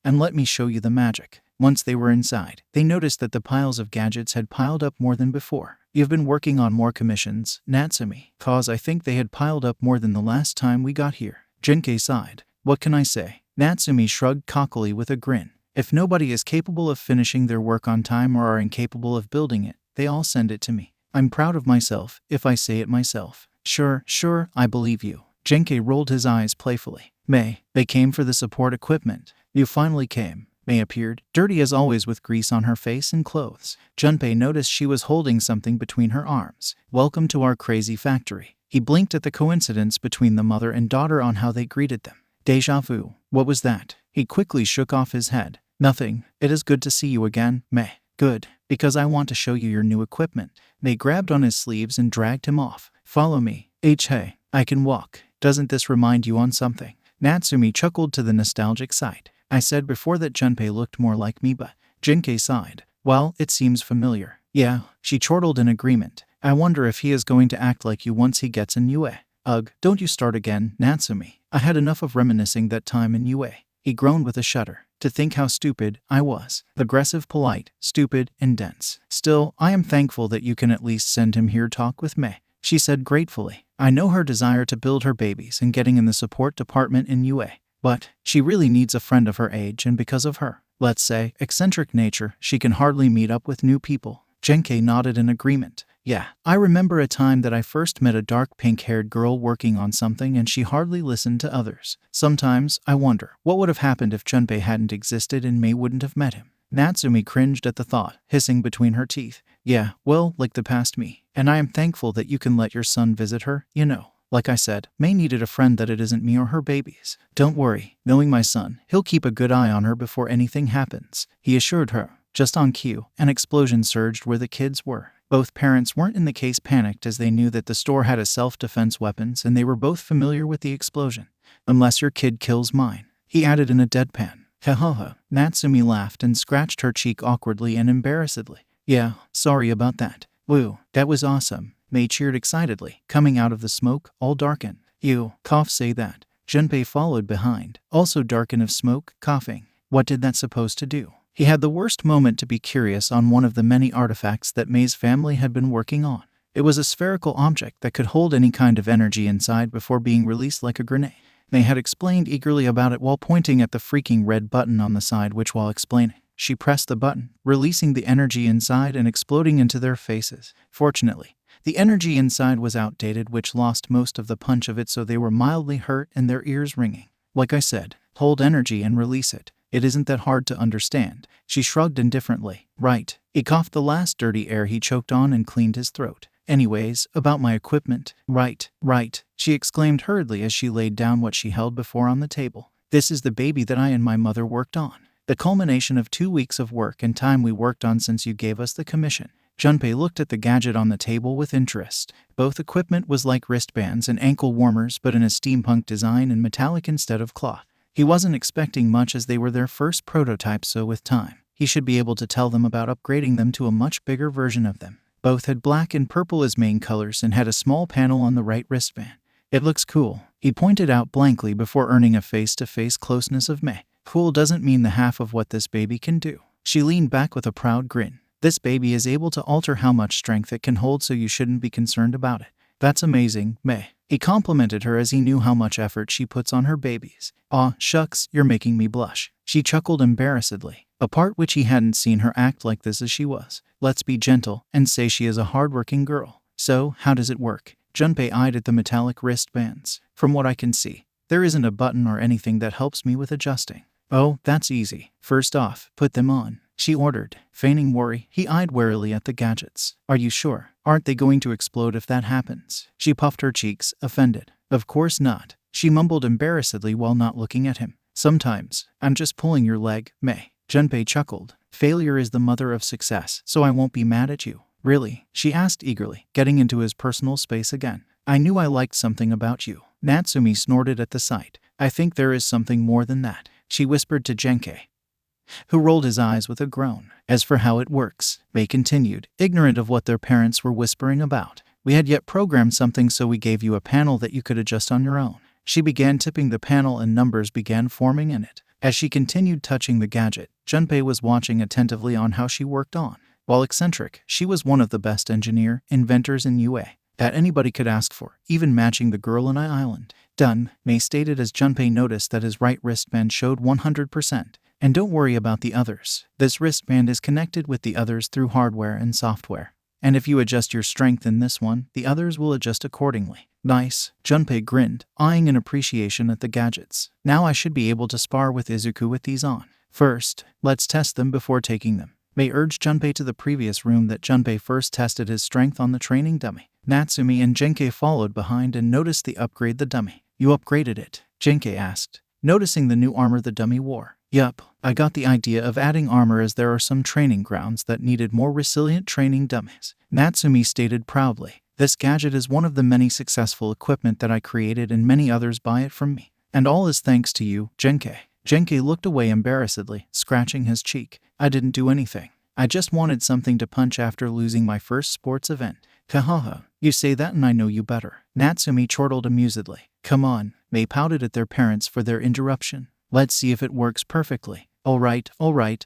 and let me show you the magic." Once they were inside, they noticed that the piles of gadgets had piled up more than before. "You've been working on more commissions, Natsumi." "Cause I think they had piled up more than the last time we got here." Genkei sighed. "What can I say?" Natsumi shrugged cockily with a grin. "If nobody is capable of finishing their work on time or are incapable of building it, they all send it to me. I'm proud of myself, if I say it myself." Sure, I believe you." Genkei rolled his eyes playfully. "May, they came for the support equipment." "You finally came." May appeared, dirty as always with grease on her face and clothes. Junpei noticed she was holding something between her arms. "Welcome to our crazy factory." He blinked at the coincidence between the mother and daughter on how they greeted them. Deja vu. What was that? He quickly shook off his head. "Nothing. It is good to see you again, May." "Good, because I want to show you your new equipment." They grabbed on his sleeves and dragged him off. "Follow me." Hey, I can walk. Doesn't this remind you on something?" Natsumi chuckled to the nostalgic sight. "I said before that Junpei looked more like me, but..." Genkei sighed. "Well, it seems familiar." "Yeah," she chortled in agreement. "I wonder if he is going to act like you once he gets in UA. Ugh, don't you start again, Natsumi. I had enough of reminiscing that time in UA." He groaned with a shudder. "To think how stupid I was. Aggressive, polite, stupid, and dense. Still, I am thankful that you can at least send him here talk with May," she said gratefully. "I know her desire to build her babies and getting in the support department in UA. But she really needs a friend of her age, and because of her, let's say, eccentric nature, she can hardly meet up with new people." Genkei nodded in agreement. "Yeah, I remember a time that I first met a dark pink-haired girl working on something and she hardly listened to others. Sometimes I wonder what would have happened if Junpei hadn't existed and May wouldn't have met him." Natsumi cringed at the thought, hissing between her teeth. "Yeah, well, like the past me. And I am thankful that you can let your son visit her, you know. Like I said, May needed a friend that it isn't me or her babies. Don't worry, knowing my son, he'll keep a good eye on her before anything happens," he assured her. Just on cue, an explosion surged where the kids were. Both parents weren't in the case panicked as they knew that the store had a self-defense weapons and they were both familiar with the explosion. "Unless your kid kills mine," he added in a deadpan. "Ha. Natsumi laughed and scratched her cheek awkwardly and embarrassedly. "Yeah, sorry about that." "Woo, that was awesome," May cheered excitedly, coming out of the smoke, all darkened. "You, cough say that." Junpei followed behind, also darkened of smoke, coughing. What did that supposed to do? He had the worst moment to be curious on one of the many artifacts that May's family had been working on. It was a spherical object that could hold any kind of energy inside before being released like a grenade. May had explained eagerly about it while pointing at the freaking red button on the side, which while explaining, she pressed the button, releasing the energy inside and exploding into their faces. Fortunately, the energy inside was outdated, which lost most of the punch of it, so they were mildly hurt and their ears ringing. "Like I said, hold energy and release it. It isn't that hard to understand." She shrugged indifferently. "Right." He coughed the last dirty air he choked on and cleaned his throat. "Anyways, about my equipment." Right, she exclaimed hurriedly as she laid down what she held before on the table. "This is the baby that I and my mother worked on. The culmination of 2 weeks of work and time we worked on since you gave us the commission." Junpei looked at the gadget on the table with interest. Both equipment was like wristbands and ankle warmers, but in a steampunk design and metallic instead of cloth. He wasn't expecting much as they were their first prototypes, so with time, he should be able to tell them about upgrading them to a much bigger version of them. Both had black and purple as main colors and had a small panel on the right wristband. "It looks cool," he pointed out blankly before earning a face-to-face closeness of May. "Cool doesn't mean the half of what this baby can do." She leaned back with a proud grin. "This baby is able to alter how much strength it can hold, so you shouldn't be concerned about it." "That's amazing, May." He complimented her as he knew how much effort she puts on her babies. "Aw, shucks, you're making me blush." She chuckled embarrassedly, a part which he hadn't seen her act like this as she was. "Let's be gentle and say she is a hardworking girl." "So, how does it work?" Junpei eyed at the metallic wristbands. "From what I can see, there isn't a button or anything that helps me with adjusting." "Oh, that's easy. First off, put them on," she ordered. Feigning worry, he eyed warily at the gadgets. "Are you sure? Aren't they going to explode if that happens?" She puffed her cheeks, offended. "Of course not," she mumbled embarrassedly while not looking at him. "Sometimes, I'm just pulling your leg, May." Junpei chuckled. "Failure is the mother of success, so I won't be mad at you." "Really?" she asked eagerly, getting into his personal space again. "I knew I liked something about you." Natsumi snorted at the sight. "I think there is something more than that," she whispered to Genkei, who rolled his eyes with a groan. "As for how it works," May continued, ignorant of what their parents were whispering about, We had yet programmed something, so we gave you a panel that you could adjust on your own. She began tipping the panel and numbers began forming in it. As she continued touching the gadget, Junpei was watching attentively on how she worked on. While eccentric, she was one of the best inventors in UA that anybody could ask for, even matching the girl in Island. Done, Mei stated as Junpei noticed that his right wristband showed 100%. And don't worry about the others. This wristband is connected with the others through hardware and software. And if you adjust your strength in this one, the others will adjust accordingly. Nice. Junpei grinned, eyeing in appreciation at the gadgets. Now I should be able to spar with Izuku with these on. First, let's test them before taking them. Mei urged Junpei to the previous room that Junpei first tested his strength on the training dummy. Natsumi and Genkai followed behind and noticed the upgrade the dummy. You upgraded it? Genkai asked, noticing the new armor the dummy wore. Yup, I got the idea of adding armor as there are some training grounds that needed more resilient training dummies. Natsumi stated proudly. This gadget is one of the many successful equipment that I created and many others buy it from me. And all is thanks to you, Genkai. Genkai looked away embarrassedly, scratching his cheek. I didn't do anything. I just wanted something to punch after losing my first sports event. Kahaha, you say that and I know you better. Natsumi chortled amusedly. Come on, Mei pouted at their parents for their interruption. Let's see if it works perfectly. All right,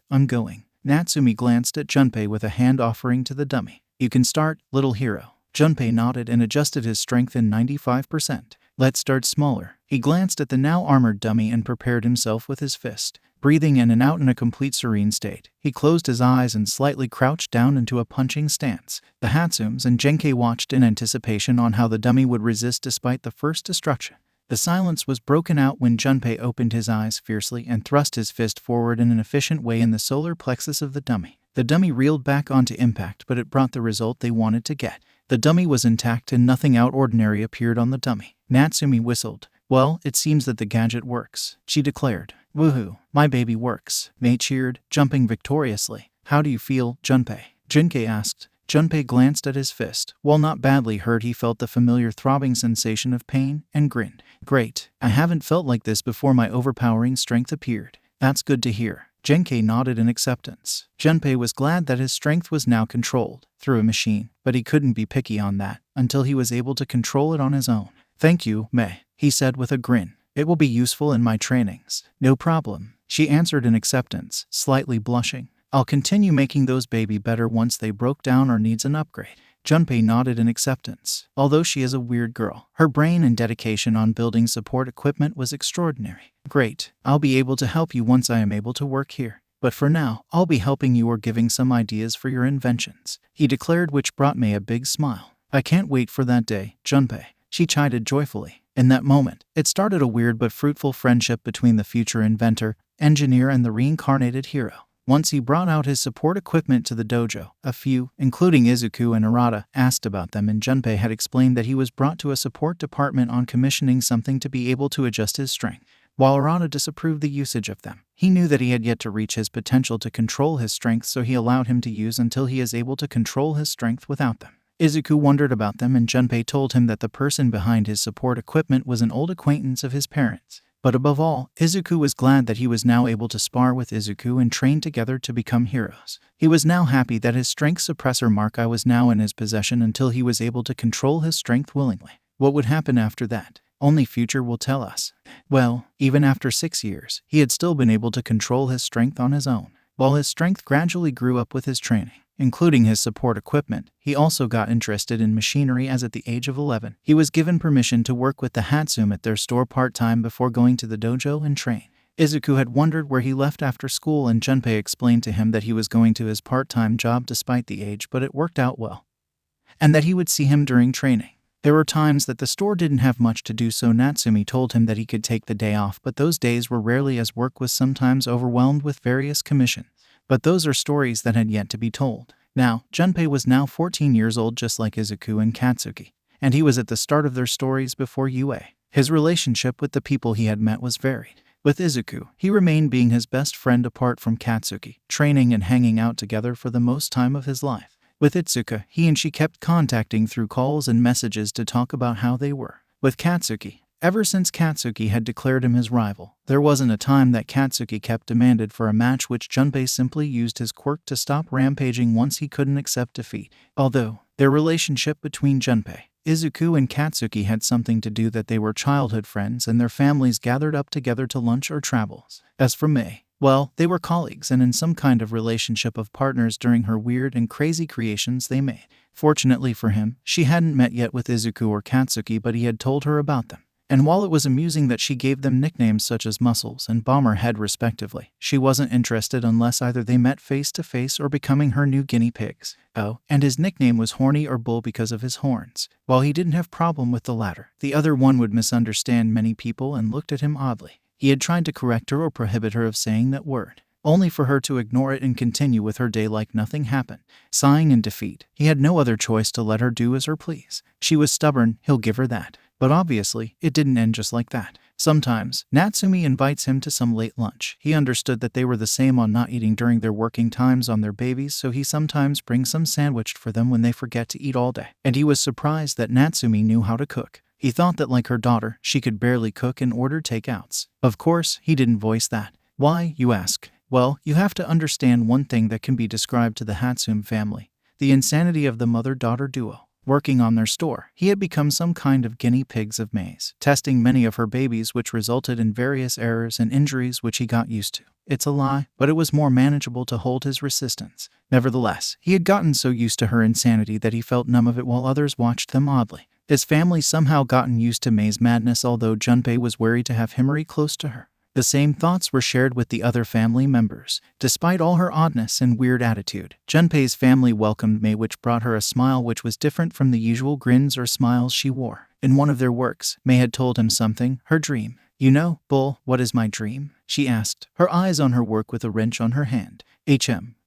I'm going. Natsumi glanced at Junpei with a hand offering to the dummy. You can start, little hero. Junpei nodded and adjusted his strength in 95%. Let's start smaller. He glanced at the now armored dummy and prepared himself with his fist. Breathing in and out in a complete serene state, he closed his eyes and slightly crouched down into a punching stance. The Hatsums and Genkai watched in anticipation on how the dummy would resist despite the first destruction. The silence was broken out when Junpei opened his eyes fiercely and thrust his fist forward in an efficient way in the solar plexus of the dummy. The dummy reeled back onto impact, but it brought the result they wanted to get. The dummy was intact and nothing out ordinary appeared on the dummy. Natsumi whistled. Well, it seems that the gadget works, she declared. Woohoo, my baby works, Mei cheered, jumping victoriously. How do you feel, Junpei? Genkai asked. Junpei glanced at his fist. While not badly hurt, he felt the familiar throbbing sensation of pain and grinned. Great, I haven't felt like this before my overpowering strength appeared. That's good to hear. Genkai nodded in acceptance. Junpei was glad that his strength was now controlled through a machine, but he couldn't be picky on that until he was able to control it on his own. Thank you, Mei, he said with a grin. It will be useful in my trainings. No problem, she answered in acceptance, slightly blushing. I'll continue making those baby better once they broke down or needs an upgrade. Junpei nodded in acceptance. Although she is a weird girl, her brain and dedication on building support equipment was extraordinary. Great, I'll be able to help you once I am able to work here. But for now, I'll be helping you or giving some ideas for your inventions, he declared, which brought Mei a big smile. I can't wait for that day, Junpei, she chided joyfully. In that moment, it started a weird but fruitful friendship between the future inventor, engineer, and the reincarnated hero. Once he brought out his support equipment to the dojo, a few, including Izuku and Arata, asked about them, and Junpei had explained that he was brought to a support department on commissioning something to be able to adjust his strength. While Arata disapproved the usage of them, he knew that he had yet to reach his potential to control his strength, so he allowed him to use until he is able to control his strength without them. Izuku wondered about them, and Junpei told him that the person behind his support equipment was an old acquaintance of his parents. But above all, Izuku was glad that he was now able to spar with Izuku and train together to become heroes. He was now happy that his strength suppressor Markai was now in his possession until he was able to control his strength willingly. What would happen after that? Only future will tell us. Well, even after 6 years, he had still been able to control his strength on his own. While his strength gradually grew up with his training, including his support equipment, he also got interested in machinery, as at the age of 11, he was given permission to work with the Hatsum at their store part-time before going to the dojo and train. Izuku had wondered where he left after school, and Junpei explained to him that he was going to his part-time job despite the age, but it worked out well, and that he would see him during training. There were times that the store didn't have much to do, so Natsumi told him that he could take the day off, but those days were rarely, as work was sometimes overwhelmed with various commissions. But those are stories that had yet to be told. Now, Junpei was now 14 years old, just like Izuku and Katsuki, and he was at the start of their stories before UA. His relationship with the people he had met was varied. With Izuku, he remained being his best friend apart from Katsuki, training and hanging out together for the most time of his life. With Itsuka, he and she kept contacting through calls and messages to talk about how they were. With Katsuki, ever since Katsuki had declared him his rival, there wasn't a time that Katsuki kept demanded for a match, which Junpei simply used his quirk to stop rampaging once he couldn't accept defeat. Although, Their relationship between Junpei, Izuku and Katsuki had something to do that they were childhood friends and their families gathered up together to lunch or travels. As for Mei, well, they were colleagues and in some kind of relationship of partners during her weird and crazy creations they made. Fortunately for him, she hadn't met yet with Izuku or Katsuki, but he had told her about them. And while it was amusing that she gave them nicknames such as Muscles and Bomberhead respectively, she wasn't interested unless either they met face to face or becoming her new guinea pigs. Oh, and his nickname was Horny or Bull because of his horns. While he didn't have problem with the latter, the other one would misunderstand many people and looked at him oddly. He had tried to correct her or prohibit her of saying that word, only for her to ignore it and continue with her day like nothing happened. Sighing in defeat, he had no other choice to let her do as her please. She was stubborn, he'll give her that. But obviously, it didn't end just like that. Sometimes, Natsumi invites him to some late lunch. He understood that they were the same on not eating during their working times on their babies, so he sometimes brings some sandwiched for them when they forget to eat all day. And he was surprised that Natsumi knew how to cook. He thought that like her daughter, she could barely cook and order takeouts. Of course, he didn't voice that. Why, you ask? Well, you have to understand one thing that can be described to the Hatsum family: the insanity of the mother-daughter duo. Working on their store, he had become some kind of guinea pigs of Mei's, testing many of her babies, which resulted in various errors and injuries which he got used to. It's a lie, but it was more manageable to hold his resistance. Nevertheless, he had gotten so used to her insanity that he felt numb of it while others watched them oddly. His family somehow gotten used to Mei's madness, although Junpei was wary to have Himari close to her. The same thoughts were shared with the other family members. Despite all her oddness and weird attitude, Junpei's family welcomed Mei, which brought her a smile which was different from the usual grins or smiles she wore. In one of their works, Mei had told him something, her dream. You know, Bull, what is my dream? She asked, her eyes on her work with a wrench on her hand.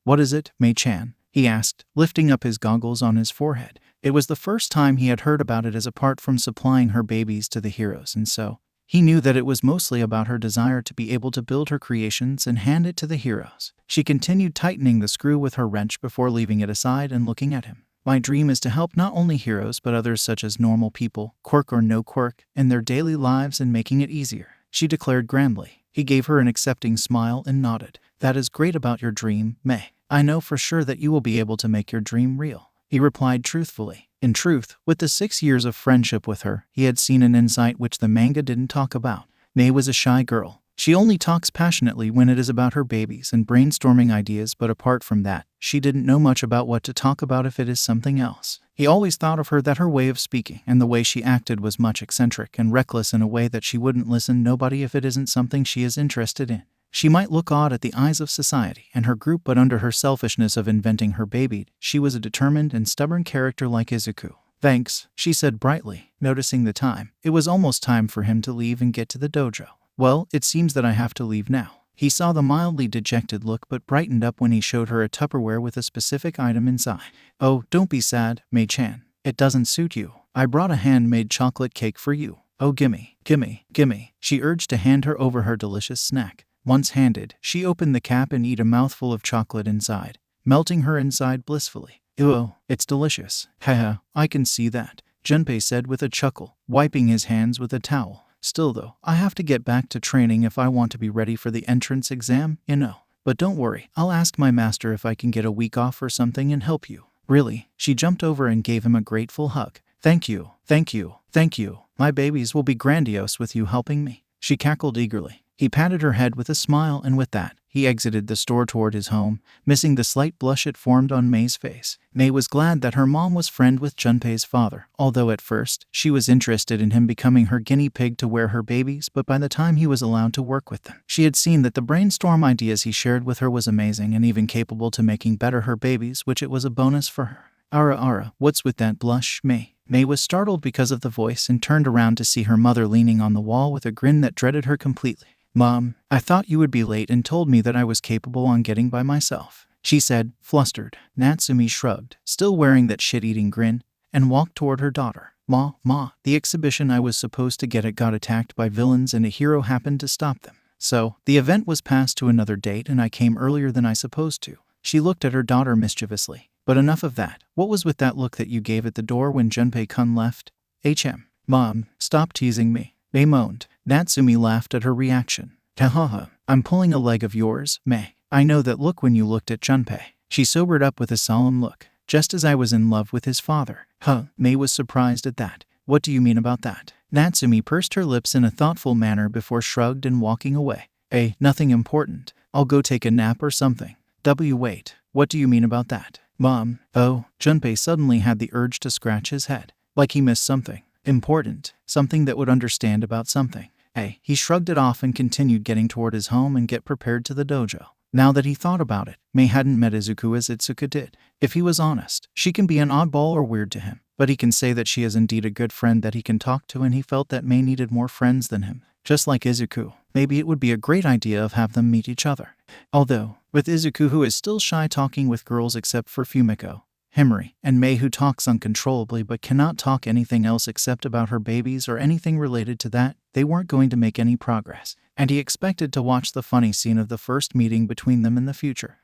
What is it, Mei-chan? He asked, lifting up his goggles on his forehead. It was the first time he had heard about it, as apart from supplying her babies to the heroes, and so he knew that it was mostly about her desire to be able to build her creations and hand it to the heroes. She continued tightening the screw with her wrench before leaving it aside and looking at him. My dream is to help not only heroes but others such as normal people, quirk or no quirk, in their daily lives and making it easier, she declared grandly. He gave her an accepting smile and nodded. That is great about your dream, Mei. I know for sure that you will be able to make your dream real, he replied truthfully. In truth, with the 6 years of friendship with her, he had seen an insight which the manga didn't talk about. Mei was a shy girl. She only talks passionately when it is about her babies and brainstorming ideas, but apart from that, she didn't know much about what to talk about if it is something else. He always thought of her that her way of speaking and the way she acted was much eccentric and reckless in a way that she wouldn't listen nobody if it isn't something she is interested in. She might look odd at the eyes of society and her group, but under her selfishness of inventing her baby, she was a determined and stubborn character like Izuku. Thanks, she said brightly, noticing the time. It was almost time for him to leave and get to the dojo. Well, it seems that I have to leave now. He saw the mildly dejected look but brightened up when he showed her a Tupperware with a specific item inside. Oh, don't be sad, Mei-chan. It doesn't suit you. I brought a handmade chocolate cake for you. Oh, gimme, gimme, gimme. She urged to hand her over her delicious snack. Once handed, she opened the cap and ate a mouthful of chocolate inside, melting her inside blissfully. Ew, it's delicious. Haha, I can see that, Junpei said with a chuckle, wiping his hands with a towel. Still though, I have to get back to training if I want to be ready for the entrance exam, you know. But don't worry, I'll ask my master if I can get a week off or something and help you. Really? She jumped over and gave him a grateful hug. Thank you, thank you, thank you. My babies will be grandiose with you helping me. She cackled eagerly. He patted her head with a smile, and with that, he exited the store toward his home, missing the slight blush it formed on Mei's face. Mei was glad that her mom was friend with Junpei's father, although at first, she was interested in him becoming her guinea pig to wear her babies, but by the time he was allowed to work with them, she had seen that the brainstorm ideas he shared with her was amazing and even capable to making better her babies, which it was a bonus for her. Ara, what's with that blush, Mei? Mei was startled because of the voice and turned around to see her mother leaning on the wall with a grin that dreaded her completely. Mom, I thought you would be late and told me that I was capable on getting by myself, she said, flustered. Natsumi shrugged, still wearing that shit-eating grin, and walked toward her daughter. Ma, the exhibition I was supposed to get at got attacked by villains and a hero happened to stop them. So, the event was passed to another date and I came earlier than I supposed to. She looked at her daughter mischievously. But enough of that. What was with that look that you gave at the door when Junpei-kun left? Mom, stop teasing me, Mei moaned. Natsumi laughed at her reaction. Hahaha, I'm pulling a leg of yours, Mei. I know that look when you looked at Junpei. She sobered up with a solemn look. just as I was in love with his father. Huh, Mei was surprised at that. What do you mean about that? Natsumi pursed her lips in a thoughtful manner before shrugged and walking away. Nothing important. I'll go take a nap or something. Wait, what do you mean about that? Mom. Oh, Junpei suddenly had the urge to scratch his head. Like he missed something. Important. Something that would understand about something. He shrugged it off and continued getting toward his home and get prepared to the dojo. Now that he thought about it, Mei hadn't met Izuku as Itsuka did. If he was honest, she can be an oddball or weird to him, but he can say that she is indeed a good friend that he can talk to, and he felt that Mei needed more friends than him. Just like Izuku, maybe it would be a great idea of have them meet each other. Although, with Izuku who is still shy talking with girls except for Fumiko, Himari, and Mei who talks uncontrollably but cannot talk anything else except about her babies or anything related to that, they weren't going to make any progress, and he expected to watch the funny scene of the first meeting between them in the future.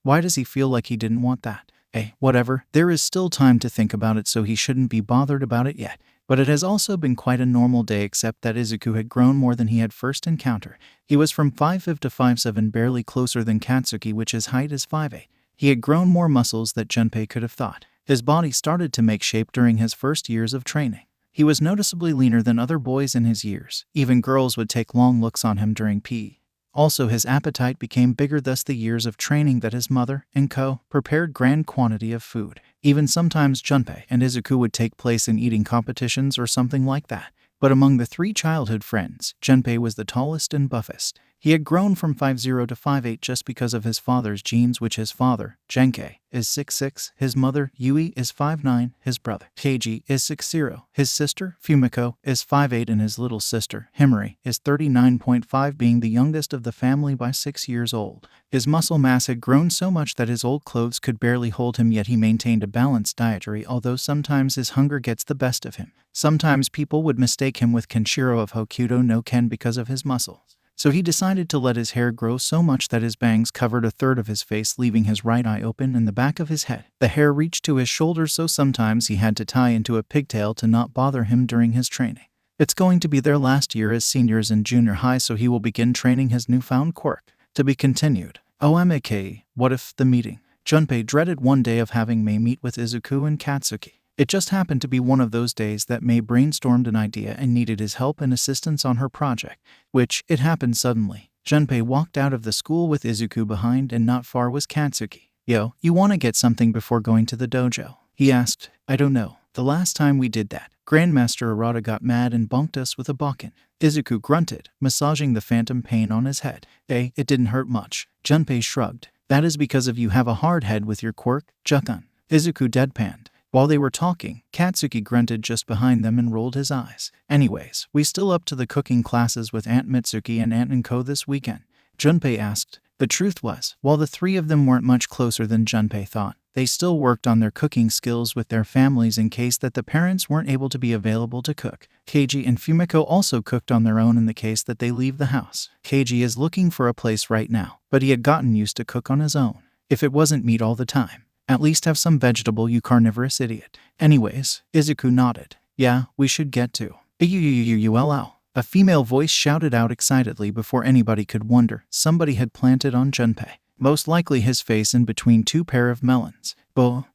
Why does he feel like he didn't want that? Whatever, there is still time to think about it, so he shouldn't be bothered about it yet. But it has also been quite a normal day, except that Izuku had grown more than he had first encountered. He was from 5'5" to 5'7", barely closer than Katsuki, which his height is 5'8". He had grown more muscles than Junpei could have thought. His body started to make shape during his first years of training. He was noticeably leaner than other boys in his years. Even girls would take long looks on him during PE. Also, his appetite became bigger, thus the years of training that his mother and Co. prepared grand quantity of food. Even sometimes Junpei and Izuku would take place in eating competitions or something like that. But among the three childhood friends, Junpei was the tallest and buffest. He had grown from 5'0" to 5'8" just because of his father's genes, which his father, Genkei, is 6'6", his mother, Yui, is 5'9", his brother, Keiji, is 6'0", his sister, Fumiko, is 5'8", and his little sister, Himari, is 39.5, being the youngest of the family by 6 years old. His muscle mass had grown so much that his old clothes could barely hold him, yet he maintained a balanced dietary, although sometimes his hunger gets the best of him. Sometimes people would mistake him with Kenshiro of Hokuto no Ken because of his muscles. So he decided to let his hair grow so much that his bangs covered a third of his face, leaving his right eye open and the back of his head. The hair reached to his shoulders, so sometimes he had to tie into a pigtail to not bother him during his training. It's going to be their last year as seniors in junior high, so he will begin training his newfound quirk. To be continued. OMAK, what if the meeting? Junpei dreaded one day of having Mei meet with Izuku and Katsuki. It just happened to be one of those days that Mei brainstormed an idea and needed his help and assistance on her project, which, it happened suddenly. Junpei walked out of the school with Izuku behind, and not far was Katsuki. Yo, you wanna get something before going to the dojo? He asked. I don't know. The last time we did that, Grandmaster Arata got mad and bonked us with a bokken. Izuku grunted, massaging the phantom pain on his head. It didn't hurt much. Junpei shrugged. That is because of you have a hard head with your quirk, Jukun. Izuku deadpanned. While they were talking, Katsuki grunted just behind them and rolled his eyes. Anyways, we still up to the cooking classes with Aunt Mitsuki and Aunt Nko this weekend? Junpei asked. The truth was, while the three of them weren't much closer than Junpei thought, they still worked on their cooking skills with their families in case that the parents weren't able to be available to cook. Keiji and Fumiko also cooked on their own in the case that they leave the house. Keiji is looking for a place right now, but he had gotten used to cook on his own. If it wasn't meat all the time, at least have some vegetable, you carnivorous idiot. Anyways, Izuku nodded. Yeah, we should get to. A female voice shouted out excitedly before anybody could wonder. Somebody had planted on Junpei. Most likely his face in between two pair of melons. Bo,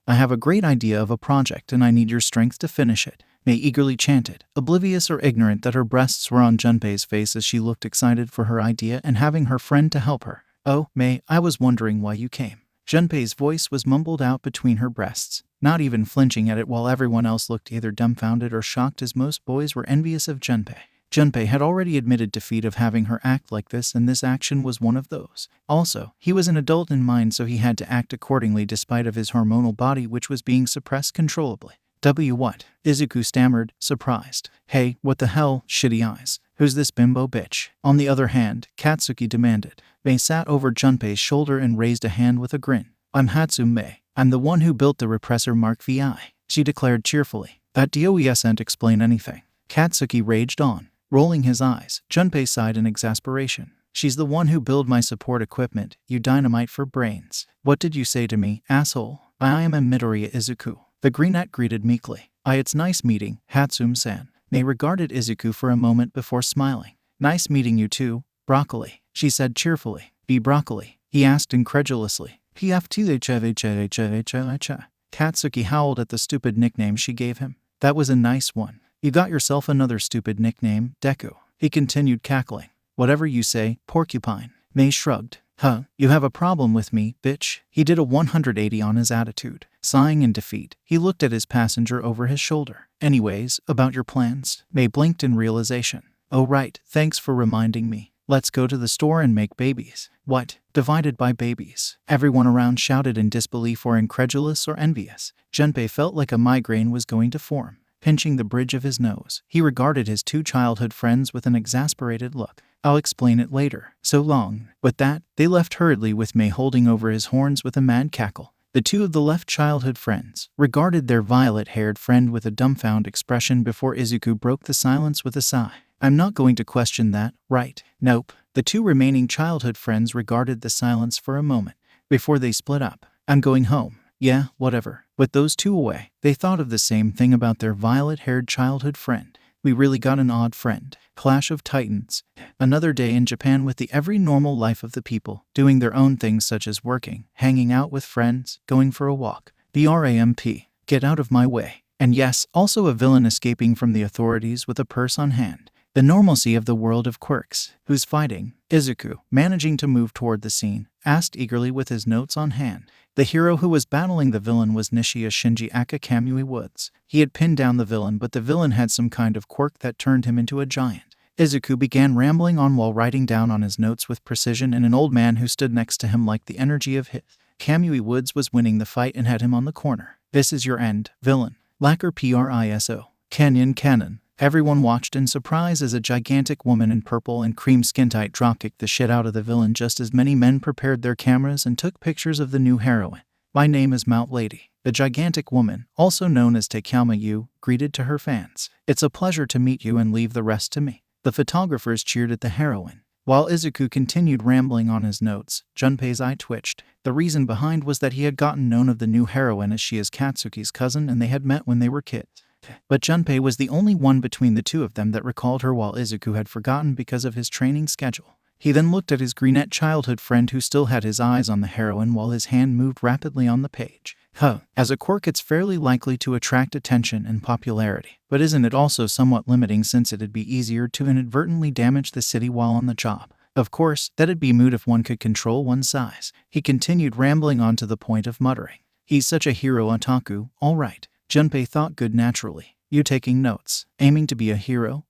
I have a great idea of a project and I need your strength to finish it. Mei eagerly chanted, oblivious or ignorant that her breasts were on Junpei's face as she looked excited for her idea and having her friend to help her. Oh, Mei, I was wondering why you came. Junpei's voice was mumbled out between her breasts, not even flinching at it, while everyone else looked either dumbfounded or shocked, as most boys were envious of Junpei. Junpei had already admitted defeat of having her act like this, and this action was one of those. Also, he was an adult in mind, so he had to act accordingly despite of his hormonal body, which was being suppressed controllably. What? Izuku stammered, surprised. Hey, what the hell, shitty eyes? Who's this bimbo bitch? On the other hand, Katsuki demanded. Mei sat over Junpei's shoulder and raised a hand with a grin. I'm Hatsume Mei. I'm the one who built the repressor Mark VI, she declared cheerfully. That doesn't explain anything. Katsuki raged on, rolling his eyes. Junpei sighed in exasperation. She's the one who built my support equipment, you dynamite for brains. What did you say to me, asshole? I am Midoriya Izuku. The greenette greeted meekly. It's nice meeting, Hatsume-san. Mei regarded Izuku for a moment before smiling. Nice meeting you too, Broccoli, she said cheerfully. Be Broccoli? He asked incredulously. PFTHHHHHH. Katsuki howled at the stupid nickname she gave him. That was a nice one. You got yourself another stupid nickname, Deku. He continued cackling. Whatever you say, Porcupine. Mei shrugged. Huh, you have a problem with me, bitch. He did a 180 on his attitude. Sighing in defeat, he looked at his passenger over his shoulder. Anyways, about your plans? Mei blinked in realization. Oh right, thanks for reminding me. Let's go to the store and make babies. What? Divided by babies? Everyone around shouted in disbelief or incredulous or envious. Junpei felt like a migraine was going to form. Pinching the bridge of his nose, he regarded his two childhood friends with an exasperated look. I'll explain it later. So long. With that, they left hurriedly with Mei holding over his horns with a mad cackle. The two of the left childhood friends regarded their violet-haired friend with a dumbfounded expression before Izuku broke the silence with a sigh. I'm not going to question that, right? Nope. The two remaining childhood friends regarded the silence for a moment before they split up. I'm going home. Yeah, whatever. With those two away, they thought of the same thing about their violet-haired childhood friend. We really got an odd friend. Clash of Titans. Another day in Japan with the every normal life of the people, doing their own things such as working, hanging out with friends, going for a walk. BRAMP. Get out of my way. And yes, also a villain escaping from the authorities with a purse on hand. The normalcy of the world of quirks. Who's fighting? Izuku, managing to move toward the scene, asked eagerly with his notes on hand. The hero who was battling the villain was Nishia Shinji aka Kamui Woods. He had pinned down the villain, but the villain had some kind of quirk that turned him into a giant. Izuku began rambling on while writing down on his notes with precision, and an old man who stood next to him liked the energy of his. Kamui Woods was winning the fight and had him on the corner. This is your end, villain. Lacquer Priso. Cannon. Everyone watched in surprise as a gigantic woman in purple and cream skin tight dropkicked the shit out of the villain just as many men prepared their cameras and took pictures of the new heroine. My name is Mount Lady. The gigantic woman, also known as Takayama Yu, greeted to her fans. It's a pleasure to meet you and leave the rest to me. The photographers cheered at the heroine. While Izuku continued rambling on his notes, Junpei's eye twitched. The reason behind was that he had gotten known of the new heroine as she is Katsuki's cousin and they had met when they were kids. But Junpei was the only one between the two of them that recalled her, while Izuku had forgotten because of his training schedule. He then looked at his greenette childhood friend who still had his eyes on the heroine while his hand moved rapidly on the page. As a quirk it's fairly likely to attract attention and popularity, but isn't it also somewhat limiting since it'd be easier to inadvertently damage the city while on the job? Of course, that'd be moot if one could control one's size. He continued rambling on to the point of muttering. He's such a hero otaku, alright. Junpei thought good naturally. You taking notes? Aiming to be a hero?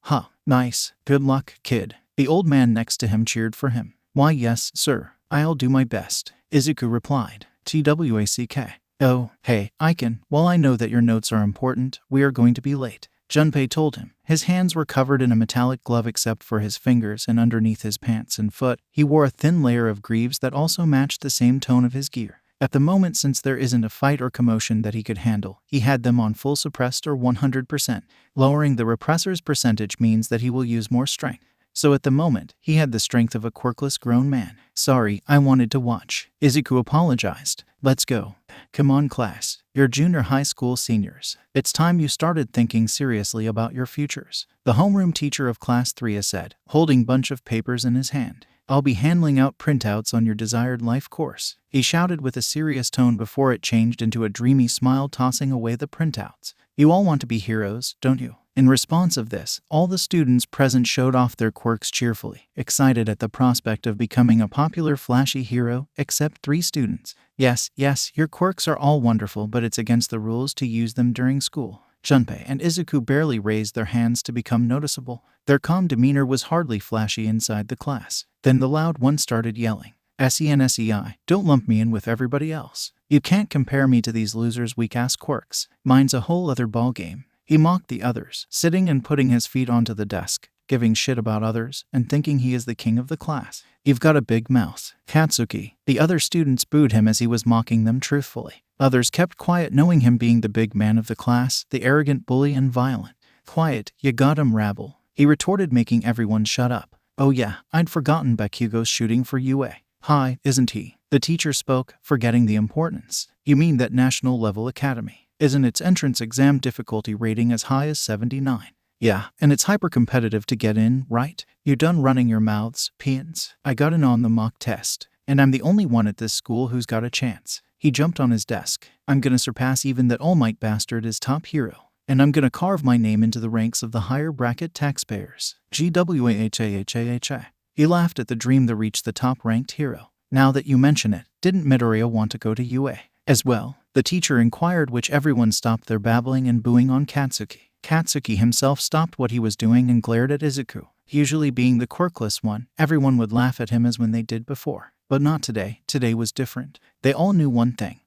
Nice. Good luck, kid. The old man next to him cheered for him. Why yes, sir. I'll do my best. Izuku replied. TWACK. Oh, hey, Aiken, while I know that your notes are important, we are going to be late. Junpei told him. His hands were covered in a metallic glove except for his fingers, and underneath his pants and foot, he wore a thin layer of greaves that also matched the same tone of his gear. At the moment, since there isn't a fight or commotion that he could handle, he had them on full suppressed or 100%. Lowering the repressor's percentage means that he will use more strength. So at the moment, he had the strength of a quirkless grown man. Sorry, I wanted to watch. Izuku apologized. Let's go. Come on class. You're junior high school seniors. It's time you started thinking seriously about your futures. The homeroom teacher of class 3 said, holding bunch of papers in his hand. I'll be handling out printouts on your desired life course. He shouted with a serious tone before it changed into a dreamy smile, tossing away the printouts. You all want to be heroes, don't you? In response of this, all the students present showed off their quirks cheerfully, excited at the prospect of becoming a popular flashy hero, except 3 students. Yes, your quirks are all wonderful, but it's against the rules to use them during school. Junpei and Izuku barely raised their hands to become noticeable. Their calm demeanor was hardly flashy inside the class. Then the loud one started yelling. SENSEI, don't lump me in with everybody else. You can't compare me to these losers' weak-ass quirks. Mine's a whole other ballgame. He mocked the others, sitting and putting his feet onto the desk, giving shit about others, and thinking he is the king of the class. You've got a big mouth, Katsuki. The other students booed him as he was mocking them truthfully. Others kept quiet, knowing him being the big man of the class, the arrogant bully and violent. Quiet, you got him, rabble. He retorted, making everyone shut up. Oh yeah, I'd forgotten Bakugo's shooting for UA. Hi, isn't he? The teacher spoke, forgetting the importance. You mean that national level academy? Isn't its entrance exam difficulty rating as high as 79? Yeah, and it's hyper-competitive to get in, right? You done running your mouths, peons? I got in on the mock test. and I'm the only one at this school who's got a chance. He jumped on his desk. I'm gonna surpass even that All Might bastard as top hero. And I'm gonna carve my name into the ranks of the higher bracket taxpayers. GWAHAHAHA. He laughed at the dream to reach the top-ranked hero. Now that you mention it, didn't Midoriya want to go to UA as well? The teacher inquired, which everyone stopped their babbling and booing on Katsuki. Katsuki himself stopped what he was doing and glared at Izuku. Usually being the quirkless one, everyone would laugh at him as when they did before. But not today. Today was different. They all knew one thing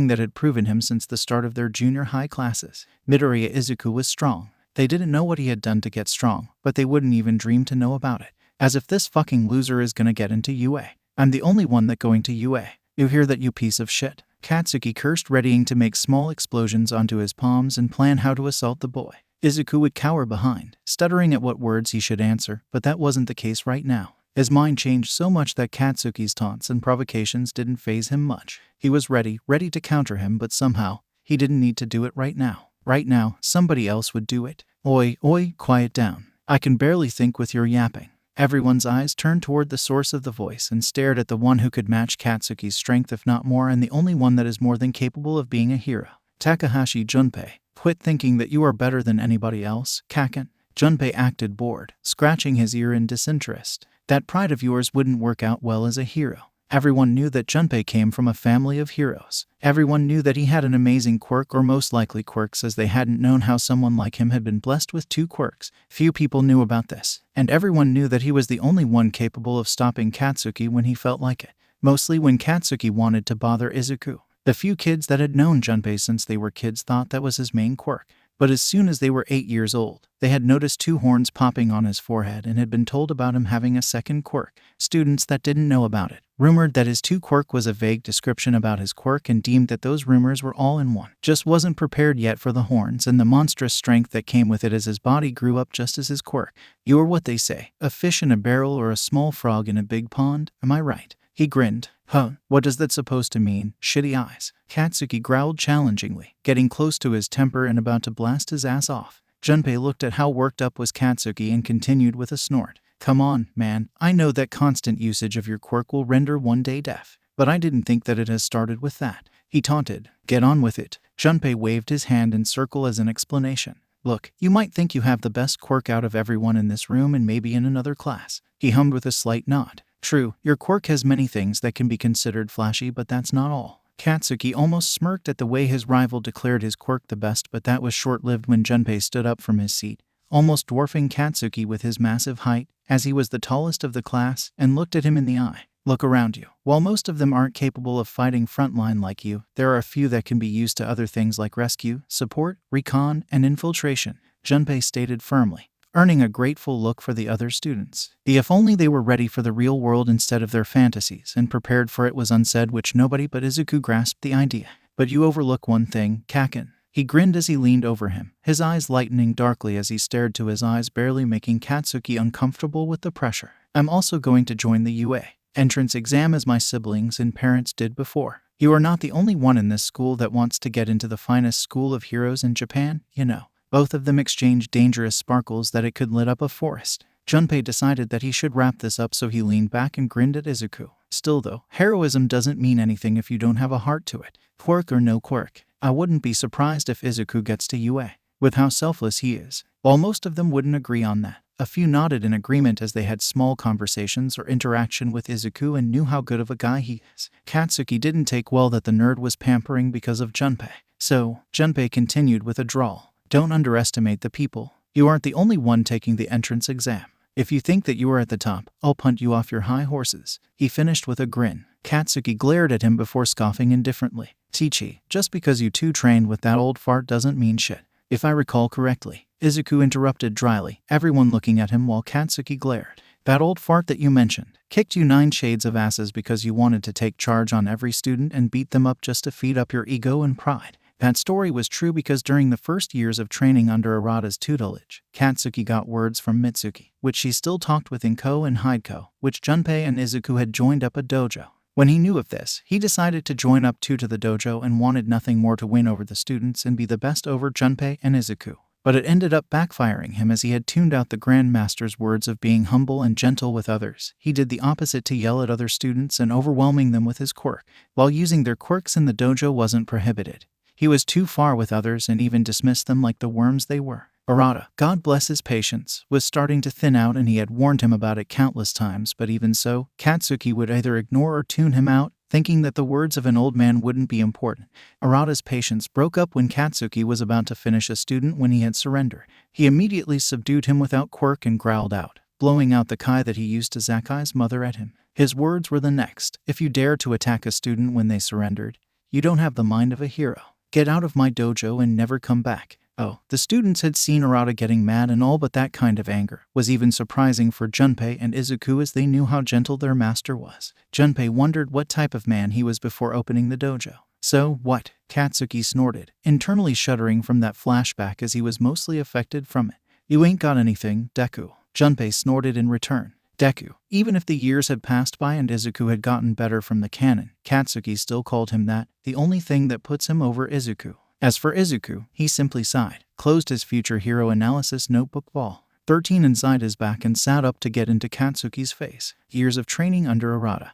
that had proven him since the start of their junior high classes. Midoriya Izuku was strong. They didn't know what he had done to get strong, but they wouldn't even dream to know about it. As if this fucking loser is gonna get into UA. I'm the only one that going to UA. You hear that, you piece of shit? Katsuki cursed, readying to make small explosions onto his palms and plan how to assault the boy. Izuku would cower behind, stuttering at what words he should answer, but that wasn't the case right now. His mind changed so much that Katsuki's taunts and provocations didn't faze him much. He was ready to counter him, but somehow, he didn't need to do it right now. Right now, somebody else would do it. Oi, quiet down. I can barely think with your yapping. Everyone's eyes turned toward the source of the voice and stared at the one who could match Katsuki's strength if not more, and the only one that is more than capable of being a hero. Takahashi Junpei. Quit thinking that you are better than anybody else, Kaken. Junpei acted bored, scratching his ear in disinterest. That pride of yours wouldn't work out well as a hero. Everyone knew that Junpei came from a family of heroes. Everyone knew that he had an amazing quirk, or most likely quirks, as they hadn't known how someone like him had been blessed with 2 quirks. Few people knew about this, and everyone knew that he was the only one capable of stopping Katsuki when he felt like it. Mostly when Katsuki wanted to bother Izuku. The few kids that had known Junpei since they were kids thought that was his main quirk. But as soon as they were 8 years old, they had noticed 2 horns popping on his forehead and had been told about him having a second quirk. Students that didn't know about it rumored that his 2 quirk was a vague description about his quirk and deemed that those rumors were all in one. Just wasn't prepared yet for the horns and the monstrous strength that came with it as his body grew up just as his quirk. You are what they say, a fish in a barrel or a small frog in a big pond, am I right? He grinned. Huh, what does that supposed to mean? Shitty eyes. Katsuki growled challengingly, getting close to his temper and about to blast his ass off. Junpei looked at how worked up was Katsuki and continued with a snort. Come on, man, I know that constant usage of your quirk will render one day deaf, but I didn't think that it has started with that. He taunted. Get on with it. Junpei waved his hand in circle as an explanation. Look, you might think you have the best quirk out of everyone in this room and maybe in another class. He hummed with a slight nod. True, your quirk has many things that can be considered flashy, but that's not all. Katsuki almost smirked at the way his rival declared his quirk the best, but that was short-lived when Junpei stood up from his seat, almost dwarfing Katsuki with his massive height, as he was the tallest of the class, and looked at him in the eye. Look around you. While most of them aren't capable of fighting frontline like you, there are a few that can be used to other things like rescue, support, recon, and infiltration, Junpei stated firmly, earning a grateful look for the other students. If only they were ready for the real world instead of their fantasies and prepared for it was unsaid, which nobody but Izuku grasped the idea. But you overlook one thing, Kaken. He grinned as he leaned over him, his eyes lightening darkly as he stared to his eyes, barely making Katsuki uncomfortable with the pressure. I'm also going to join the UA entrance exam as my siblings and parents did before. You are not the only one in this school that wants to get into the finest school of heroes in Japan, you know. Both of them exchanged dangerous sparkles that it could lit up a forest. Junpei decided that he should wrap this up, so he leaned back and grinned at Izuku. Still though, heroism doesn't mean anything if you don't have a heart to it. Quirk or no quirk, I wouldn't be surprised if Izuku gets to UA, with how selfless he is. While most of them wouldn't agree on that, a few nodded in agreement as they had small conversations or interaction with Izuku and knew how good of a guy he is. Katsuki didn't take well that the nerd was pampering because of Junpei. So, Junpei continued with a drawl. Don't underestimate the people. You aren't the only one taking the entrance exam. If you think that you are at the top, I'll punt you off your high horses. He finished with a grin. Katsuki glared at him before scoffing indifferently. Tichi, just because you 2 trained with that old fart doesn't mean shit. If I recall correctly, Izuku interrupted dryly, everyone looking at him while Katsuki glared. That old fart that you mentioned kicked you 9 shades of asses because you wanted to take charge on every student and beat them up just to feed up your ego and pride. That story was true because during the first years of training under Arata's tutelage, Katsuki got words from Mitsuki, which she still talked with in Ko and Hideco, which Junpei and Izuku had joined up a dojo. When he knew of this, he decided to join up too to the dojo and wanted nothing more to win over the students and be the best over Junpei and Izuku. but it ended up backfiring him as he had tuned out the Grandmaster's words of being humble and gentle with others. He did the opposite to yell at other students and overwhelming them with his quirk. While using their quirks in the dojo wasn't prohibited, he was too far with others and even dismissed them like the worms they were. Arata, God bless his patience, was starting to thin out, and he had warned him about it countless times, but even so, Katsuki would either ignore or tune him out, thinking that the words of an old man wouldn't be important. Arata's patience broke up when Katsuki was about to finish a student when he had surrendered. He immediately subdued him without quirk and growled out, blowing out the kai that he used to Zakai's mother at him. His words were the next: "If you dare to attack a student when they surrendered, you don't have the mind of a hero. Get out of my dojo and never come back." Oh, the students had seen Arata getting mad and all, but that kind of anger was even surprising for Junpei and Izuku, as they knew how gentle their master was. Junpei wondered what type of man he was before opening the dojo. "So what?" Katsuki snorted, internally shuddering from that flashback as he was mostly affected from it. "You ain't got anything, Deku." Junpei snorted in return. Deku. Even if the years had passed by and Izuku had gotten better from the canon, Katsuki still called him that, the only thing that puts him over Izuku. As for Izuku, he simply sighed, closed his future hero analysis notebook ball 13 inside his back, and sat up to get into Katsuki's face. Years of training under Arata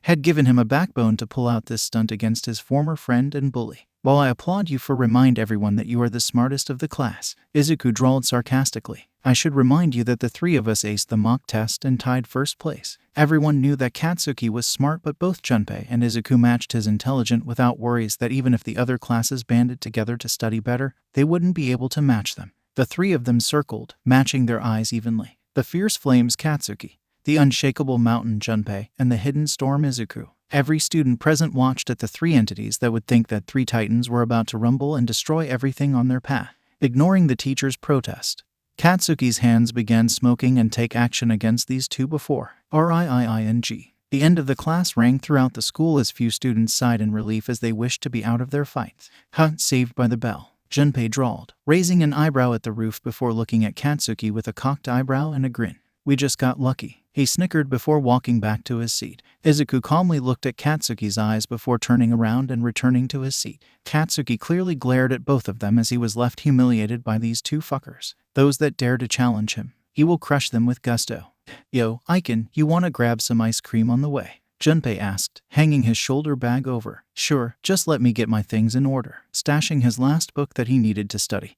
had given him a backbone to pull out this stunt against his former friend and bully. "While I applaud you for remind everyone that you are the smartest of the class," Izuku drawled sarcastically, "I should remind you that the three of us aced the mock test and tied first place." Everyone knew that Katsuki was smart, but both Junpei and Izuku matched his intelligence without worries that even if the other classes banded together to study better, they wouldn't be able to match them. The three of them circled, matching their eyes evenly. The fierce flames Katsuki, the unshakable mountain Junpei, and the hidden storm Izuku. Every student present watched at the three entities that would think that three titans were about to rumble and destroy everything on their path. Ignoring the teacher's protest, Katsuki's hands began smoking and take action against these two before. RIIING. The end of the class rang throughout the school as few students sighed in relief as they wished to be out of their fights. Saved by the bell, Junpei drawled, raising an eyebrow at the roof before looking at Katsuki with a cocked eyebrow and a grin. "We just got lucky," he snickered before walking back to his seat. Izuku calmly looked at Katsuki's eyes before turning around and returning to his seat. Katsuki clearly glared at both of them as he was left humiliated by these two fuckers. Those that dare to challenge him, he will crush them with gusto. "Yo, Aiken, you wanna grab some ice cream on the way?" Junpei asked, hanging his shoulder bag over. "Sure, just let me get my things in order," stashing his last book that he needed to study.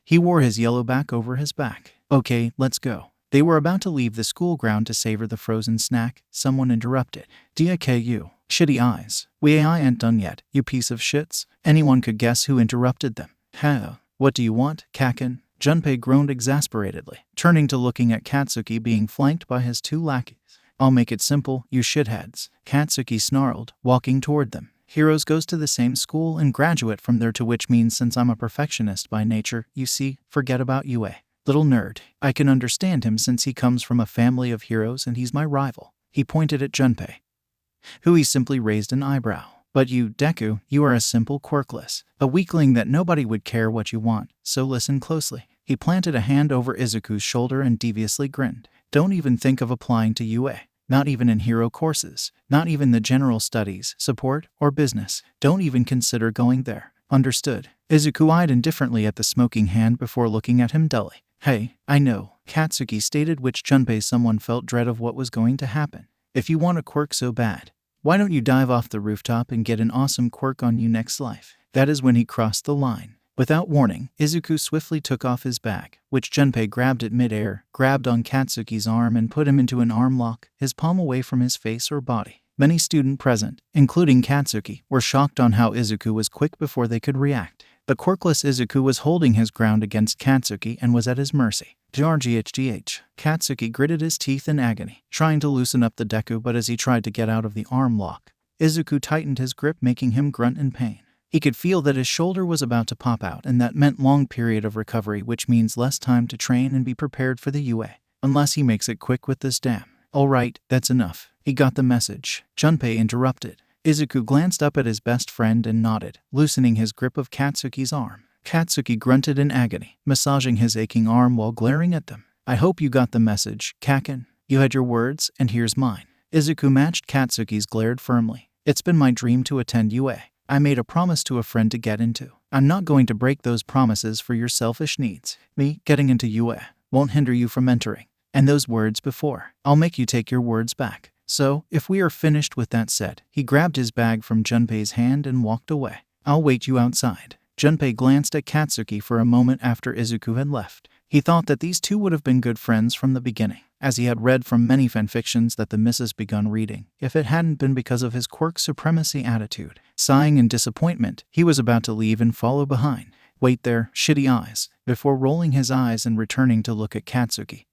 He wore his yellow back over his back. "Okay, let's go." They were about to leave the school ground to savor the frozen snack. Someone interrupted. "DIKU. Shitty eyes. We ain't done yet, you piece of shits." Anyone could guess who interrupted them. What do you want, Kaken?" Junpei groaned exasperatedly, turning to looking at Katsuki being flanked by his two lackeys. "I'll make it simple, you shitheads," Katsuki snarled, walking toward them. "Heroes goes to the same school and graduate from there, to which means since I'm a perfectionist by nature, you see, forget about UA. Little nerd. I can understand him since he comes from a family of heroes and he's my rival." He pointed at Junpei, who he simply raised an eyebrow. "But you, Deku, you are a simple quirkless, a weakling that nobody would care what you want, so listen closely." He planted a hand over Izuku's shoulder and deviously grinned. "Don't even think of applying to UA. Not even in hero courses. Not even the general studies, support, or business. Don't even consider going there. Understood?" Izuku eyed indifferently at the smoking hand before looking at him dully. "Hey, I know," Katsuki stated, which Junpei someone felt dread of what was going to happen. "If you want a quirk so bad, why don't you dive off the rooftop and get an awesome quirk on you next life?" That is when he crossed the line. Without warning, Izuku swiftly took off his bag, which Junpei grabbed at mid-air, grabbed on Katsuki's arm and put him into an arm lock, his palm away from his face or body. Many students present, including Katsuki, were shocked on how Izuku was quick before they could react. The quirkless Izuku was holding his ground against Katsuki and was at his mercy. GRGHGH. Katsuki gritted his teeth in agony, trying to loosen up the Deku, but as he tried to get out of the arm lock, Izuku tightened his grip, making him grunt in pain. He could feel that his shoulder was about to pop out, and that meant long period of recovery, which means less time to train and be prepared for the UA. Unless he makes it quick with this damn. "Alright, that's enough. He got the message," Junpei interrupted. Izuku glanced up at his best friend and nodded, loosening his grip of Katsuki's arm. Katsuki grunted in agony, massaging his aching arm while glaring at them. "I hope you got the message, Kaken. You had your words, and here's mine." Izuku matched Katsuki's, glared firmly. "It's been my dream to attend UA. I made a promise to a friend to get into. I'm not going to break those promises for your selfish needs. Me getting into UA won't hinder you from entering. And those words before, I'll make you take your words back. So, if we are finished with that said, he grabbed his bag from Junpei's hand and walked away. I'll wait you outside. Junpei glanced at Katsuki for a moment after Izuku had left. He thought that these two would have been good friends from the beginning, as he had read from many fanfictions that the missus begun reading, if it hadn't been because of his quirk supremacy attitude. Sighing in disappointment, he was about to leave and follow behind. Wait there, shitty eyes, before rolling his eyes and returning to look at Katsuki,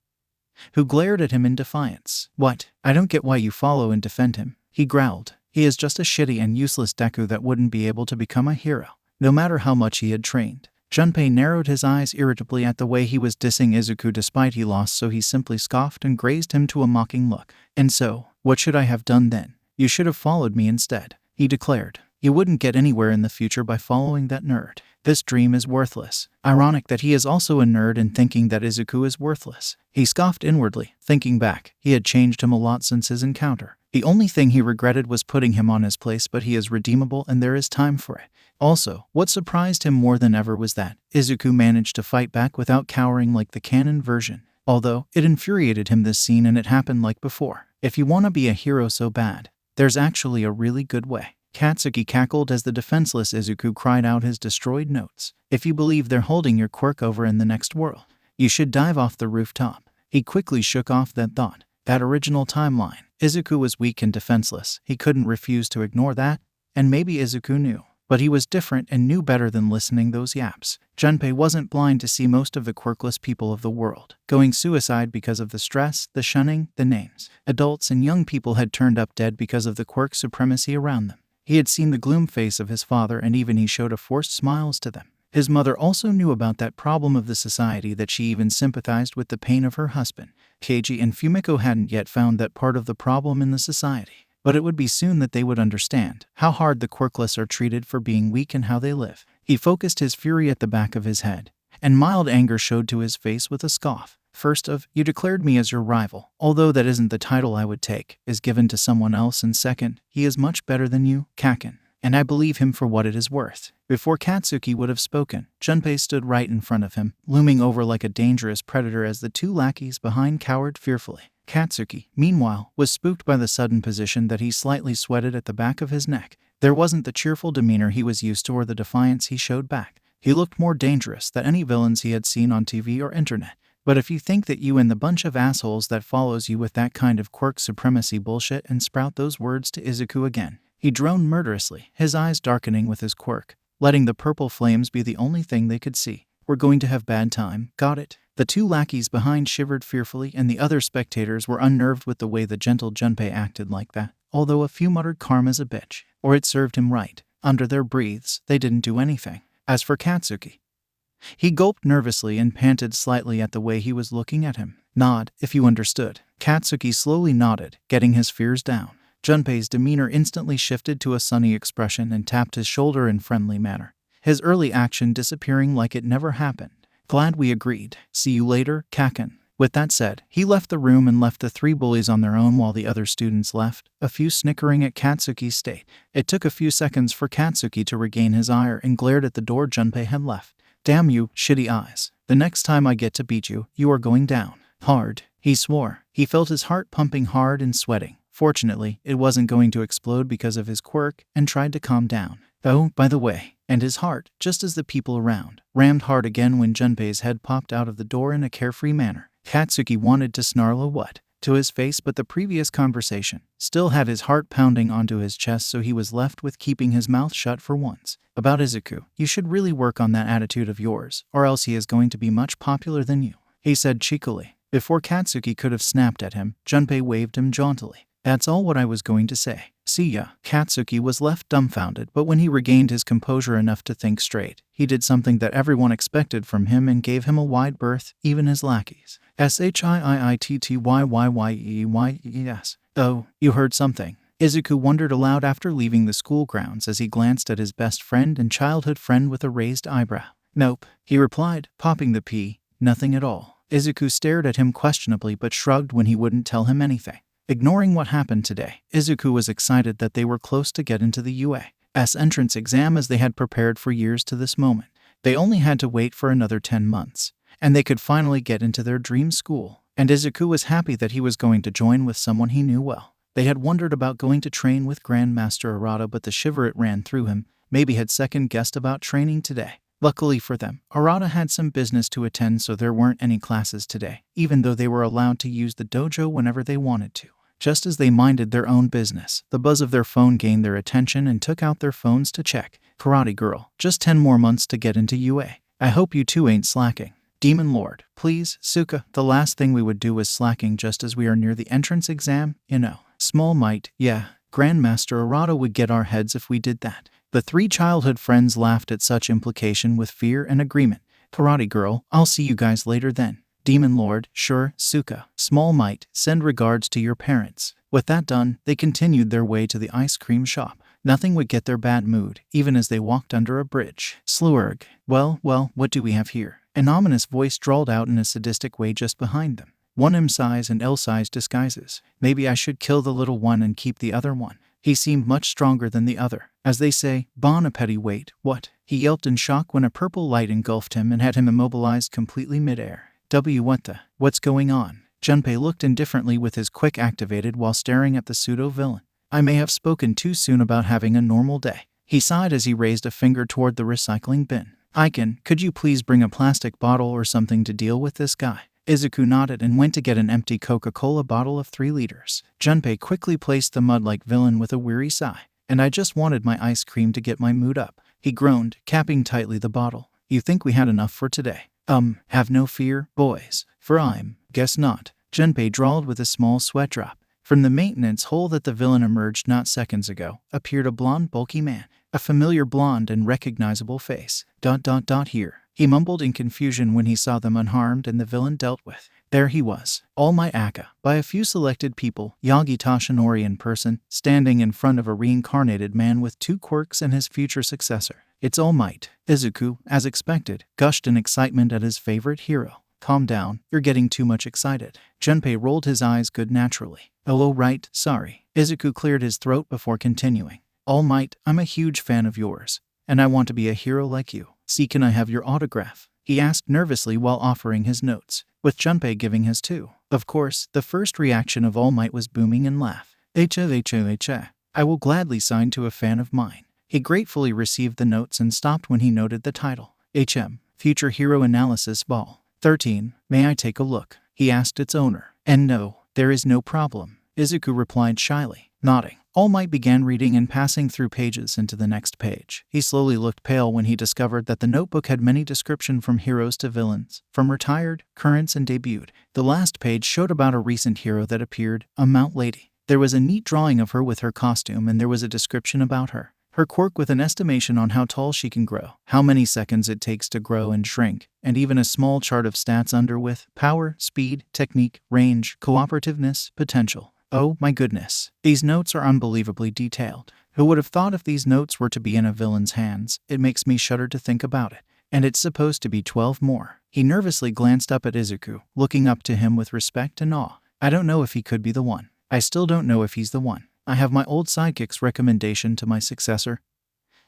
who glared at him in defiance. What? I don't get why you follow and defend him, he growled. He is just a shitty and useless Deku that wouldn't be able to become a hero, no matter how much he had trained. Junpei narrowed his eyes irritably at the way he was dissing Izuku despite he lost, so he simply scoffed and grazed him to a mocking look. And so, what should I have done then? You should have followed me instead, he declared. You wouldn't get anywhere in the future by following that nerd. This dream is worthless. Ironic that he is also a nerd and thinking that Izuku is worthless. He scoffed inwardly, thinking back. He had changed him a lot since his encounter. The only thing he regretted was putting him on his place, but he is redeemable and there is time for it. Also, what surprised him more than ever was that Izuku managed to fight back without cowering like the canon version. Although, it infuriated him this scene and it happened like before. If you want to be a hero so bad, there's actually a really good way. Katsuki cackled as the defenseless Izuku cried out his destroyed notes. If you believe they're holding your quirk over in the next world, you should dive off the rooftop. He quickly shook off that thought. That original timeline. Izuku was weak and defenseless. He couldn't refuse to ignore that, and maybe Izuku knew. But he was different and knew better than listening those yaps. Junpei wasn't blind to see most of the quirkless people of the world going suicide because of the stress, the shunning, the names. Adults and young people had turned up dead because of the quirk supremacy around them. He had seen the gloom face of his father, and even he showed a forced smiles to them. His mother also knew about that problem of the society, that she even sympathized with the pain of her husband. Keiji and Fumiko hadn't yet found that part of the problem in the society, but it would be soon that they would understand how hard the quirkless are treated for being weak and how they live. He focused his fury at the back of his head, and mild anger showed to his face with a scoff. First of, you declared me as your rival, although that isn't the title I would take, is given to someone else, and second, he is much better than you, Kaken, and I believe him for what it is worth. Before Katsuki would have spoken, Junpei stood right in front of him, looming over like a dangerous predator as the two lackeys behind cowered fearfully. Katsuki, meanwhile, was spooked by the sudden position that he slightly sweated at the back of his neck. There wasn't the cheerful demeanor he was used to or the defiance he showed back. He looked more dangerous than any villains he had seen on TV or internet. But if you think that you and the bunch of assholes that follows you with that kind of quirk supremacy bullshit and sprout those words to Izuku again, he droned murderously, his eyes darkening with his quirk, letting the purple flames be the only thing they could see. We're going to have bad time, got it? The two lackeys behind shivered fearfully, and the other spectators were unnerved with the way the gentle Junpei acted like that, although a few muttered karma's a bitch, or it served him right. Under their breaths, they didn't do anything. As for Katsuki, he gulped nervously and panted slightly at the way he was looking at him. Nod, if you understood. Katsuki slowly nodded, getting his fears down. Junpei's demeanor instantly shifted to a sunny expression and tapped his shoulder in friendly manner, his early action disappearing like it never happened. Glad we agreed. See you later, Kaken. With that said, he left the room and left the three bullies on their own while the other students left, a few snickering at Katsuki's state. It took a few seconds for Katsuki to regain his ire and glared at the door Junpei had left. Damn you, shitty eyes. The next time I get to beat you, you are going down. Hard. He swore. He felt his heart pumping hard and sweating. Fortunately, it wasn't going to explode because of his quirk, and tried to calm down. Oh, by the way, and his heart, just as the people around, rammed hard again when Junpei's head popped out of the door in a carefree manner. Katsuki wanted to snarl a what to his face, but the previous conversation still had his heart pounding onto his chest, so he was left with keeping his mouth shut for once. About Izuku, you should really work on that attitude of yours, or else he is going to be much popular than you, he said cheekily. Before Katsuki could have snapped at him, Junpei waved him jauntily. That's all what I was going to say. See ya. Katsuki was left dumbfounded, but when he regained his composure enough to think straight, he did something that everyone expected from him and gave him a wide berth, even his lackeys. Shiittyyyes. Oh, you heard something. Izuku wondered aloud after leaving the school grounds as he glanced at his best friend and childhood friend with a raised eyebrow. Nope, he replied, popping the pea. Nothing at all. Izuku stared at him questionably but shrugged when he wouldn't tell him anything. Ignoring what happened today, Izuku was excited that they were close to get into the UA. entrance exam as they had prepared for years to this moment. They only had to wait for another 10 months, and they could finally get into their dream school. And Izuku was happy that he was going to join with someone he knew well. They had wondered about going to train with Grandmaster Arata, but the shiver it ran through him, maybe had second-guessed about training today. Luckily for them, Arata had some business to attend, so there weren't any classes today, even though they were allowed to use the dojo whenever they wanted to. Just as they minded their own business, the buzz of their phone gained their attention and took out their phones to check. Karate Girl, just 10 more months to get into UA. I hope you two ain't slacking. Demon Lord, please, Suka, the last thing we would do is slacking just as we are near the entrance exam, you know. Small Might, yeah, Grandmaster Arata would get our heads if we did that. The three childhood friends laughed at such implication with fear and agreement. Karate Girl, I'll see you guys later then. Demon Lord, sure, Suka. Small Might, send regards to your parents. With that done, they continued their way to the ice cream shop. Nothing would get their bad mood, even as they walked under a bridge. Slurg. Well, what do we have here? An ominous voice drawled out in a sadistic way just behind them. One M-size and L-size disguises. Maybe I should kill the little one and keep the other one. He seemed much stronger than the other. As they say, bon appétit, wait, what? He yelped in shock when a purple light engulfed him and had him immobilized completely midair. What's going on? Junpei looked indifferently with his quick activated while staring at the pseudo-villain. I may have spoken too soon about having a normal day. He sighed as he raised a finger toward the recycling bin. Aiken, could you please bring a plastic bottle or something to deal with this guy? Izuku nodded and went to get an empty Coca-Cola bottle of 3 liters. Junpei quickly placed the mud-like villain with a weary sigh. And I just wanted my ice cream to get my mood up. He groaned, capping tightly the bottle. You think we had enough for today? Have no fear, boys. For guess not. Junpei drawled with a small sweat drop. From the maintenance hole that the villain emerged not seconds ago, appeared a blonde, bulky man. A familiar blonde and recognizable face. Here. He mumbled in confusion when he saw them unharmed and the villain dealt with. There he was, All Might Aka, by a few selected people, Yagi Tashinori in person, standing in front of a reincarnated man with 2 quirks and his future successor. It's All Might. Izuku, as expected, gushed in excitement at his favorite hero. Calm down, you're getting too much excited. Junpei rolled his eyes good naturally. Oh right, sorry. Izuku cleared his throat before continuing. All Might, I'm a huge fan of yours, and I want to be a hero like you. See, can I have your autograph? He asked nervously while offering his notes, with Junpei giving his too. Of course, the first reaction of All Might was booming and laugh. I will gladly sign to a fan of mine. He gratefully received the notes and stopped when he noted the title. Future Hero Analysis Ball. 13. May I take a look? He asked its owner. And no, there is no problem. Izuku replied shyly, nodding. All Might began reading and passing through pages into the next page. He slowly looked pale when he discovered that the notebook had many descriptions from heroes to villains, from retired, currents, and debuted. The last page showed about a recent hero that appeared, a Mount Lady. There was a neat drawing of her with her costume, and there was a description about her. Her quirk with an estimation on how tall she can grow, how many seconds it takes to grow and shrink, and even a small chart of stats under with power, speed, technique, range, cooperativeness, potential. Oh my goodness. These notes are unbelievably detailed. Who would have thought if these notes were to be in a villain's hands? It makes me shudder to think about it. And it's supposed to be 12 more. He nervously glanced up at Izuku, looking up to him with respect and awe. I don't know if he could be the one. I still don't know if he's the one. I have my old sidekick's recommendation to my successor.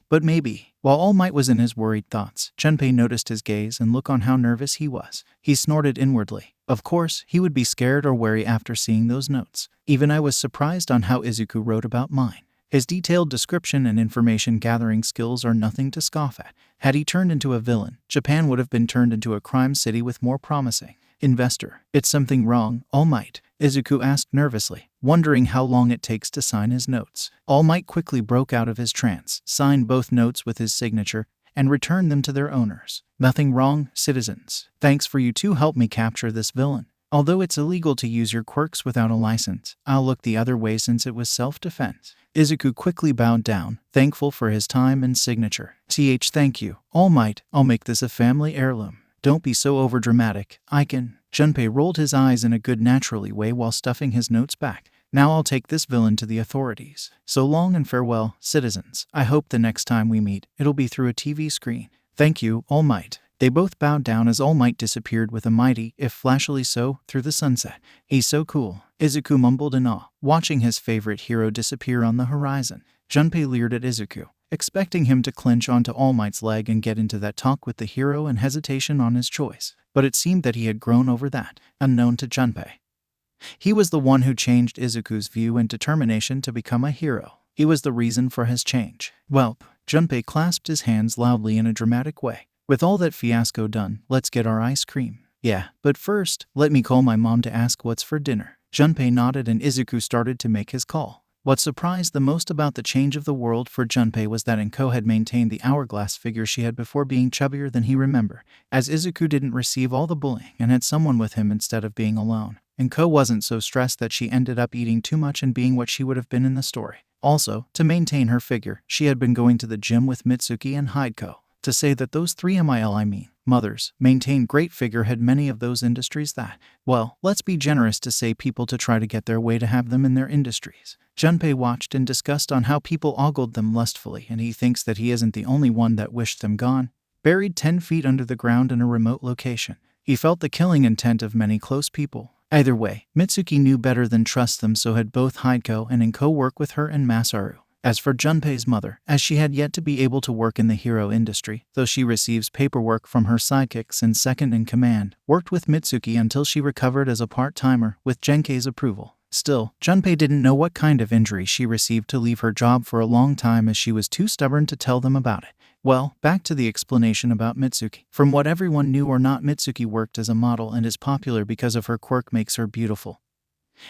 But maybe. While All Might was in his worried thoughts, Junpei noticed his gaze and look on how nervous he was. He snorted inwardly. Of course, he would be scared or wary after seeing those notes. Even I was surprised on how Izuku wrote about mine. His detailed description and information-gathering skills are nothing to scoff at. Had he turned into a villain, Japan would have been turned into a crime city with more promising. Investor. It's something wrong, All Might? Izuku asked nervously, wondering how long it takes to sign his notes. All Might quickly broke out of his trance, signed both notes with his signature, and returned them to their owners. Nothing wrong, citizens. Thanks for you to help me capture this villain. Although it's illegal to use your quirks without a license, I'll look the other way since it was self-defense. Izuku quickly bowed down, thankful for his time and signature. Thank you, All Might. I'll make this a family heirloom. Don't be so overdramatic, Aiken. Junpei rolled his eyes in a good naturally way while stuffing his notes back. Now I'll take this villain to the authorities. So long and farewell, citizens. I hope the next time we meet, it'll be through a TV screen. Thank you, All Might. They both bowed down as All Might disappeared with a mighty, if flashily so, through the sunset. He's so cool. Izuku mumbled in awe, watching his favorite hero disappear on the horizon. Junpei leered at Izuku. expecting him to clinch onto All Might's leg and get into that talk with the hero and hesitation on his choice. But it seemed that he had grown over that, unknown to Junpei. He was the one who changed Izuku's view and determination to become a hero. He was the reason for his change. Welp, Junpei clasped his hands loudly in a dramatic way. With all that fiasco done, let's get our ice cream. Yeah, but first, let me call my mom to ask what's for dinner. Junpei nodded and Izuku started to make his call. What surprised the most about the change of the world for Junpei was that Inko had maintained the hourglass figure she had before, being chubbier than he remembered, as Izuku didn't receive all the bullying and had someone with him instead of being alone. Inko wasn't so stressed that she ended up eating too much and being what she would have been in the story. Also, to maintain her figure, she had been going to the gym with Mitsuki and Hideko. To say that those three mothers maintained great figure had many of those industries that, well, let's be generous to say people to try to get their way to have them in their industries. Junpei watched in disgust on how people ogled them lustfully, and he thinks that he isn't the only one that wished them gone. Buried 10 feet under the ground in a remote location, he felt the killing intent of many close people. Either way, Mitsuki knew better than trust them, so had both Hideko and Inko work with her and Masaru. As for Junpei's mother, as she had yet to be able to work in the hero industry, though she receives paperwork from her sidekicks and second-in-command, worked with Mitsuki until she recovered as a part-timer, with Genkei's approval. Still, Junpei didn't know what kind of injury she received to leave her job for a long time, as she was too stubborn to tell them about it. Well, back to the explanation about Mitsuki. From what everyone knew or not, Mitsuki worked as a model and is popular because of her quirk makes her beautiful,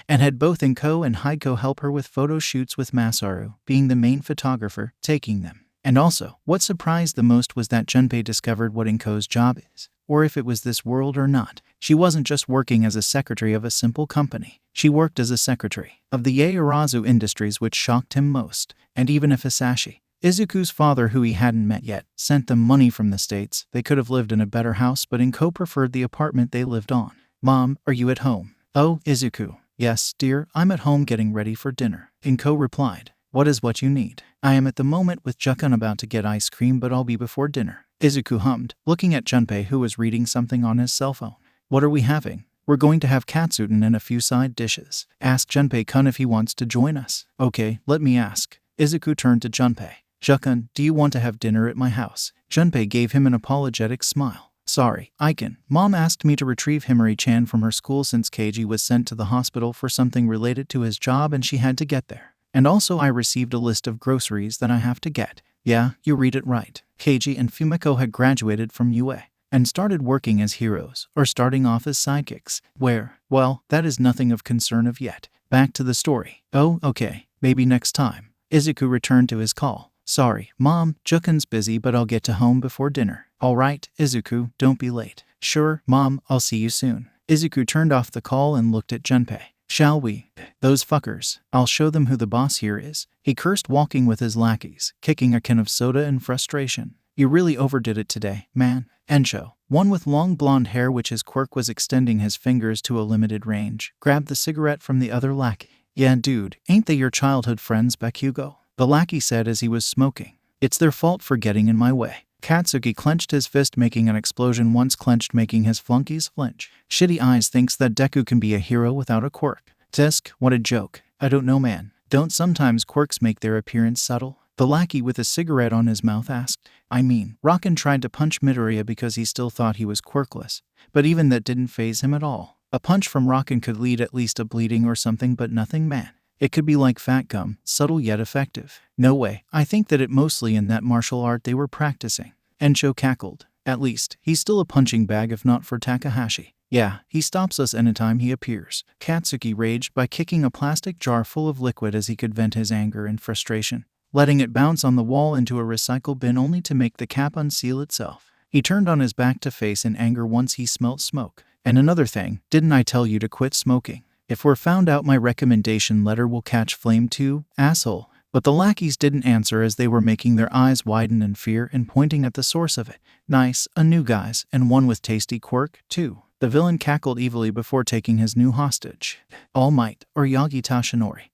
and had both Inko and Hideko help her with photo shoots, with Masaru being the main photographer, taking them. And also, what surprised the most was that Junpei discovered what Inko's job is, or if it was this world or not. She wasn't just working as a secretary of a simple company. She worked as a secretary of the Yaoyorozu Industries, which shocked him most. And even if Hisashi, Izuku's father, who he hadn't met yet, sent them money from the States, they could have lived in a better house, but Inko preferred the apartment they lived on. Mom, are you at home? Oh, Izuku. Yes, dear, I'm at home getting ready for dinner. Inko replied. What is what you need? I am at the moment with Jukun about to get ice cream, but I'll be before dinner. Izuku hummed, looking at Junpei, who was reading something on his cell phone. What are we having? We're going to have katsudon and a few side dishes. Ask Junpei-kun if he wants to join us. Okay, let me ask. Izuku turned to Junpei. Jukun, do you want to have dinner at my house? Junpei gave him an apologetic smile. Sorry, Aiken. Mom asked me to retrieve Himari-chan from her school since Keiji was sent to the hospital for something related to his job and she had to get there. And also I received a list of groceries that I have to get. Yeah, you read it right. Keiji and Fumiko had graduated from UA and started working as heroes, or starting off as sidekicks. Where? Well, that is nothing of concern of yet. Back to the story. Oh, okay. Maybe next time. Izuku returned to his call. Sorry, Mom, Jukun's busy, but I'll get to home before dinner. All right, Izuku, don't be late. Sure, Mom, I'll see you soon. Izuku turned off the call and looked at Junpei. Shall we? Those fuckers. I'll show them who the boss here is. He cursed, walking with his lackeys, kicking a can of soda in frustration. You really overdid it today, man. Ensho, one with long blonde hair which his quirk was extending his fingers to a limited range, grabbed the cigarette from the other lackey. Yeah, dude, ain't they your childhood friends, Bakugo? The lackey said as he was smoking. It's their fault for getting in my way. Katsuki clenched his fist, making an explosion once clenched, making his flunkies flinch. Shitty Eyes thinks that Deku can be a hero without a quirk. Tisk, what a joke. I don't know, man. Don't sometimes quirks make their appearance subtle? The lackey with a cigarette on his mouth asked. I mean, Raken tried to punch Midoriya because he still thought he was quirkless, but even that didn't faze him at all. A punch from Raken could lead at least a bleeding or something, but nothing, man. It could be like fat gum, subtle yet effective. No way, I think that it mostly in that martial art they were practicing. Ensho cackled. At least, he's still a punching bag if not for Takahashi. Yeah, he stops us anytime he appears. Katsuki raged by kicking a plastic jar full of liquid as he could vent his anger and frustration, letting it bounce on the wall into a recycle bin only to make the cap unseal itself. He turned on his back to face in anger once he smelt smoke. And another thing, didn't I tell you to quit smoking? If we're found out, my recommendation letter will catch flame too, asshole. But the lackeys didn't answer as they were making their eyes widen in fear and pointing at the source of it. Nice, a new guy's, and one with tasty quirk, too. The villain cackled evilly before taking his new hostage. All Might, or Yagi Tashinori,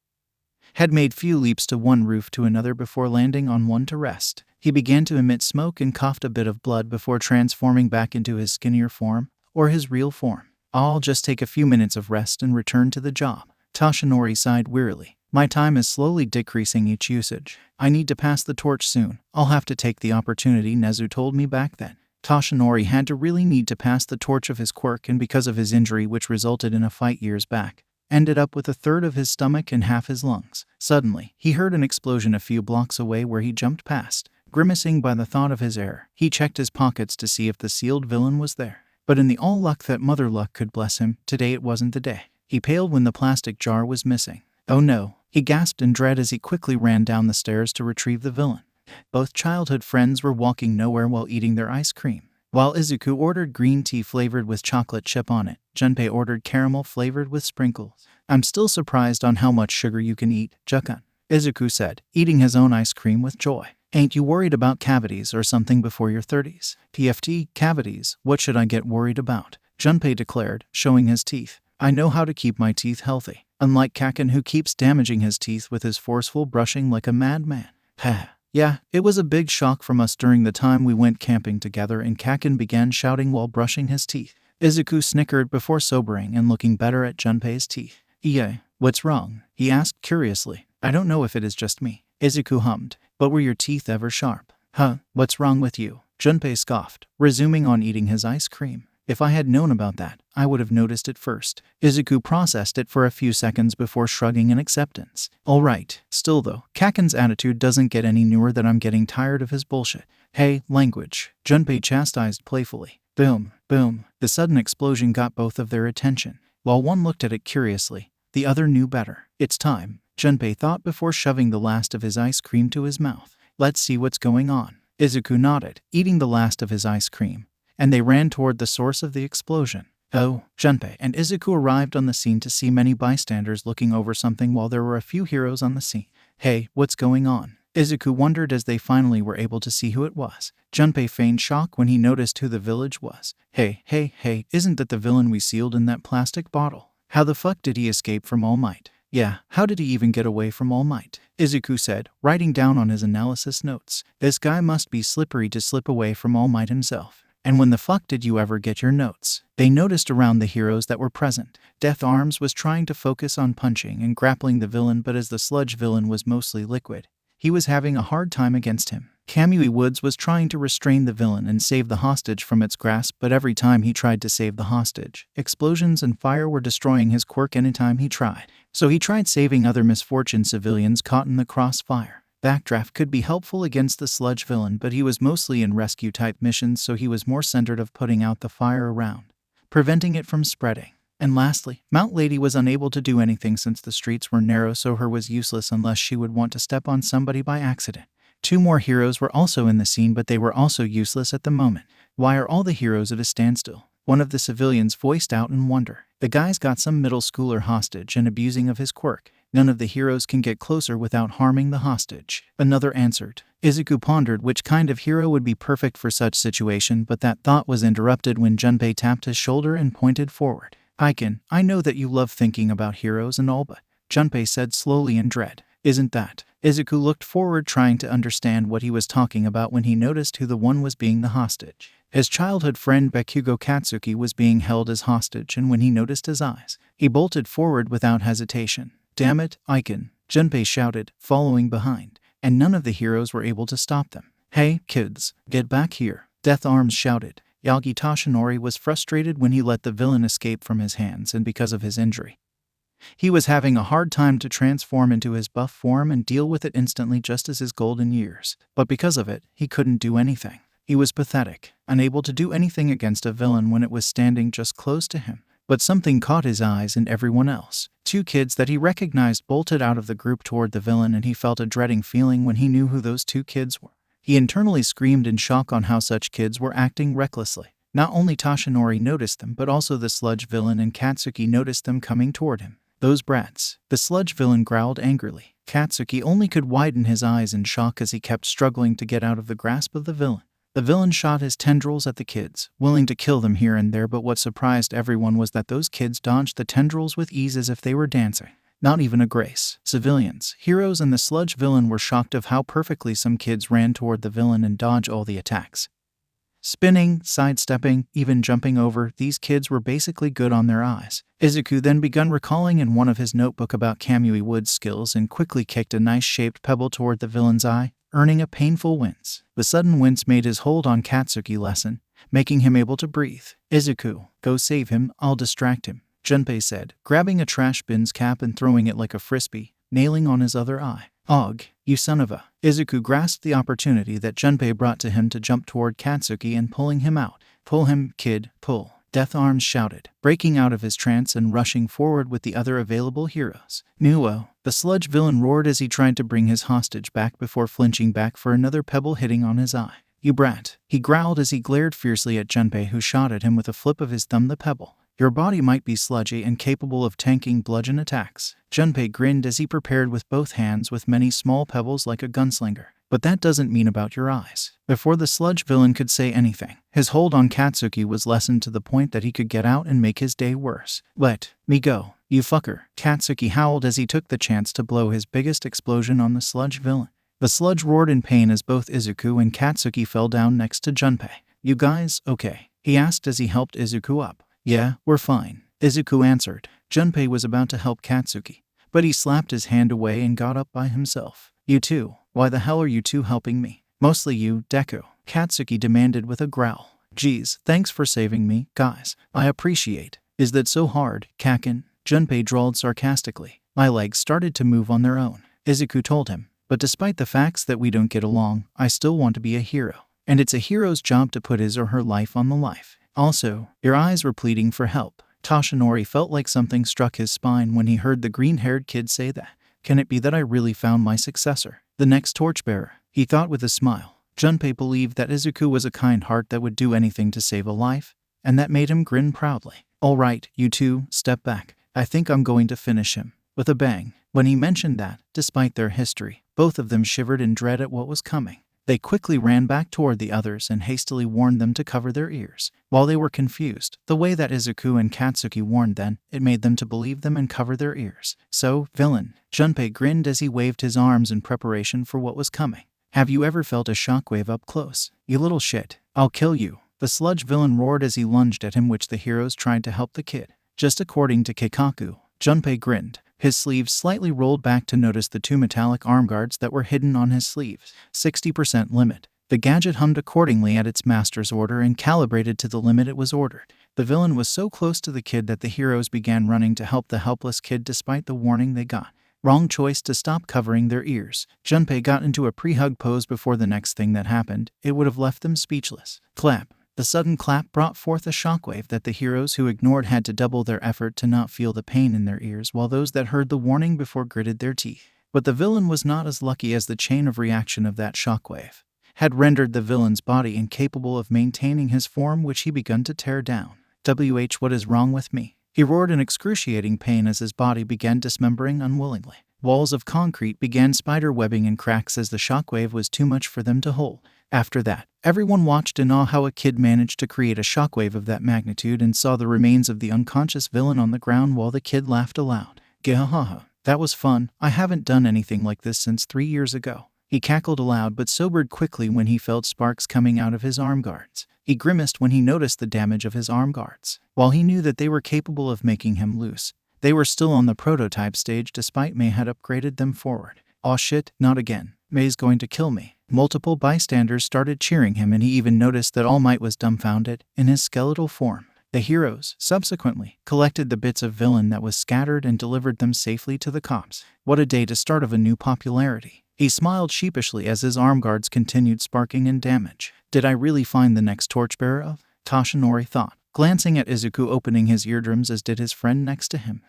had made few leaps to one roof to another before landing on one to rest. He began to emit smoke and coughed a bit of blood before transforming back into his skinnier form, or his real form. I'll just take a few minutes of rest and return to the job. Tashinori sighed wearily. My time is slowly decreasing each usage. I need to pass the torch soon. I'll have to take the opportunity, Nezu told me back then. Toshinori had to really need to pass the torch of his quirk, and because of his injury which resulted in a fight years back, ended up with a third of his stomach and half his lungs. Suddenly, he heard an explosion a few blocks away where he jumped past. Grimacing by the thought of his error, he checked his pockets to see if the sealed villain was there. But in the all luck that Mother Luck could bless him, today it wasn't the day. He paled when the plastic jar was missing. Oh no, he gasped in dread as he quickly ran down the stairs to retrieve the villain. Both childhood friends were walking nowhere while eating their ice cream. While Izuku ordered green tea flavored with chocolate chip on it, Junpei ordered caramel flavored with sprinkles. I'm still surprised on how much sugar you can eat, Jukan, Izuku said, eating his own ice cream with joy. Ain't you worried about cavities or something before your 30s? PFT, cavities, what should I get worried about? Junpei declared, showing his teeth. I know how to keep my teeth healthy, unlike Kaken who keeps damaging his teeth with his forceful brushing like a madman. Yeah, it was a big shock from us during the time we went camping together, and Kaken began shouting while brushing his teeth. Izuku snickered before sobering and looking better at Junpei's teeth. Yeah, what's wrong? He asked curiously. I don't know if it is just me, Izuku hummed, but were your teeth ever sharp? Huh, what's wrong with you? Junpei scoffed, resuming on eating his ice cream. If I had known about that, I would have noticed it first. Izuku processed it for a few seconds before shrugging in acceptance. Alright, still though, Kaken's attitude doesn't get any newer that I'm getting tired of his bullshit. Hey, language, Junpei chastised playfully. Boom, boom. The sudden explosion got both of their attention. While one looked at it curiously, the other knew better. It's time, Junpei thought before shoving the last of his ice cream to his mouth. Let's see what's going on. Izuku nodded, eating the last of his ice cream, and they ran toward the source of the explosion. Oh, Junpei and Izuku arrived on the scene to see many bystanders looking over something while there were a few heroes on the scene. Hey, what's going on? Izuku wondered as they finally were able to see who it was. Junpei feigned shock when he noticed who the village was. Hey, isn't that the villain we sealed in that plastic bottle? How the fuck did he escape from All Might? Yeah, how did he even get away from All Might? Izuku said, writing down on his analysis notes. This guy must be slippery to slip away from All Might himself. And when the fuck did you ever get your notes? They noticed around the heroes that were present. Death Arms was trying to focus on punching and grappling the villain, but as the sludge villain was mostly liquid, he was having a hard time against him. Kamui Woods was trying to restrain the villain and save the hostage from its grasp, but every time he tried to save the hostage, explosions and fire were destroying his quirk anytime he tried. So he tried saving other misfortuned civilians caught in the crossfire. Backdraft could be helpful against the sludge villain, but he was mostly in rescue-type missions, so he was more centered of putting out the fire around, preventing it from spreading. And lastly, Mount Lady was unable to do anything since the streets were narrow, so her was useless unless she would want to step on somebody by accident. Two more heroes were also in the scene, but they were also useless at the moment. Why are all the heroes at a standstill? One of the civilians voiced out in wonder. The guy's got some middle schooler hostage and abusing of his quirk. None of the heroes can get closer without harming the hostage. Another answered. Izuku pondered which kind of hero would be perfect for such situation, but that thought was interrupted when Junpei tapped his shoulder and pointed forward. Aiken, I know that you love thinking about heroes and all, but Junpei said slowly in dread. Isn't that? Izuku looked forward, trying to understand what he was talking about when he noticed who the one was being the hostage. His childhood friend Bakugo Katsuki was being held as hostage, and when he noticed his eyes, he bolted forward without hesitation. Damn it, Aiken, Junpei shouted, following behind, and none of the heroes were able to stop them. Hey, kids, get back here, Death Arms shouted. Yagi Toshinori was frustrated when he let the villain escape from his hands, and because of his injury, he was having a hard time to transform into his buff form and deal with it instantly, just as his golden years. But because of it, he couldn't do anything. He was pathetic, unable to do anything against a villain when it was standing just close to him. But something caught his eyes and everyone else. Two kids that he recognized bolted out of the group toward the villain, and he felt a dreading feeling when he knew who those two kids were. He internally screamed in shock on how such kids were acting recklessly. Not only Toshinori noticed them, but also the sludge villain and Katsuki noticed them coming toward him. Those brats. The sludge villain growled angrily. Katsuki only could widen his eyes in shock as he kept struggling to get out of the grasp of the villain. The villain shot his tendrils at the kids, willing to kill them here and there, but what surprised everyone was that those kids dodged the tendrils with ease as if they were dancing. Not even a grace. Civilians, heroes, and the sludge villain were shocked of how perfectly some kids ran toward the villain and dodged all the attacks. Spinning, sidestepping, even jumping over, these kids were basically good on their eyes. Izuku then begun recalling in one of his notebook about Kamui Wood's skills and quickly kicked a nice-shaped pebble toward the villain's eye, earning a painful wince. The sudden wince made his hold on Katsuki lessen, making him able to breathe. Izuku, go save him, I'll distract him, Junpei said, grabbing a trash bin's cap and throwing it like a frisbee, nailing on his other eye. Og, you son of a... Izuku grasped the opportunity that Junpei brought to him to jump toward Katsuki and pulling him out. Pull him, kid, pull. Death Arms shouted, breaking out of his trance and rushing forward with the other available heroes. Nuo, the sludge villain roared as he tried to bring his hostage back before flinching back for another pebble hitting on his eye. You brat, he growled as he glared fiercely at Junpei, who shot at him with a flip of his thumb the pebble. Your body might be sludgy and capable of tanking bludgeon attacks. Junpei grinned as he prepared with both hands with many small pebbles like a gunslinger. But that doesn't mean about your eyes. Before the sludge villain could say anything, his hold on Katsuki was lessened to the point that he could get out and make his day worse. Let me go, you fucker, Katsuki howled as he took the chance to blow his biggest explosion on the sludge villain. The sludge roared in pain as both Izuku and Katsuki fell down next to Junpei. You guys, okay? He asked as he helped Izuku up. Yeah, we're fine, Izuku answered. Junpei was about to help Katsuki, but he slapped his hand away and got up by himself. You two, why the hell are you two helping me? Mostly you, Deku, Katsuki demanded with a growl. Geez, thanks for saving me, guys. I appreciate. Is that so hard, Kakin? Junpei drawled sarcastically. My legs started to move on their own, Izuku told him. But despite the facts that we don't get along, I still want to be a hero. And it's a hero's job to put his or her life on the life. Also, your eyes were pleading for help. Toshinori felt like something struck his spine when he heard the green-haired kid say that. Can it be that I really found my successor? The next torchbearer, he thought with a smile. Junpei believed that Izuku was a kind heart that would do anything to save a life, and that made him grin proudly. All right, you two, step back. I think I'm going to finish him. With a bang. When he mentioned that, despite their history, both of them shivered in dread at what was coming. They quickly ran back toward the others and hastily warned them to cover their ears. While they were confused, the way that Izuku and Katsuki warned them, it made them to believe them and cover their ears. So, villain, Junpei grinned as he waved his arms in preparation for what was coming. Have you ever felt a shockwave up close? You little shit. I'll kill you. The sludge villain roared as he lunged at him, which the heroes tried to help the kid. Just according to Keikaku, Junpei grinned. His sleeves slightly rolled back to notice the two metallic arm guards that were hidden on his sleeves. 60% limit. The gadget hummed accordingly at its master's order and calibrated to the limit it was ordered. The villain was so close to the kid that the heroes began running to help the helpless kid despite the warning they got. Wrong choice to stop covering their ears. Junpei got into a pre-hug pose before the next thing that happened. It would have left them speechless. Clap. The sudden clap brought forth a shockwave that the heroes who ignored had to double their effort to not feel the pain in their ears, while those that heard the warning before gritted their teeth. But the villain was not as lucky, as the chain of reaction of that shockwave had rendered the villain's body incapable of maintaining his form, which he begun to tear down. What is wrong with me? He roared in excruciating pain as his body began dismembering unwillingly. Walls of concrete began spider-webbing in cracks as the shockwave was too much for them to hold. After that, everyone watched in awe how a kid managed to create a shockwave of that magnitude and saw the remains of the unconscious villain on the ground while the kid laughed aloud. Gahaha, that was fun. I haven't done anything like this since 3 years ago. He cackled aloud but sobered quickly when he felt sparks coming out of his arm guards. He grimaced when he noticed the damage of his arm guards. While he knew that they were capable of making him loose, they were still on the prototype stage despite Mei had upgraded them forward. Aw shit, not again. Mei's going to kill me. Multiple bystanders started cheering him, and he even noticed that All Might was dumbfounded in his skeletal form. The heroes, subsequently, collected the bits of villain that was scattered and delivered them safely to the cops. What a day to start of a new popularity. He smiled sheepishly as his arm guards continued sparking in damage. Did I really find the next torchbearer of? Toshinori thought, glancing at Izuku opening his eardrums, as did his friend next to him.